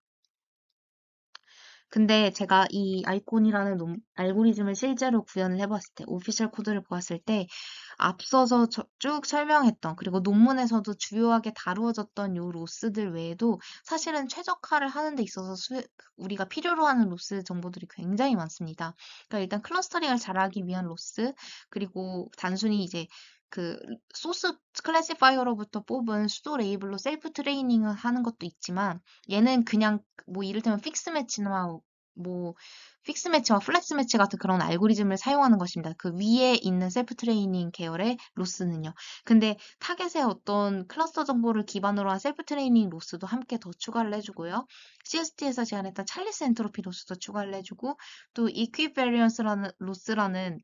근데 제가 이 아이콘이라는 알고리즘을 실제로 구현을 해봤을 때, 오피셜 코드를 보았을 때, 앞서서 쭉 설명했던, 그리고 논문에서도 주요하게 다루어졌던 요 로스들 외에도 사실은 최적화를 하는 데 있어서 우리가 필요로 하는 로스 정보들이 굉장히 많습니다. 그러니까 일단 클러스터링을 잘하기 위한 로스, 그리고 단순히 이제 그 소스 클래시파이어로부터 뽑은 수도 레이블로 셀프 트레이닝을 하는 것도 있지만 얘는 그냥 뭐 이를테면 픽스 매치와 플렉스 매치 같은 그런 알고리즘을 사용하는 것입니다. 그 위에 있는 셀프 트레이닝 계열의 로스는요. 근데 타겟의 어떤 클러스터 정보를 기반으로 한 셀프 트레이닝 로스도 함께 더 추가를 해주고요. CST에서 제안했던 찰리스 엔트로피 로스도 추가를 해주고 또 이퀴베리언스라는 로스라는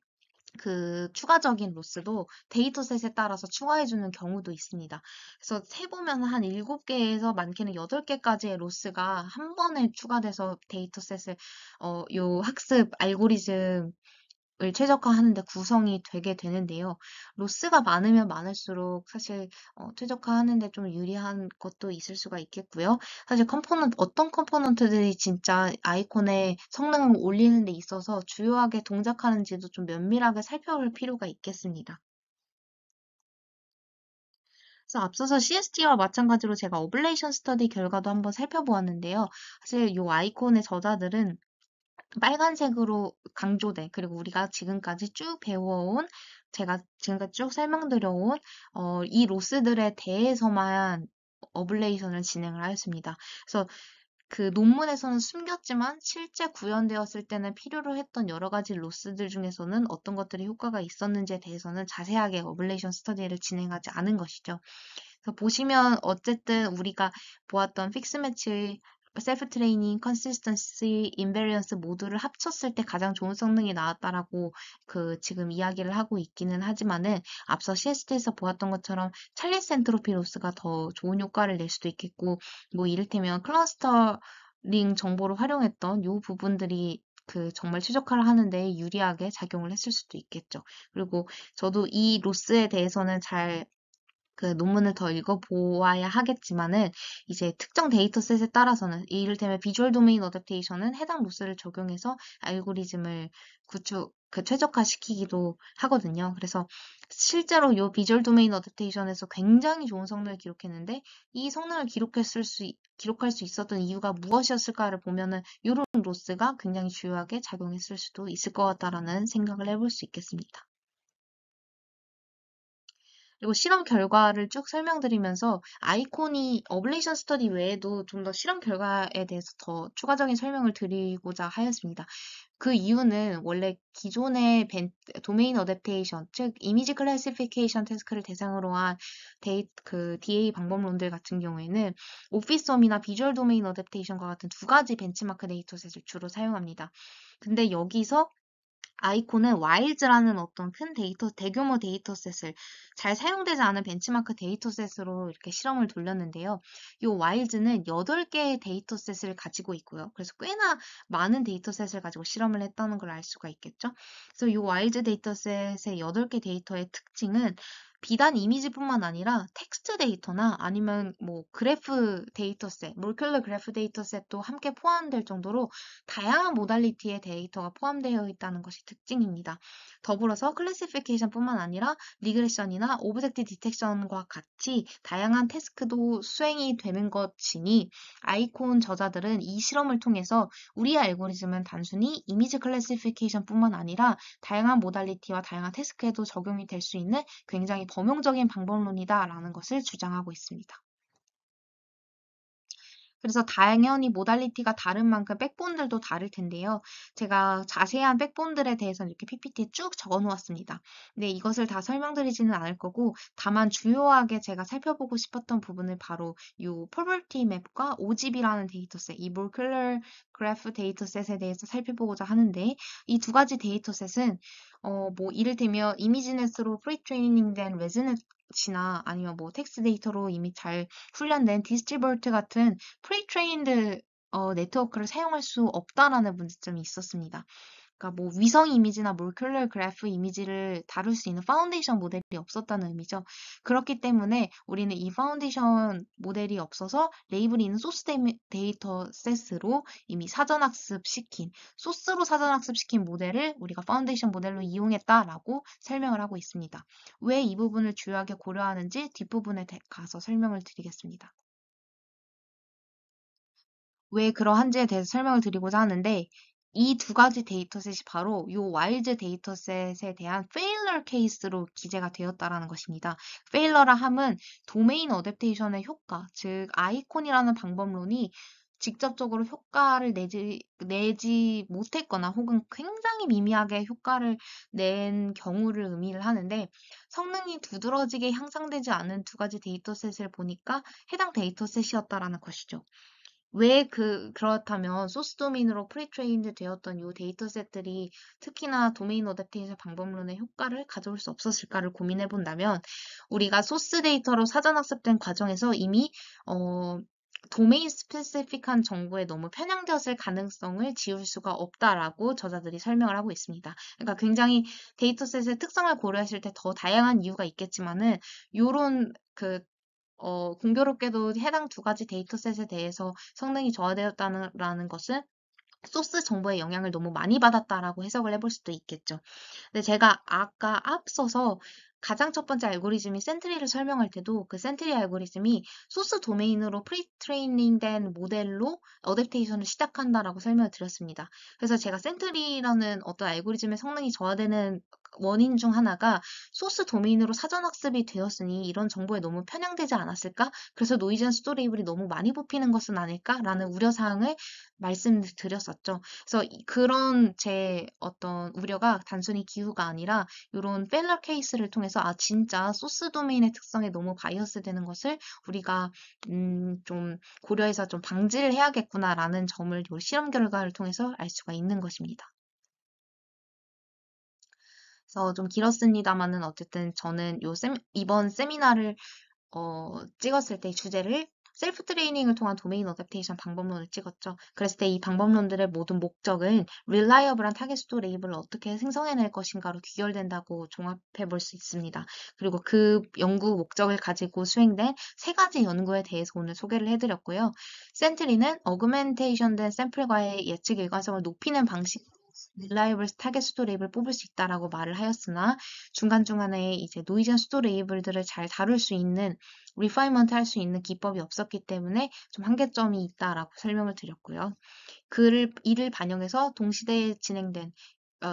그 추가적인 로스도 데이터셋에 따라서 추가해주는 경우도 있습니다. 그래서 세보면 한 7개에서 많게는 8개까지의 로스가 한 번에 추가돼서 데이터셋을, 요 학습 알고리즘을 최적화하는데 구성이 되게 되는데요. 로스가 많으면 많을수록 사실 최적화하는데 좀 유리한 것도 있을 수가 있겠고요. 사실 어떤 컴포넌트들이 진짜 아이콘의 성능을 올리는 데 있어서 주요하게 동작하는지도 좀 면밀하게 살펴볼 필요가 있겠습니다. 그래서 앞서서 CST와 마찬가지로 제가 어블레이션 스터디 결과도 한번 살펴보았는데요. 사실 이 아이콘의 저자들은 빨간색으로 강조돼. 그리고 우리가 지금까지 쭉 배워온, 제가 지금까지 쭉 설명드려온, 이 로스들에 대해서만 어블레이션을 진행을 하였습니다. 그래서 그 논문에서는 숨겼지만 실제 구현되었을 때는 필요로 했던 여러 가지 로스들 중에서는 어떤 것들이 효과가 있었는지에 대해서는 자세하게 어블레이션 스터디를 진행하지 않은 것이죠. 그래서 보시면 어쨌든 우리가 보았던 픽스 매치, 셀프 트레이닝, 컨시스턴시, 인베리언스 모두를 합쳤을 때 가장 좋은 성능이 나왔다라고 그 지금 이야기를 하고 있기는 하지만은 앞서 CST에서 보았던 것처럼 찰리스 엔트로피 로스가 더 좋은 효과를 낼 수도 있겠고 뭐 이를테면 클러스터링 정보를 활용했던 요 부분들이 그 정말 최적화를 하는데 유리하게 작용을 했을 수도 있겠죠. 그리고 저도 이 로스에 대해서는 잘 그 논문을 더 읽어보아야 하겠지만은 이제 특정 데이터셋에 따라서는 이를테면 비주얼 도메인 어댑테이션은 해당 로스를 적용해서 알고리즘을 최적화시키기도 하거든요. 그래서 실제로 이 비주얼 도메인 어댑테이션에서 굉장히 좋은 성능을 기록했는데 이 성능을 기록할 수 있었던 이유가 무엇이었을까를 보면은 이런 로스가 굉장히 주요하게 작용했을 수도 있을 것 같다라는 생각을 해볼 수 있겠습니다. 그리고 실험 결과를 쭉 설명드리면서 아이콘이 어블레이션 스터디 외에도 좀 더 실험 결과에 대해서 더 추가적인 설명을 드리고자 하였습니다. 그 이유는 원래 기존의 도메인 어댑테이션, 즉 이미지 클래시피케이션 태스크를 대상으로 한 그 DA 방법론들 같은 경우에는 오피썸이나 비주얼 도메인 어댑테이션과 같은 두 가지 벤치마크 데이터셋을 주로 사용합니다. 근데 여기서 아이콘은 와일즈라는 어떤 큰 대규모 데이터셋을 잘 사용되지 않은 벤치마크 데이터셋으로 이렇게 실험을 돌렸는데요. 이 와일즈는 8개의 데이터셋을 가지고 있고요. 그래서 꽤나 많은 데이터셋을 가지고 실험을 했다는 걸 알 수가 있겠죠. 그래서 이 와일즈 데이터셋의 8개 데이터의 특징은 비단 이미지뿐만 아니라 텍스트 데이터나 아니면 뭐 그래프 데이터셋, 몰큘러 그래프 데이터셋도 함께 포함될 정도로 다양한 모달리티의 데이터가 포함되어 있다는 것이 특징입니다. 더불어서 클래시피케이션뿐만 아니라 리그레션이나 오브젝트 디텍션과 같이 다양한 태스크도 수행이 되는 것이니 아이콘 저자들은 이 실험을 통해서 우리의 알고리즘은 단순히 이미지 클래시피케이션뿐만 아니라 다양한 모달리티와 다양한 태스크에도 적용이 될 수 있는 굉장히 범용적인 방법론이다라는 것을 주장하고 있습니다. 그래서 당연히 모달리티가 다른 만큼 백본들도 다를 텐데요. 제가 자세한 백본들에 대해서는 이렇게 PPT에 쭉 적어 놓았습니다. 근데 이것을 다 설명드리지는 않을 거고, 다만 주요하게 제가 살펴보고 싶었던 부분을 바로 이 property map과 OGB라는 데이터셋, 이 molecular graph 데이터셋에 대해서 살펴보고자 하는데, 이 두 가지 데이터셋은 뭐 이를테면 이미지넷으로 프리트레이닝된 레즈넷이나 아니면 뭐 텍스트 데이터로 이미 잘 훈련된 디스트리버트 같은 프리트레인드 네트워크를 사용할 수 없다라는 문제점이 있었습니다. 그러니까 뭐 위성 이미지나 몰큘러 그래프 이미지를 다룰 수 있는 파운데이션 모델이 없었다는 의미죠. 그렇기 때문에 우리는 이 파운데이션 모델이 없어서 레이블이 있는 소스 데이터 셋으로 이미 사전학습시킨, 소스로 사전학습시킨 모델을 우리가 파운데이션 모델로 이용했다라고 설명을 하고 있습니다. 왜 이 부분을 주요하게 고려하는지 뒷부분에 가서 설명을 드리겠습니다. 왜 그러한지에 대해서 설명을 드리고자 하는데, 이 두 가지 데이터셋이 바로 이 와일드 데이터셋에 대한 페일러 케이스로 기재가 되었다라는 것입니다. 페일러라 함은 도메인 어댑테이션의 효과, 즉 아이콘이라는 방법론이 직접적으로 효과를 내지 못했거나 혹은 굉장히 미미하게 효과를 낸 경우를 의미를 하는데, 성능이 두드러지게 향상되지 않은 두 가지 데이터셋을 보니까 해당 데이터셋이었다라는 것이죠. 왜 그렇다면 소스 도메인으로 프리트레인드 되었던 이 데이터셋들이 특히나 도메인 어댑테이션 방법론의 효과를 가져올 수 없었을까를 고민해 본다면, 우리가 소스 데이터로 사전 학습된 과정에서 이미 도메인 스페시픽한 정보에 너무 편향되었을 가능성을 지울 수가 없다라고 저자들이 설명을 하고 있습니다. 그러니까 굉장히 데이터셋의 특성을 고려했을 때 더 다양한 이유가 있겠지만은 요런 공교롭게도 해당 두 가지 데이터셋에 대해서 성능이 저하되었다는 것은 소스 정보의 영향을 너무 많이 받았다라고 해석을 해볼 수도 있겠죠. 근데 제가 아까 앞서서 가장 첫 번째 알고리즘이 센트리를 설명할 때도 그 센트리 알고리즘이 소스 도메인으로 프리트레이닝된 모델로 어댑테이션을 시작한다라고 설명을 드렸습니다. 그래서 제가 센트리라는 어떤 알고리즘의 성능이 저하되는 원인 중 하나가 소스 도메인으로 사전 학습이 되었으니 이런 정보에 너무 편향되지 않았을까? 그래서 노이즈 앤 스토 레이블이 너무 많이 뽑히는 것은 아닐까라는 우려사항을 말씀드렸었죠. 그래서 그런 제 어떤 우려가 단순히 기후가 아니라 이런 페일러 케이스를 통해서 진짜 소스 도메인의 특성에 너무 바이어스 되는 것을 우리가 좀 고려해서 좀 방지를 해야겠구나라는 점을 이 실험 결과를 통해서 알 수가 있는 것입니다. 그래서 좀 길었습니다만은 어쨌든 저는 이번 세미나를 찍었을 때 주제를 셀프 트레이닝을 통한 도메인 어댑테이션 방법론을 찍었죠. 그랬을 때 이 방법론들의 모든 목적은 릴라이어블한 타겟 스토어 레이블을 어떻게 생성해낼 것인가로 귀결된다고 종합해 볼 수 있습니다. 그리고 그 연구 목적을 가지고 수행된 세 가지 연구에 대해서 오늘 소개를 해드렸고요. 센트리는 어그멘테이션 된 샘플과의 예측 일관성을 높이는 방식 릴라이블 타겟 수도 레이블을 뽑을 수 있다라고 말을 하였으나 중간중간에 이제 노이즈 수도 레이블들을 잘 다룰 수 있는 리파이먼트 할 수 있는 기법이 없었기 때문에 좀 한계점이 있다라고 설명을 드렸고요. 이를 반영해서 동시대에 진행된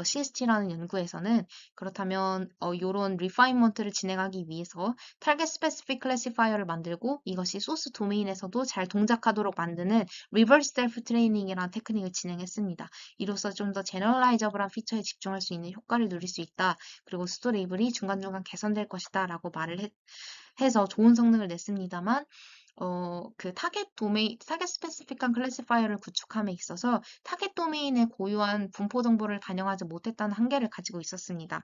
CST라는 연구에서는 그렇다면 이런 리파인먼트를 진행하기 위해서 타겟 스페시픽 클래시파이어를 만들고 이것이 소스 도메인에서도 잘 동작하도록 만드는 리버스 셀프 트레이닝이라는 테크닉을 진행했습니다. 이로써 좀 더 제너럴라이저블한 피처에 집중할 수 있는 효과를 누릴 수 있다. 그리고 수도 레이블이 중간중간 개선될 것이다 라고 말을 해서 좋은 성능을 냈습니다만 그 타겟 스페시픽한 클래시파이어를 구축함에 있어서 타겟 도메인의 고유한 분포 정보를 반영하지 못했다는 한계를 가지고 있었습니다.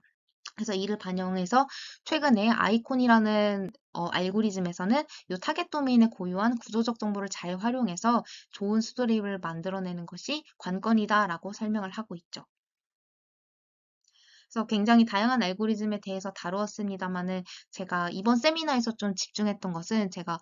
그래서 이를 반영해서 최근에 아이콘이라는 알고리즘에서는 이 타겟 도메인의 고유한 구조적 정보를 잘 활용해서 좋은 수도립을 만들어내는 것이 관건이다라고 설명을 하고 있죠. 그래서 굉장히 다양한 알고리즘에 대해서 다루었습니다만은 제가 이번 세미나에서 좀 집중했던 것은 제가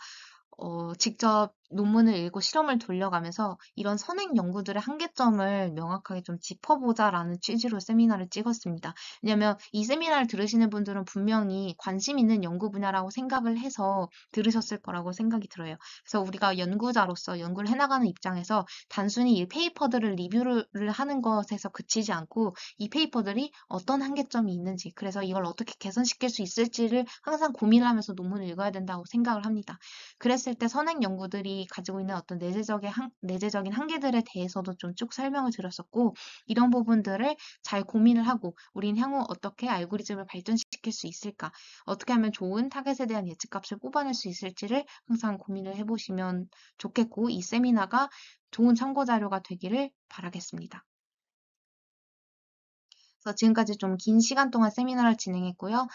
직접 논문을 읽고 실험을 돌려가면서 이런 선행 연구들의 한계점을 명확하게 좀 짚어보자라는 취지로 세미나를 찍었습니다. 왜냐면 이 세미나를 들으시는 분들은 분명히 관심 있는 연구 분야라고 생각을 해서 들으셨을 거라고 생각이 들어요. 그래서 우리가 연구자로서 연구를 해나가는 입장에서 단순히 이 페이퍼들을 리뷰를 하는 것에서 그치지 않고 이 페이퍼들이 어떤 한계점이 있는지, 그래서 이걸 어떻게 개선시킬 수 있을지를 항상 고민을 하면서 논문을 읽어야 된다고 생각을 합니다. 그랬을 때 선행 연구들이 가지고 있는 어떤 내재적인 한계들에 대해서도 좀 쭉 설명을 드렸었고, 이런 부분들을 잘 고민을 하고, 우린 향후 어떻게 알고리즘을 발전시킬 수 있을까, 어떻게 하면 좋은 타겟에 대한 예측값을 뽑아낼 수 있을지를 항상 고민을 해보시면 좋겠고, 이 세미나가 좋은 참고 자료가 되기를 바라겠습니다. 그래서 지금까지 좀 긴 시간 동안 세미나를 진행했고요.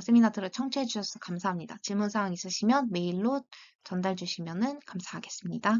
세미나들을 청취해 주셔서 감사합니다. 질문사항 있으시면 메일로 전달 주시면 감사하겠습니다.